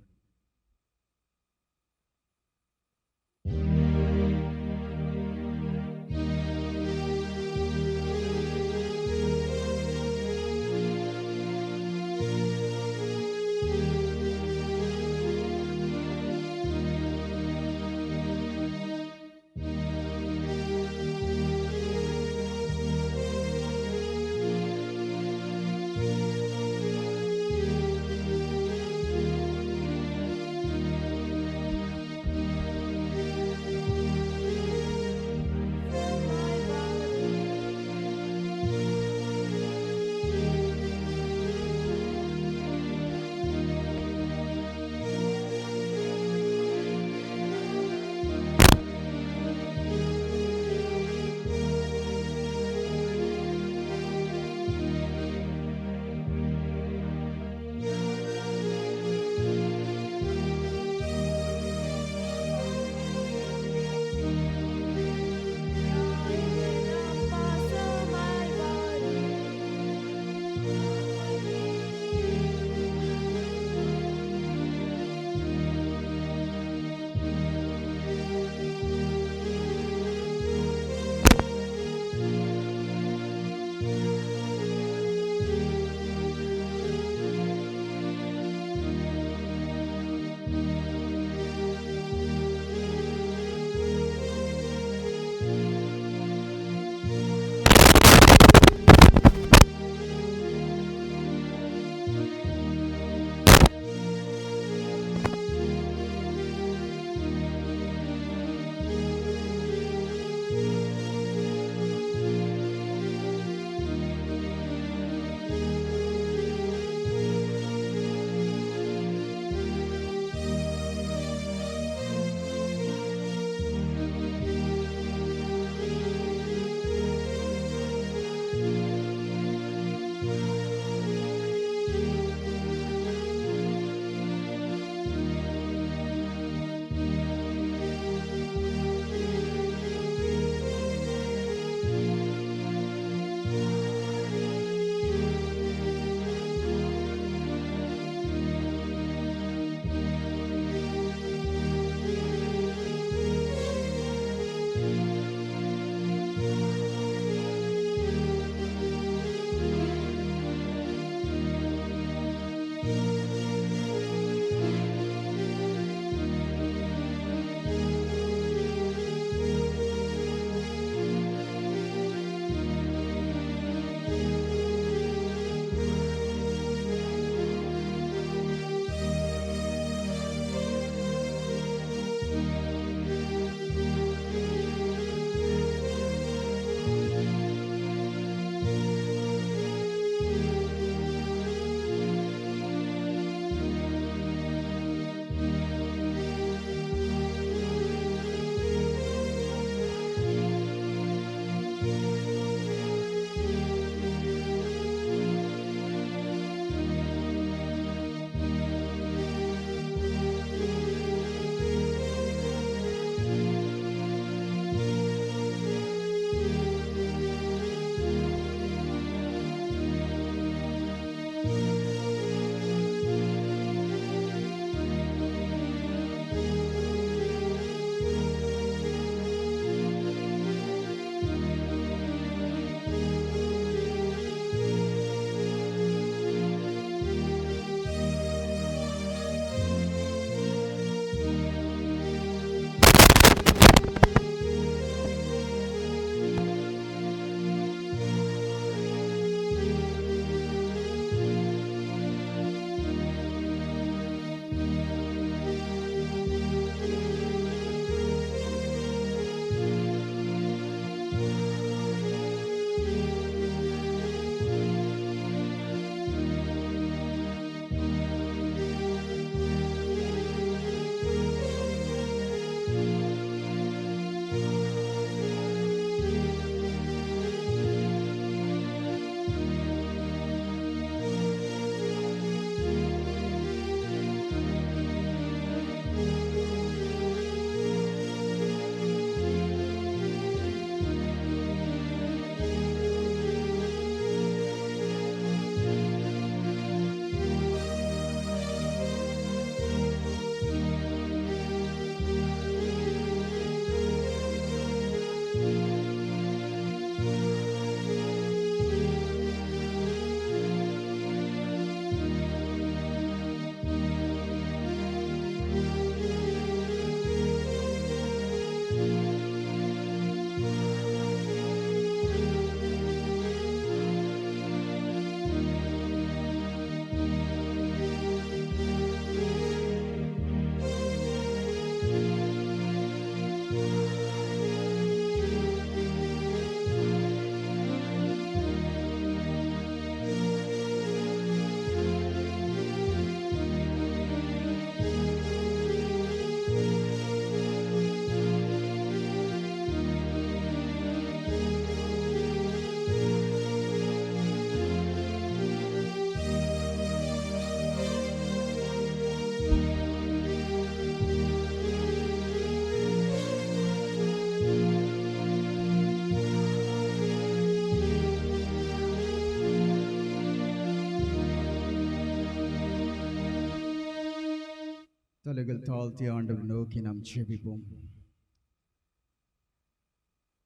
தலைகள் தாழ்த்தி ஆண்டவர் நோக்கி நாம் ஜெபிப்போம்.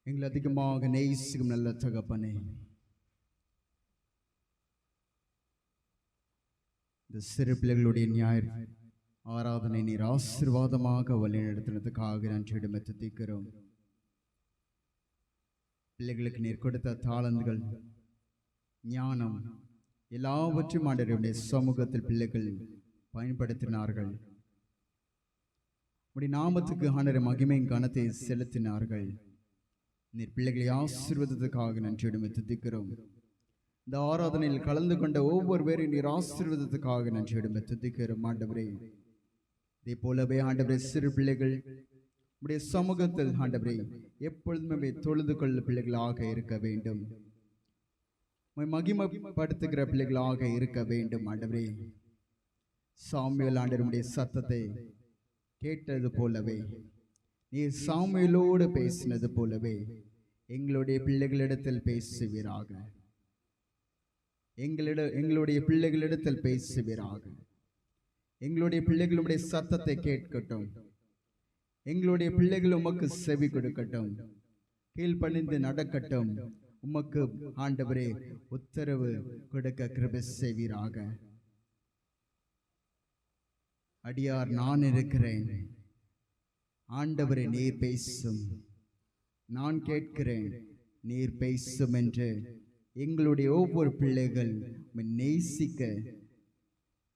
எங்களை அதிகமாக நேசிக்கும் நல்ல தகப்பனே, இந்த சிறு பிள்ளைகளுடைய ஞாயிறு ஆராதனை நீர் ஆசீர்வாதமாக வழிநடத்தினதுக்காக நன்றியிடம் துதிக்கிறோம். பிள்ளைகளுக்கு நீர் கொடுத்த தாளந்துகள், ஞானம் எல்லாவற்றையும் ஆண்டவருடைய சமூகத்தில் பிள்ளைகள் பயன்படுத்தினார்கள். உடைய நாமத்துக்கு ஆண்டவர் மகிமையின் கனத்தை செலுத்தினார்கள். நீர் பிள்ளைகளை ஆசீர்வதத்துக்காக நன்றியிடம் துதிக்கிறோம். இந்த ஆராதனையில் கலந்து கொண்ட ஒவ்வொரு பேரையும் நீர் ஆசீர்வதத்துக்காக நன்றியிடம் துதிக்கிறோம். ஆண்டவரே, இதே போலவே ஆண்டவரே சிறு பிள்ளைகள் உடைய சமூகத்தில் ஆண்டவரே எப்பொழுதுமே தொழுது கொள்ள பிள்ளைகளாக இருக்க வேண்டும், மகிமைப்படுத்துகிற பிள்ளைகளாக இருக்க வேண்டும். ஆண்டவரே, சாமுவேல் ஆண்டவருடைய சத்தத்தை கேட்டது போலவே, நீ சாமுவேலோடு பேசினது போலவே எங்களுடைய பிள்ளைகளிடத்தில் பேசுவீராக. எங்களுடைய பிள்ளைகளிடத்தில் பேசுவீராக. எங்களுடைய பிள்ளைகளுடைய சத்தத்தை கேட்கட்டும். எங்களுடைய பிள்ளைகள் உமக்கு செவி கொடுக்கட்டும், கீழ்ப்பணிந்து நடக்கட்டும். உமக்கு ஆண்டவரே உத்தரவு கொடுக்க கிருபை செய்வீராக. அடியார் நான் இருக்கிறேன், ஆண்டவரே நீர் பேசும், நான் கேட்கிறேன், நீர் பேசும் என்று எங்களுடைய ஒவ்வொரு பிள்ளைகள் நேசிக்க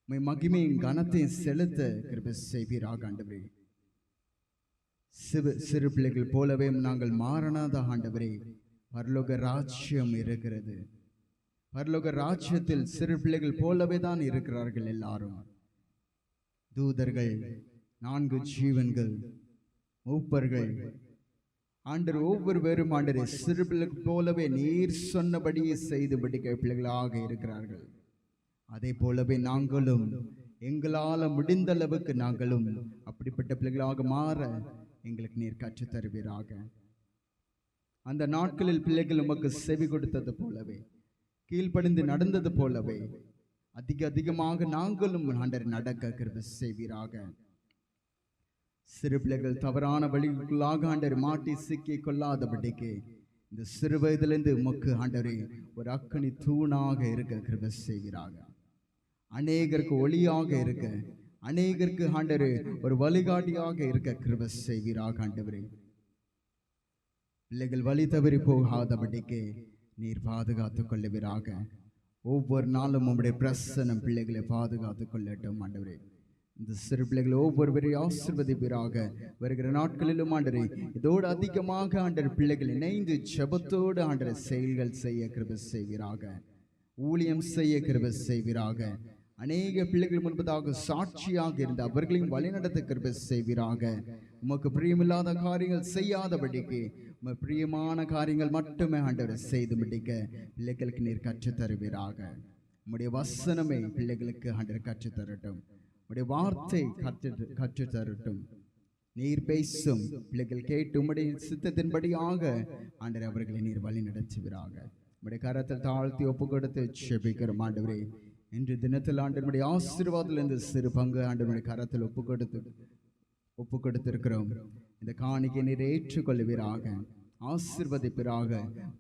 மகிமையின் கனத்தை செலுத்த கிருபை செய்வீராக. ஆண்டவரே, சிறு பிள்ளைகள் போலவே நாங்கள் மாறனாத ஆண்டவரே, பரலோக ராஜ்யம் இருக்கிறது. பரலோக ராஜ்யத்தில் சிறு பிள்ளைகள் போலவே தான் இருக்கிறார்கள் எல்லாரும். தூதர்கள், 4 ஜீவன்கள், மூப்பர்கள், ஆண்டவர் ஒவ்வொரு பேரும் ஆண்டவரே சிறு பிள்ளைகள் போலவே நீர் சொன்னபடியே செய்து படிக்க பிள்ளைகளாக இருக்கிறார்கள். அதே போலவே நாங்களும் எங்களால் முடிந்த அளவுக்கு நாங்களும் அப்படிப்பட்ட பிள்ளைகளாக மாற எங்களுக்கு நீர் கற்றுத் தருவீராக. அந்த நாட்களில் பிள்ளைகள் உமக்கு செவி கொடுத்தது போலவே, கீழ்ப்படிந்து நடந்தது போலவே அதிகமாக நாங்களும் ஆண்டவர் நடக்க கிருபை செய்வீராக. சிறு பிள்ளைகள் தவறான வழிக்குள்ளாக ஆண்டவர் மாட்டி சிக்கி கொள்ளாதபடிக்கு இந்த சிறு வயதிலிருந்து உமக்கு ஆண்டவரே ஒரு அக்கனி தூணாக இருக்க கிருபை செய்வீராக. அநேகருக்கு ஒளியாக இருக்க, அநேகருக்கு ஆண்டவரே ஒரு வழிகாட்டியாக இருக்க கிருபை செய்வீராக. ஆண்டவரே, பிள்ளைகள் வழி தவறி போகாதபடிக்கு நீர் பாதுகாத்துக் கொள்ளுவீராக. ஒவ்வொரு நாளும் உம்முடைய பிரசன்னம் பிள்ளைகளை பாதுகாத்துக் கொள்ளட்டும். ஆண்டவரே, இந்த சிறு பிள்ளைகள் ஒவ்வொருவரையும் ஆசீர்வதிப்பீராக. வருகிற நாட்களிலும் ஆண்டவரே இதோடு அதிகமாக ஆண்டவர் பிள்ளைகள் இணைந்து ஜெபத்தோடு ஆண்டவர் செயல்கள் செய்ய கிருபை செய்வீராக. ஊழியம் செய்ய கிருபை செய்வீராக. அநேக பிள்ளைகள் முன்பதாக சாட்சியாக இருந்து அவர்களையும் வழிநடத்த கிருபை செய்வீராக. உமக்கு பிரியமில்லாத காரியங்கள் செய்யாதபடிக்கு உமக்கு பிரியமான காரியங்கள் மட்டுமே ஆண்டவர் செய்து முடிக்க பிள்ளைகளுக்கு நீர் கற்றுத் தருவீராக. உம்முடைய வசனமே பிள்ளைகளுக்கு ஆண்டவர் கற்றுத் தரட்டும். உம்முடைய வார்த்தை கற்றுத் தரட்டும். நீர் பேசும் பிள்ளைகள் கேட்டு உம்முடைய சித்தத்தின்படியாக ஆண்டவர் அவர்களை நீர் வழி நடத்துவீராக. உம்முடைய கரத்தில் தாழ்த்தி ஒப்பு கொடுத்து ஜெபிக்கிறோம். ஆண்டவரே, இன்று தினத்தில் ஆண்டவருடைய ஆசீர்வாதத்தில் இந்த சிறு பங்கு ஆண்டவருடைய கரத்தில் ஒப்பு கொடுத்திருக்கிறோம். இந்த காணிக்கை நீர் ஏற்றுக்கொள்வீராக, ஆசீர்வதிப்பீராக.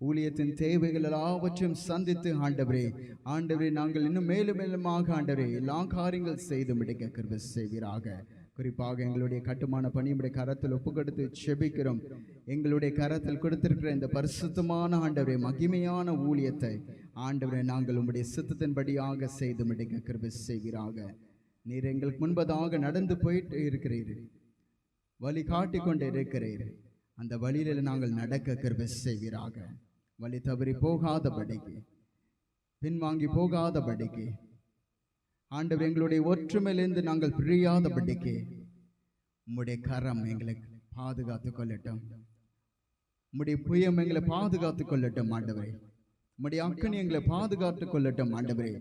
ஊழியத்தின் தேவைகள் எல்லாவற்றையும் சந்தித்து ஆண்டவரே நாங்கள் இன்னும் மேலும் மேலுமாக ஆண்டவரே எல்லா காரியங்கள் செய்து முடிக்க கிருபை செய்வீராக. குறிப்பாக எங்களுடைய கட்டுமான பணியுடைய கரத்தில் ஒப்பு கொடுத்து செபிக்கிறோம். எங்களுடைய கரத்தில் கொடுத்திருக்கிற இந்த பரிசுத்தமான ஆண்டவரே மகிமையான ஊழியத்தை ஆண்டவரே நாங்கள் உம்முடைய சித்தத்தின்படியாக செய்து முடிக்க கிருபை செய்வீராக. நீர் எங்களுக்கு முன்பதாக நடந்து போயிட்டு இருக்கிறீர், வழி காட்டி கொண்டு இருக்கிறீர். அந்த வழியில நாங்கள் நடக்க கிருபை செய்வீராக. வழி தவறி போகாதபடிக்கு, பின்வாங்கி போகாதபடிக்கு ஆண்டவர் எங்களுடைய ஒற்றுமையிலிருந்து நாங்கள் பிரியாதபடிக்கு உம்முடைய கரம் எங்களை பாதுகாத்துக் கொள்ளட்டும். உம்முடைய புயம் எங்களை பாதுகாத்துக் கொள்ளட்டும். ஆண்டவரே, உம்முடைய அக்கனி எங்களை பாதுகாத்துக் கொள்ளட்டும். ஆண்டவரே,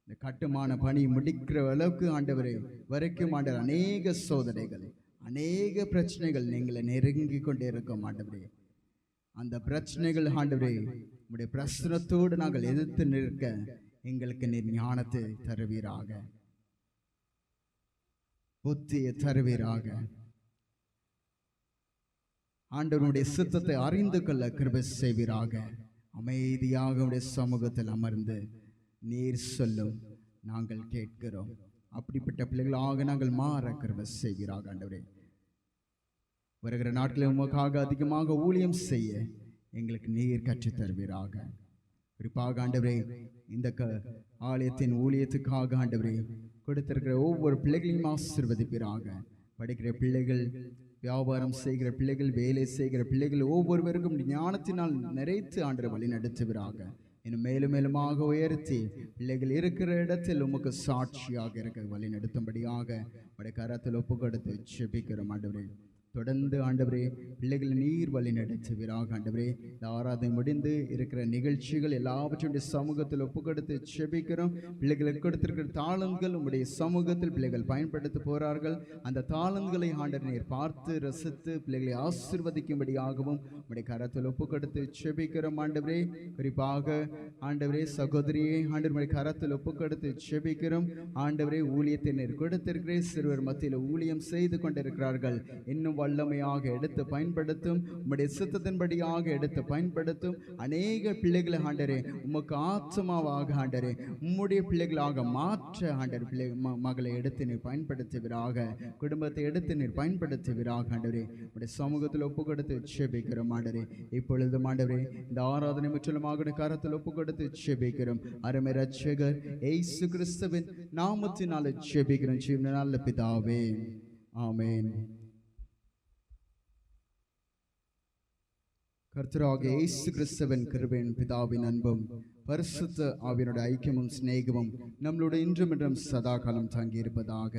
இந்த கட்டுமான பணி முடிக்கிற அளவுக்கு ஆண்டவரே வரைக்கும் ஆண்டவர் அநேக சோதனைகள், அநேக பிரச்சனைகள் எங்களை நெருங்கி கொண்டே இருக்கும். ஆண்டவரே, அந்த பிரச்சனைகள் ஆண்டவரே உம்முடைய பிரசனத்தோடு நாங்கள் எதிர்த்து நிற்க எங்களுக்கு நீர் ஞானத்தை தருவீராக. புத்தியை தருவீராக. ஆண்டவருடைய சித்தத்தை அறிந்து கொள்ள கிருபை செய்வீராக. அமைதியாக உடைய சமூகத்தில் அமர்ந்து நீர் சொல்லும் நாங்கள் கேட்கிறோம். அப்படிப்பட்ட பிள்ளைகளாக நாங்கள் மாற கிருபை செய்வீராக ஆண்டவரே. வருகிற நாட்களில் உமக்காக அதிகமாக ஊழியம் செய்ய எங்களுக்கு நீர் கற்றுத் தருவீராக. குறிப்பாக ஆண்டவரே, இந்த ஆலயத்தின் ஊழியத்துக்காக ஆண்டவரே கொடுத்திருக்கிற ஒவ்வொரு பிள்ளைகளையும் ஆசீர்வதிப்பீராக. படிக்கிற பிள்ளைகள், வியாபாரம் செய்கிற பிள்ளைகள், வேலை செய்கிற பிள்ளைகள் ஒவ்வொருவருக்கும் ஞானத்தினால் நிறைத்து ஆண்டவரை வழி நடத்துவீராக. இன்னும் மேலும் மேலுமாக உயர்த்தி பிள்ளைகள் இருக்கிற இடத்தில் உமக்கு சாட்சியாக இருக்க வழி நடத்தும்படியாக உடைய கரத்தில் ஒப்பு கொடுத்து ஜெபிக்கிறோம் ஆண்டவரே. தொடர்ந்து ஆண்டவரே பிள்ளைகள் நீர் வழி நடத்துவீராக ஆண்டவரே. இந்த ஆராதனை முடிந்து இருக்கிற நிகழ்ச்சிகள் எல்லாவற்றையும் சமூகத்தில் ஒப்பு கொடுத்து ஜெபிக்கிறோம். பிள்ளைகளுக்கு கொடுத்திருக்கிற தாளந்துகள் உங்களுடைய சமூகத்தில் பிள்ளைகள் பயன்படுத்த போறார்கள். அந்த தாளந்துகளை ஆண்டவர் நீர் பார்த்து ரசித்து பிள்ளைகளை ஆசீர்வதிக்கும்படியாகவும் உங்களுடைய கரத்தில் ஒப்பு கொடுத்து ஜெபிக்கிறோம் ஆண்டவரே. குறிப்பாக ஆண்டவரே சகோதரியை ஆண்டவருடைய கரத்தில் ஒப்பு கொடுத்து ஜெபிக்கிறோம் ஆண்டவரே. ஊழியத்தை நீர் கொடுத்திருக்கிறேன். சிறுவர் மத்தியில் ஊழியம் செய்து கொண்டிருக்கிறார்கள். இன்னும் வல்லமையாக எடுத்து பயன்படுத்தும். உம்முடைய சித்தத்தின்படியாக எடுத்து பயன்படுத்தும். அநேக பிள்ளைகளை ஆண்டரே உமக்கு ஆத்மாவாக ஆண்டரே உம்முடைய பிள்ளைகளாக மாற்ற ஆண்டர் பிள்ளை மகளை எடுத்து நீர் பயன்படுத்துவீராக. குடும்பத்தை எடுத்து நீர் பயன்படுத்துவீராக ஆண்டரே. உடைய சமூகத்தில் ஒப்பு கொடுத்து ஜெபிக்கிறோம் ஆண்டரே. இப்பொழுது ஆண்டரே இந்த ஆராதனை முற்றிலுமாக கரத்தில் ஒப்பு கொடுத்து ஜெபிக்கிறோம். அருமை இரட்சகர் இயேசு கிறிஸ்துவின் நாமத்தினால ஜெபிக்கிறோம் ஜீவன நல்ல பிதாவே, ஆமென். கர்த்தராகிய இயேசு கிறிஸ்துவின் கிருபையும் பிதாவின் அன்பும் பரிசுத்த ஆவியினுடைய ஐக்கியமும் சிநேகமும் நம்மளுடைய இன்றும் என்றும் சதா காலம் தங்கி இருப்பதாக.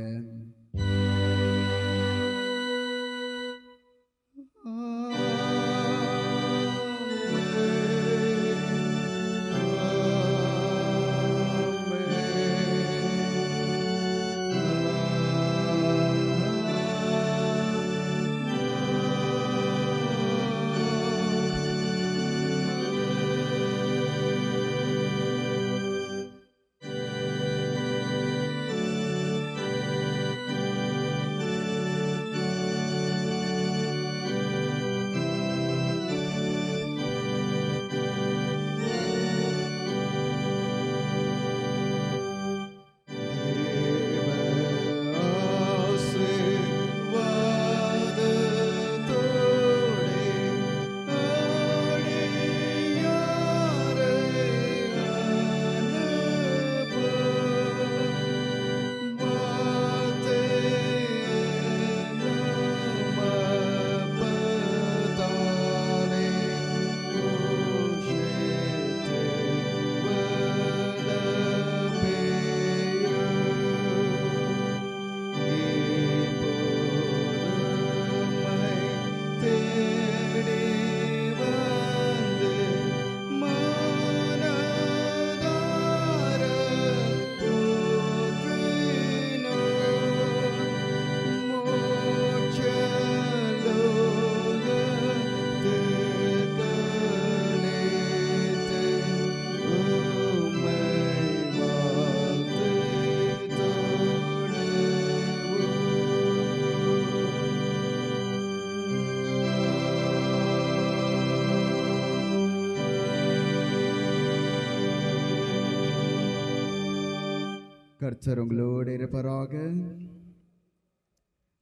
கர்த்தர் உங்களோடு இருப்பாராக.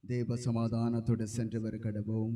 தேவ சமாதானத்தோடு சென்று வர கடவோம்.